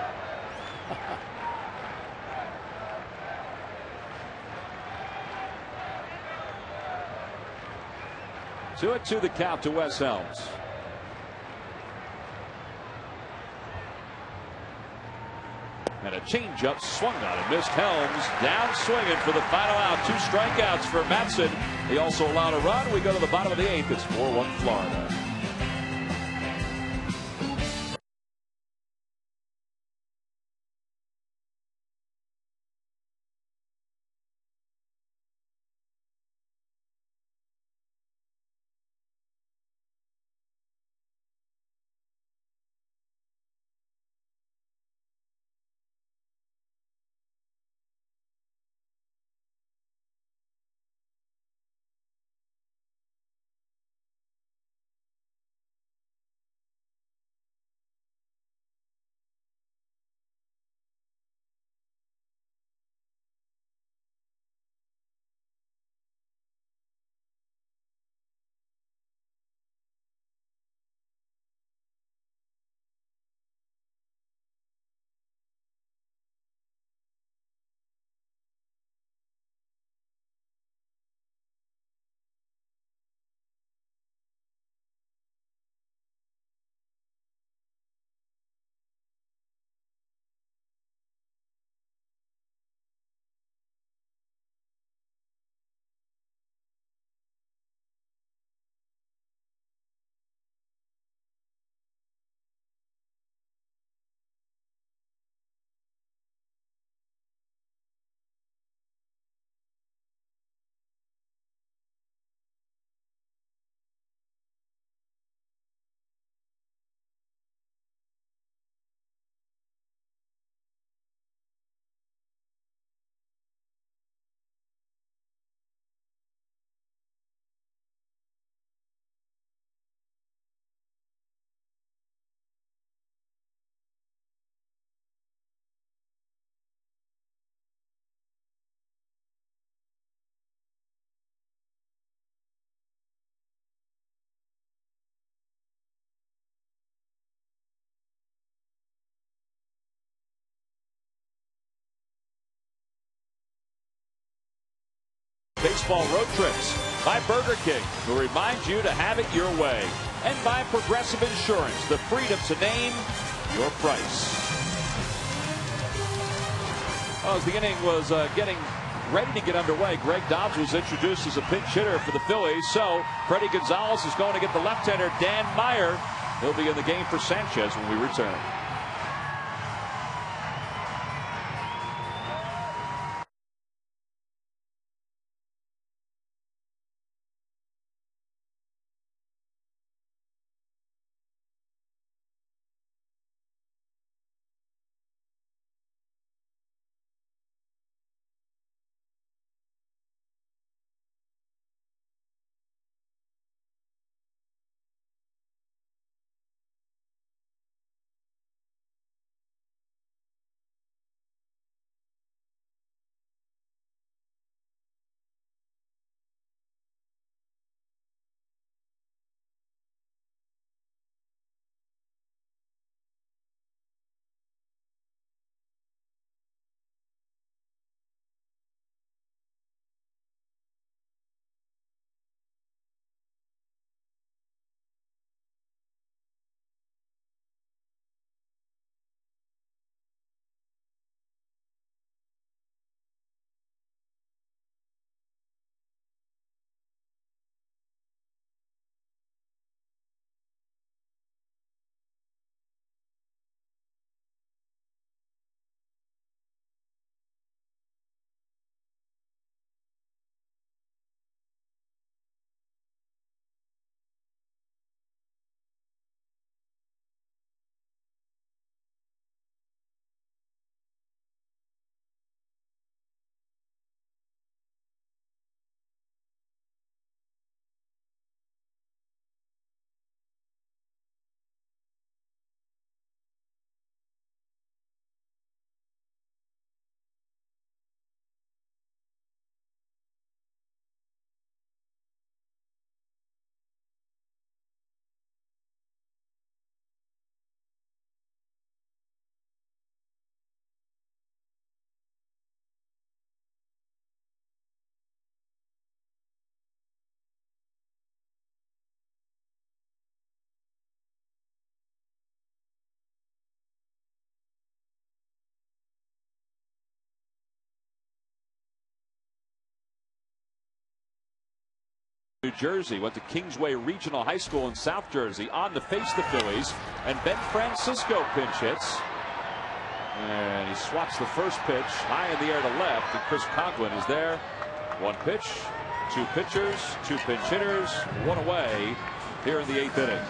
2-2 the count to Wes Helms. And a changeup swung on and missed. Helms down swinging for the final out. 2 strikeouts for Madsen. He also allowed a run. We go to the bottom of the 8th. It's 4-1 Florida. baseball road trips. By Burger King, who reminds you to have it your way. And by Progressive Insurance, the freedom to name your price. Well, as the inning was getting ready to get underway, Greg Dobbs was introduced as a pinch hitter for the Phillies. So Freddie Gonzalez is going to get the left-hander Dan Meyer. He'll be in the game for Sanchez when we return. New Jersey, went to Kingsway Regional High School in South Jersey, on to face the Phillies, and Ben Francisco pinch hits. And he swats the first pitch high in the air to left, and Chris Coghlan is there. One pitch, two pitchers, two pinch hitters, one away here in the 8th inning.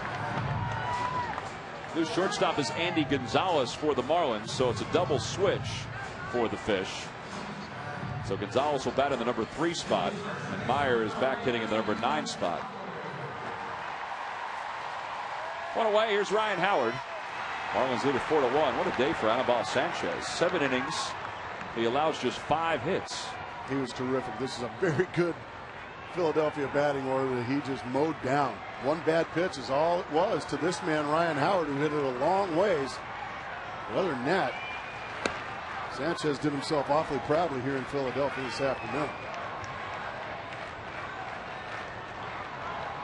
New shortstop is Andy Gonzalez for the Marlins, so it's a double switch for the Fish. So Gonzalez will bat in the number 3 spot, and Meyer is back hitting in the number 9 spot. One away, here's Ryan Howard. Marlins lead it 4-1. What a day for Anibal Sanchez. 7 innings. He allows just 5 hits. He was terrific. This is a very good Philadelphia batting order that he just mowed down. One bad pitch is all it was to this man, Ryan Howard, who hit it a long ways. But other than that, Sanchez did himself awfully proudly here in Philadelphia this afternoon.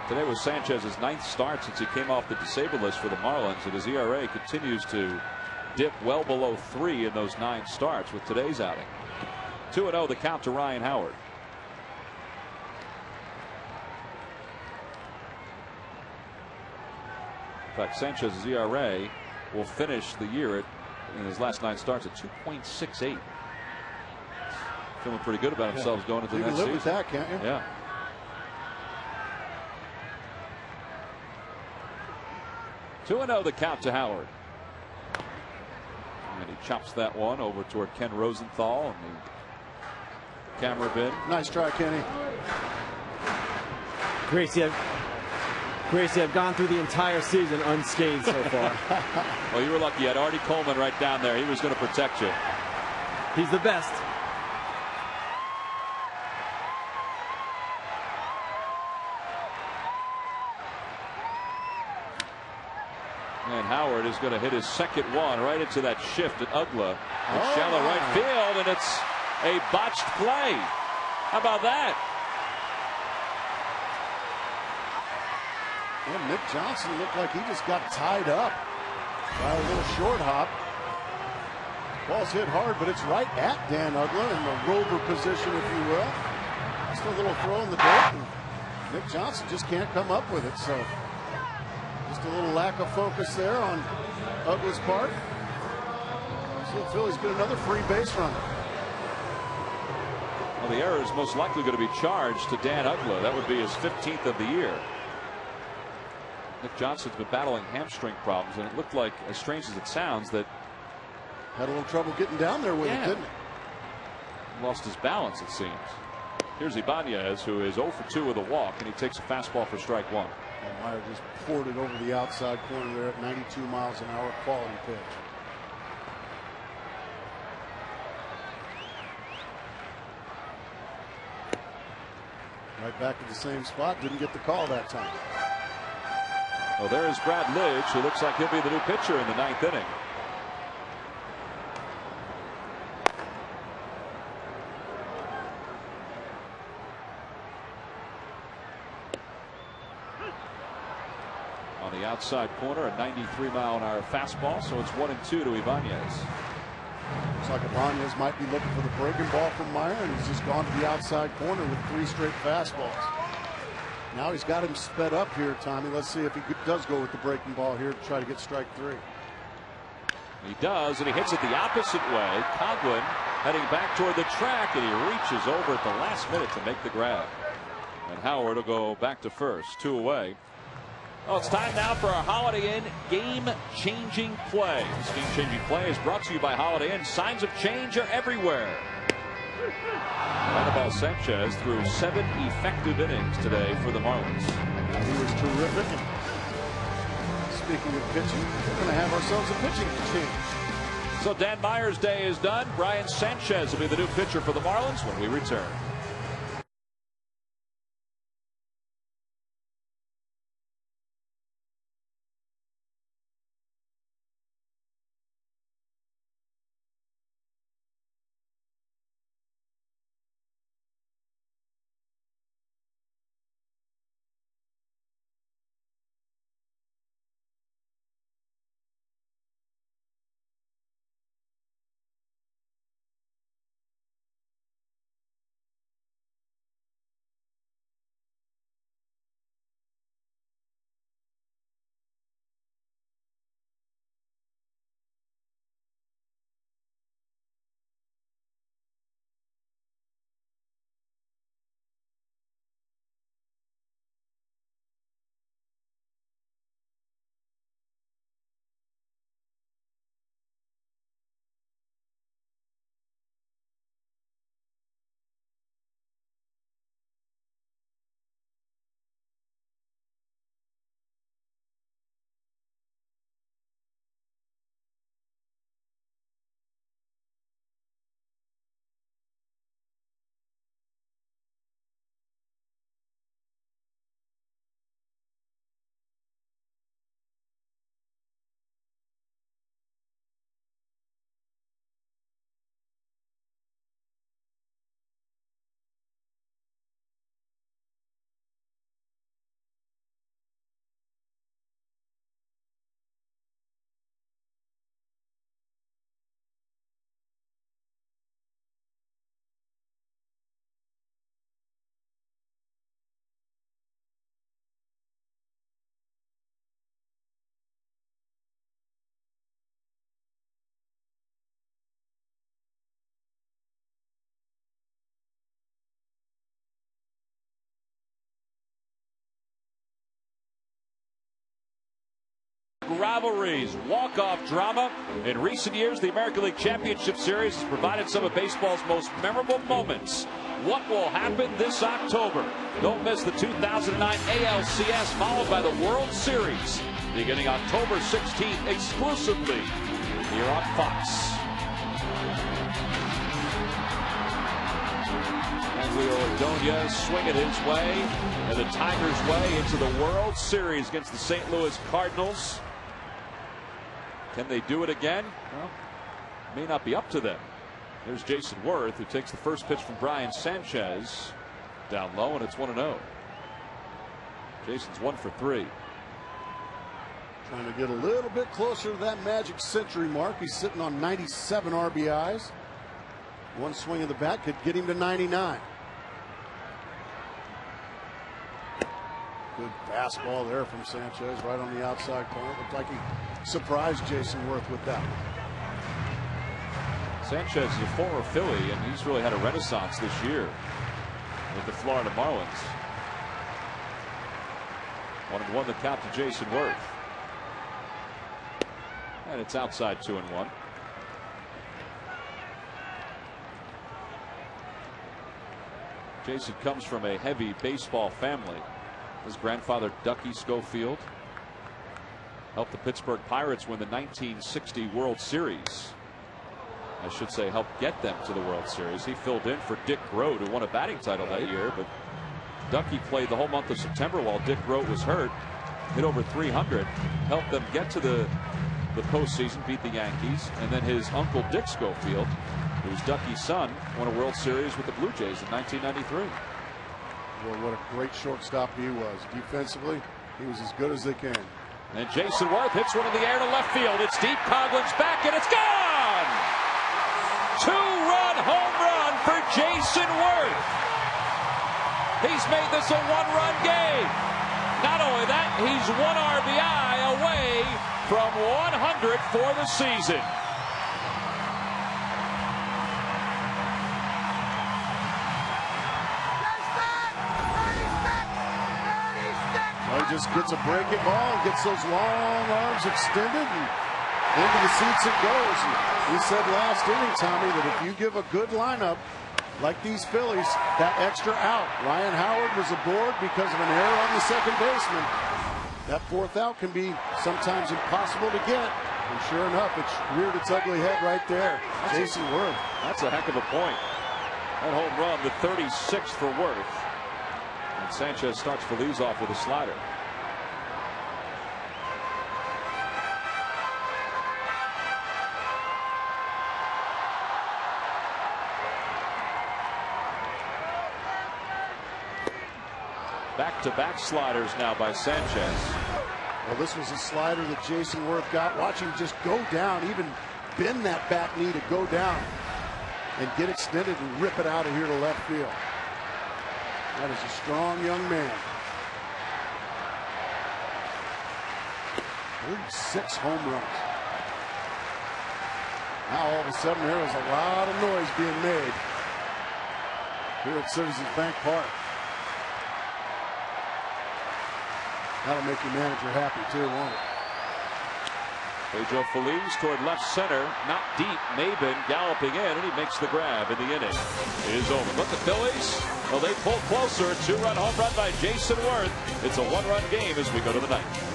Today was Sanchez's 9th start since he came off the disabled list for the Marlins, and his ERA continues to dip well below 3 in those 9 starts with today's outing. 2-0 the count to Ryan Howard. In fact, Sanchez's ERA will finish the year at, in his last 9 starts, at 2.68. Feeling pretty good about themselves going into the next season. You can live with that, can't you? Yeah. 2-0 the count to Howard. And he chops that one over toward Ken Rosenthal and the camera bin. Nice try, Kenny. Gracie, I've gone through the entire season unscathed so far. Well, you were lucky. You had Artie Coleman right down there. He was going to protect you. He's the best. And Howard is going to hit his second one right into that shift at Ugla in shallow right field, and it's a botched play. How about that? And Nick Johnson looked like he just got tied up by a little short hop. Ball's hit hard, but it's right at Dan Uggla in the rover position, if you will. Just a little throw in the dirt, and Nick Johnson just can't come up with it. So just a little lack of focus there on Uggla's part. So the Phillies get another free base runner. Well, the error is most likely going to be charged to Dan Uggla. That would be his 15th of the year. Nick Johnson's been battling hamstring problems, and it looked like, as strange as it sounds, that had a little trouble getting down there with it, didn't he? Lost his balance, it seems. Here's Ibanez, who is 0 for 2 with a walk, and he takes a fastball for strike one. And Meyer just poured it over the outside corner there at 92 miles an hour. Quality pitch. Right back to the same spot. Didn't get the call that time. Well, there's Brad Lidge, who looks like he'll be the new pitcher in the 9th inning. On the outside corner, a 93-mile-an-hour fastball, so it's 1-2 to Ibanez. Looks like Ibanez might be looking for the breaking ball from Meyer, and he's just gone to the outside corner with 3 straight fastballs. Now he's got him sped up here, Tommy. Let's see if he does go with the breaking ball here to try to get strike 3. He does, and he hits it the opposite way. Coghlan heading back toward the track, and he reaches over at the last minute to make the grab. And Howard will go back to first, 2 away. Well, it's time now for our Holiday Inn game-changing play. This game-changing play is brought to you by Holiday Inn. Signs of change are everywhere. Anibal Sanchez threw 7 effective innings today for the Marlins. He was terrific. And speaking of pitching, we're going to have ourselves a pitching change. So Dan Meyer's day is done. Brian Sanchez will be the new pitcher for the Marlins when we return. Rivalries, walk-off drama. In recent years, the American League Championship Series has provided some of baseball's most memorable moments. What will happen this October? Don't miss the 2009 ALCS, followed by the World Series, beginning October 16th, exclusively here on Fox. Julio Ordonez swinging his way, and the Tigers' way into the World Series against the St. Louis Cardinals. Can they do it again? Well, may not be up to them. There's Jason Worth, who takes the first pitch from Brian Sanchez. Down low, and it's 1-0. Jason's 1 for 3. Trying to get a little bit closer to that magic century mark. He's sitting on 97 RBIs. One swing of the bat could get him to 99. Good fastball there from Sanchez right on the outside corner. Looked like he surprised Jason Worth with that one. Sanchez is a former Philly, and he's really had a renaissance this year with the Florida Marlins. 1-1 the count to Jason Worth. And it's outside 2-1. Jason comes from a heavy baseball family. His grandfather, Ducky Schofield, helped the Pittsburgh Pirates win the 1960 World Series. I should say helped get them to the World Series. He filled in for Dick Groat, who won a batting title that year, but Ducky played the whole month of September while Dick Groat was hurt. Hit over 300, helped them get to the postseason, beat the Yankees, and then his uncle Dick Schofield, who's Ducky's son, won a World Series with the Blue Jays in 1993. Well, what a great shortstop he was. Defensively, he was as good as they can. And Jason Worth hits one in the air to left field. It's deep. Coughlin's back, and it's gone! Two-run home run for Jason Worth. He's made this a one-run game. Not only that, he's one RBI away from 100 for the season. Well, he just gets a breaking ball and gets those long arms extended and into the seats it goes. And we said last inning, Tommy, that if you give a good lineup like these Phillies, that extra out. Ryan Howard was aboard because of an error on the second baseman. That fourth out can be sometimes impossible to get. And sure enough, it's reared its ugly head right there. Jason Worth. That's a heck of a point. That home run, the 36th for Worth. And Sanchez starts Feliz off with a slider. Back-to-back sliders now by Sanchez. Well, this was a slider that Jason Worth got. Watch him just go down, even bend that back knee to go down and get extended and rip it out of here to left field. That is a strong young man. 36 home runs. Now all of a sudden there is a lot of noise being made here at Citizens Bank Park. That'll make your manager happy too, won't it? Pedro Feliz toward left center, not deep. Maben galloping in, and he makes the grab, and the inning is over. But the Phillies, well, they pull closer. Two-run home run by Jason Worth. It's a one-run game as we go to the ninth.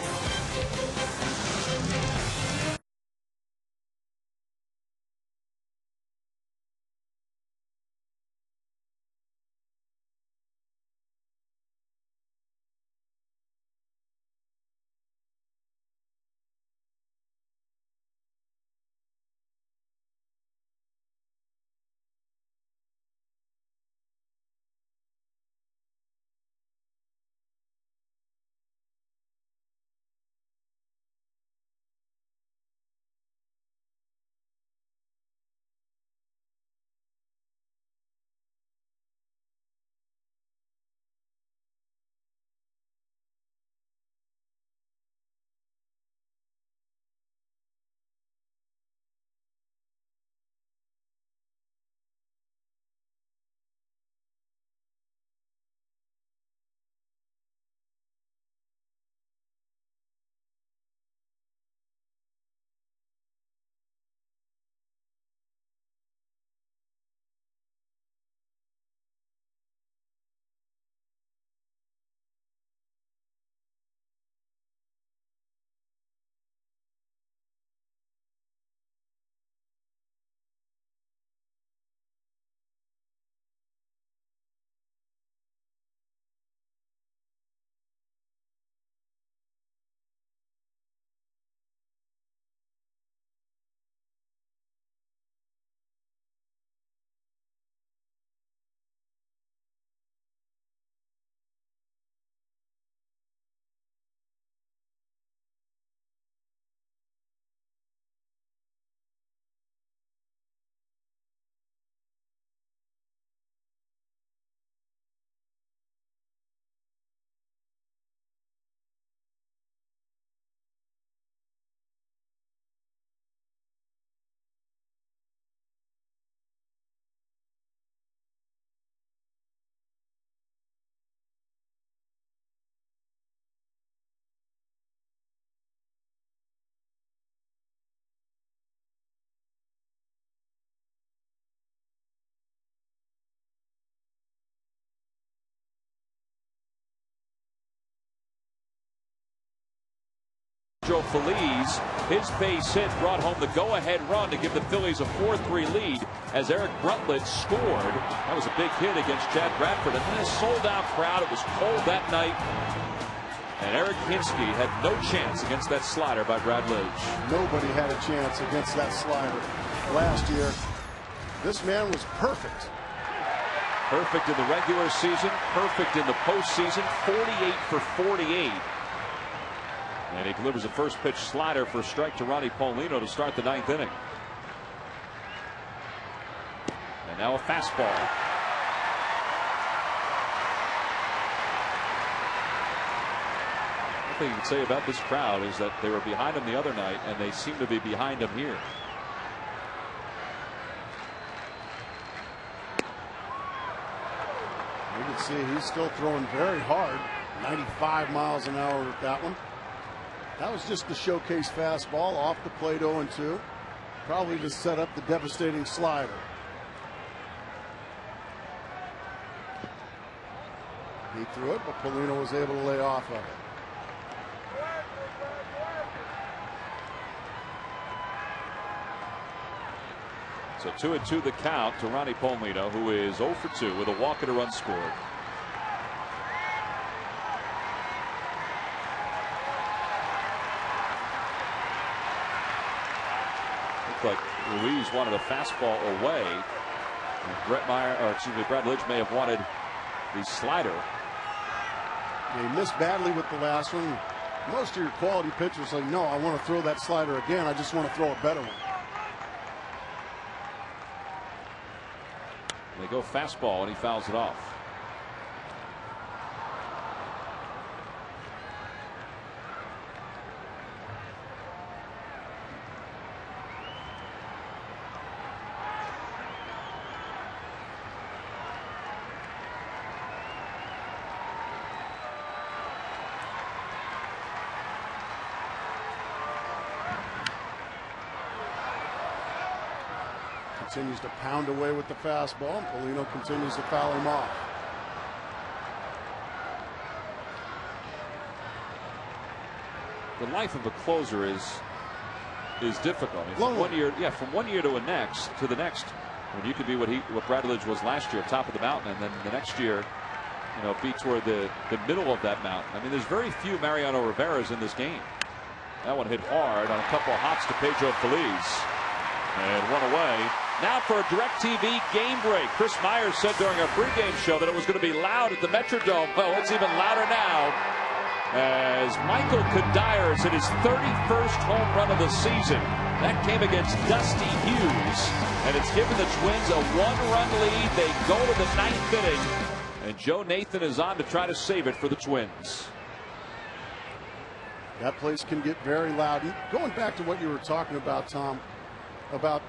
Joe Feliz, his base hit brought home the go-ahead run to give the Phillies a 4-3 lead as Eric Brutledge scored. That was a big hit against Chad Bradford, and then a sold-out crowd. It was cold that night, and Eric Hinsky had no chance against that slider by Bradledge. Nobody had a chance against that slider last year. This man was perfect. Perfect in the regular season, perfect in the postseason, 48 for 48. And he delivers a first pitch slider for a strike to Ronnie Paulino to start the 9th inning. And now a fastball. One thing you can say about this crowd is that they were behind him the other night, and they seem to be behind him here. You can see he's still throwing very hard. 95 miles an hour with that one. That was just the showcase fastball off the plate, 0-2. Probably to set up the devastating slider. He threw it, but Paulino was able to lay off of it. So 2-2 the count to Ronnie Paulino, who is 0 for 2 with a walk and a run scored. Looked like Ruiz wanted a fastball away. And Brad Lidge may have wanted the slider. He missed badly with the last one. Most of your quality pitchers say, no, I want to throw that slider again. I just want to throw a better one. They go fastball, and he fouls it off. Continues to pound away with the fastball. Paulino continues to foul him off. The life of a closer is difficult. I mean, from one year to the next. When you could be what Bradledge was last year, top of the mountain, and then the next year, be toward the middle of that mountain. I mean, there's very few Mariano Rivera's in this game. That one hit hard on a couple of hops to Pedro Feliz, and one away. Now for a DirecTV game break. Chris Myers said during our pregame show that it was going to be loud at the Metrodome. Well, it's even louder now as Michael Kadires hit his 31st home run of the season. That came against Dusty Hughes, and it's given the Twins a 1-run lead. They go to the 9th inning, and Joe Nathan is on to try to save it for the Twins. That place can get very loud. And going back to what you were talking about, Tom, about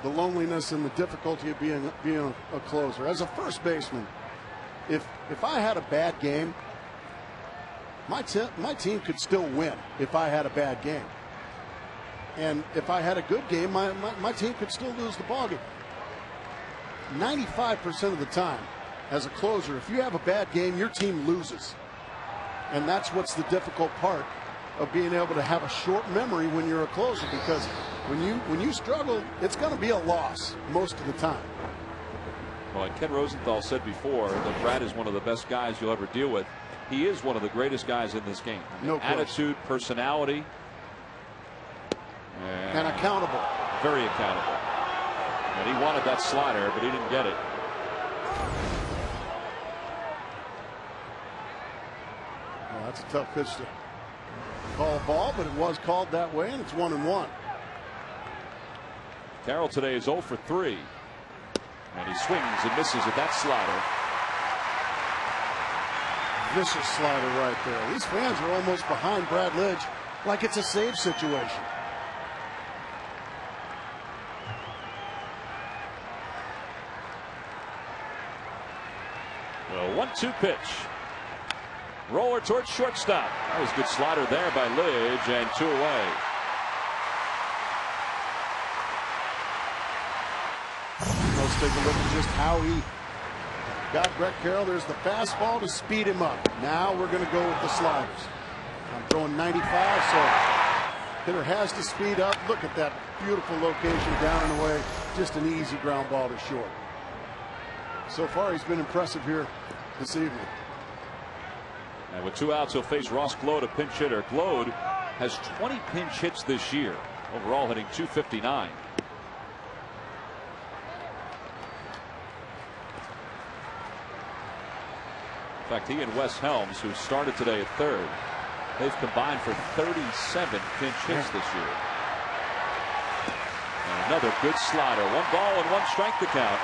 the loneliness and the difficulty of being a closer. As a first baseman, if I had a bad game, my team could still win if I had a bad game. And if I had a good game, my team could still lose the ballgame. 95% of the time, as a closer, if you have a bad game, your team loses. And that's what's the difficult part of being able to have a short memory when you're a closer, because when you struggle, it's going to be a loss most of the time. Well, like Ken Rosenthal said before, that Brad is one of the best guys you'll ever deal with. He is one of the greatest guys in this game. No attitude, personality, and accountable. Very accountable. And he wanted that slider, but he didn't get it. Well, that's a tough pitch to call a ball, but it was called that way, and it's 1-1. Carroll today is 0 for 3. And he swings and misses at that slider. Vicious slider right there. These fans are almost behind Bradledge like it's a save situation. Well, 1-2 pitch. Roller towards shortstop. That was a good slider there by Lidge, and 2 away. Let's take a look at just how he got Brett Carroll. There's the fastball to speed him up. Now we're going to go with the sliders. I'm throwing 95, so Hitter has to speed up. Look at that beautiful location down and away. Just an easy ground ball to short. So far, he's been impressive here this evening. And with 2 outs, he'll face Ross Gload, a pinch hitter. Gload has 20 pinch hits this year. Overall, hitting .259. In fact, he and Wes Helms, who started today at third, they've combined for 37 pinch hits this year. And another good slider. 1 ball and 1 strike to count.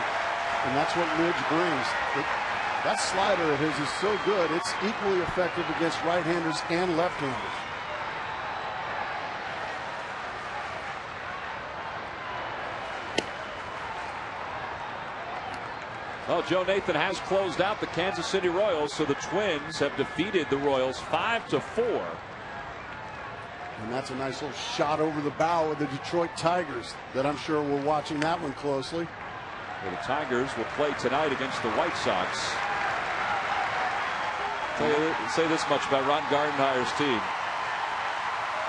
And that's what Lidge brings. That slider of his is so good, it's equally effective against right-handers and left-handers. Well, Joe Nathan has closed out the Kansas City Royals, so the Twins have defeated the Royals 5-4. And that's a nice little shot over the bow of the Detroit Tigers that I'm sure we're watching that one closely. Well, the Tigers will play tonight against the White Sox. Say this much about Ron Gardenhire's team.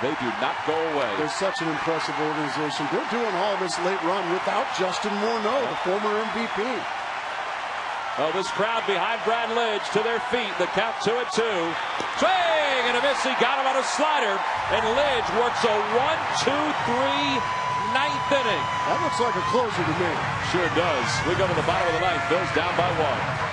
They do not go away. They're such an impressive organization. They're doing all this late run without Justin Morneau, the former MVP. Well, this crowd behind Brad Lidge to their feet. The count 2-2. Swing and a miss. He got him on a slider. And Lidge works a 1-2-3 ninth inning. That looks like a closer to me. Sure does. We go to the bottom of the ninth. Bills down by 1.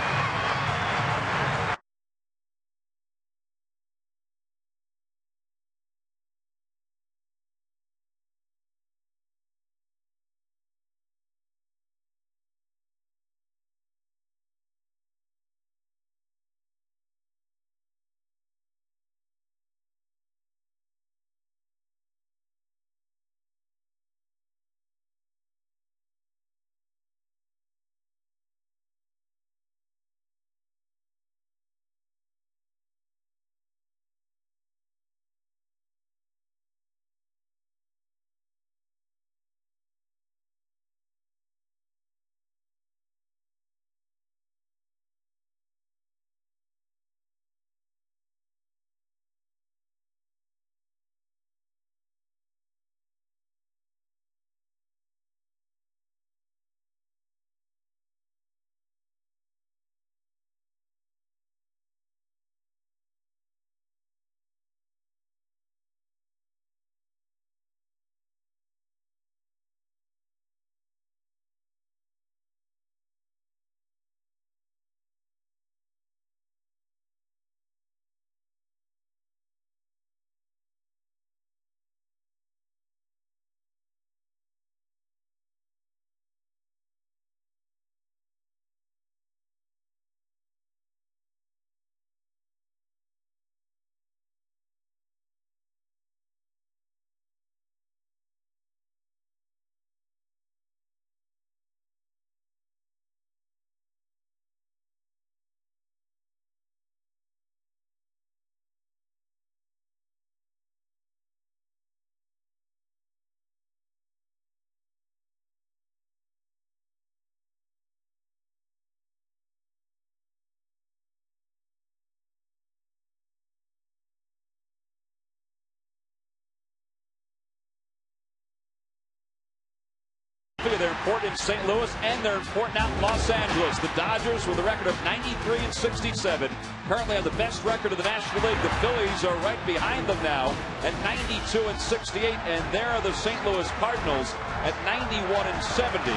They're important in St. Louis and they're important out in Los Angeles. The Dodgers with a record of 93-67 currently have the best record of the National League. The Phillies are right behind them now at 92-68, and there are the St. Louis Cardinals at 91-70.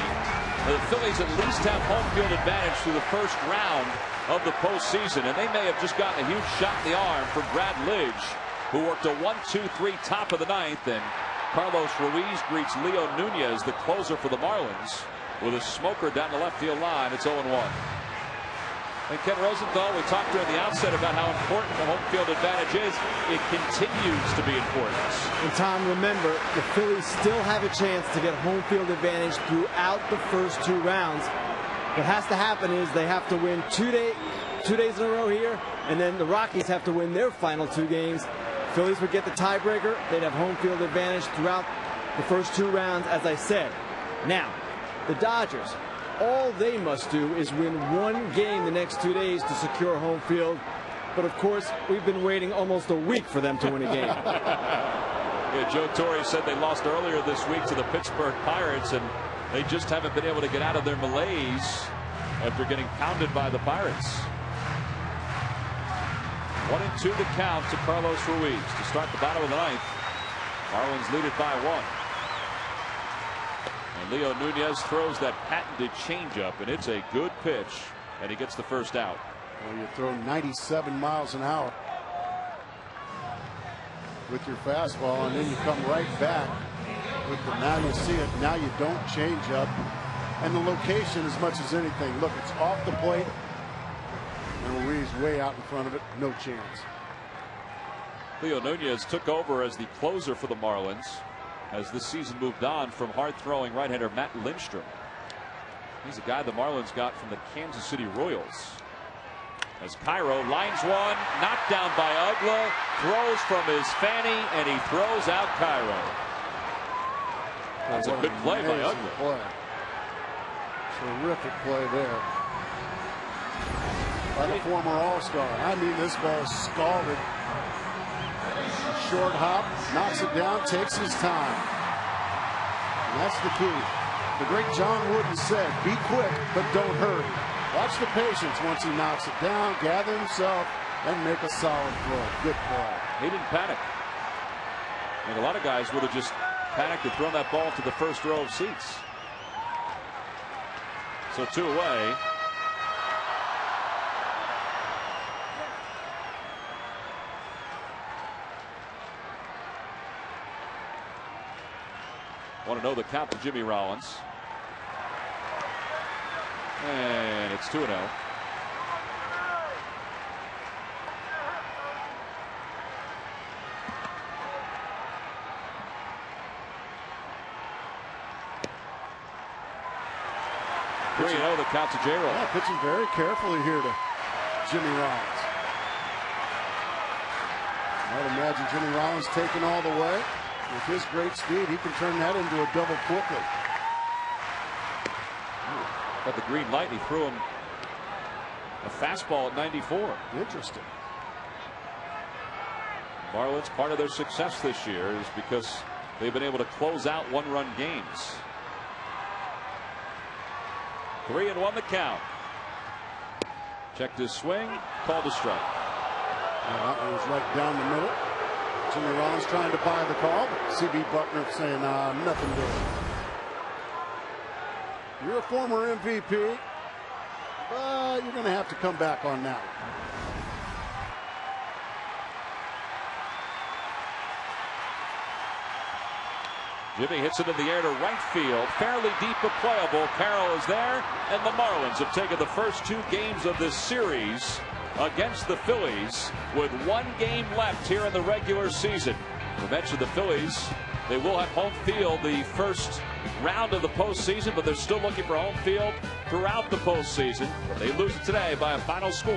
The Phillies at least have home field advantage through the first round of the postseason, and they may have just gotten a huge shot in the arm from Brad Lidge, who worked a 1-2-3 top of the ninth, and Carlos Ruiz greets Leo Nunez, the closer for the Marlins, with a smoker down the left field line. It's 0-1. And Ken Rosenthal, we talked during the outset about how important the home field advantage is. It continues to be important. And Tom, remember, the Phillies still have a chance to get home field advantage throughout the first 2 rounds. What has to happen is they have to win 2 days in a row here, and then the Rockies have to win their final 2 games. Phillies would get the tiebreaker. They'd have home field advantage throughout the first 2 rounds, as I said. Now, the Dodgers, all they must do is win 1 game the next 2 days to secure home field. But, of course, we've been waiting almost a week for them to win a game. Yeah, Joe Torre said they lost earlier this week to the Pittsburgh Pirates, and they just haven't been able to get out of their malaise after getting pounded by the Pirates. 1-2 the count to Carlos Ruiz to start the bottom of the ninth. Marlins lead it by 1. And Leo Nunez throws that patented changeup, and it's a good pitch, and he gets the first out. Well, you throw 97 miles an hour with your fastball, and then you come right back with the, now you see it, now you don't change up. And the location as much as anything. Look, it's off the plate, and Ruiz way out in front of it, no chance. Leo Nunez took over as the closer for the Marlins as this season moved on from hard-throwing right-hander Matt Lindstrom. He's a guy the Marlins got from the Kansas City Royals. As Cairo lines one, knocked down by Ugla, throws from his fanny, and he throws out Cairo. That's a good play by Ugla. Play. Terrific play there by the former All-Star. I mean, this ball is scalded. Short hop, knocks it down, takes his time. And that's the key. The great John Wooden said, be quick, but don't hurry. Watch the patience once he knocks it down, gather himself, and make a solid throw. Good play. He didn't panic. I think a lot of guys would have just panicked and thrown that ball to the first row of seats. So 2 away. Want to know the count to Jimmy Rollins. And it's 2-0. The count to J-Roll. Yeah, pitching very carefully here to Jimmy Rollins. I'd imagine Jimmy Rollins taking all the way. With his great speed, he can turn that into a double quickly. Got the green light. He threw him a fastball at 94. Interesting. Marlins, part of their success this year is because they've been able to close out one-run games. 3-1 the count. Checked his swing, called a strike. That one was right down the middle. Jimmy Rollins trying to buy the call, but C.B. Buckner saying, nothing doing. You're a former MVP, but you're going to have to come back on that one. Jimmy hits it in the air to right field, fairly deep but playable. Carroll is there, and the Marlins have taken the first 2 games of this series against the Phillies with 1 game left here in the regular season. We mentioned the Phillies. They will have home field the first round of the postseason, but they're still looking for home field throughout the postseason. They lose it today by a final score.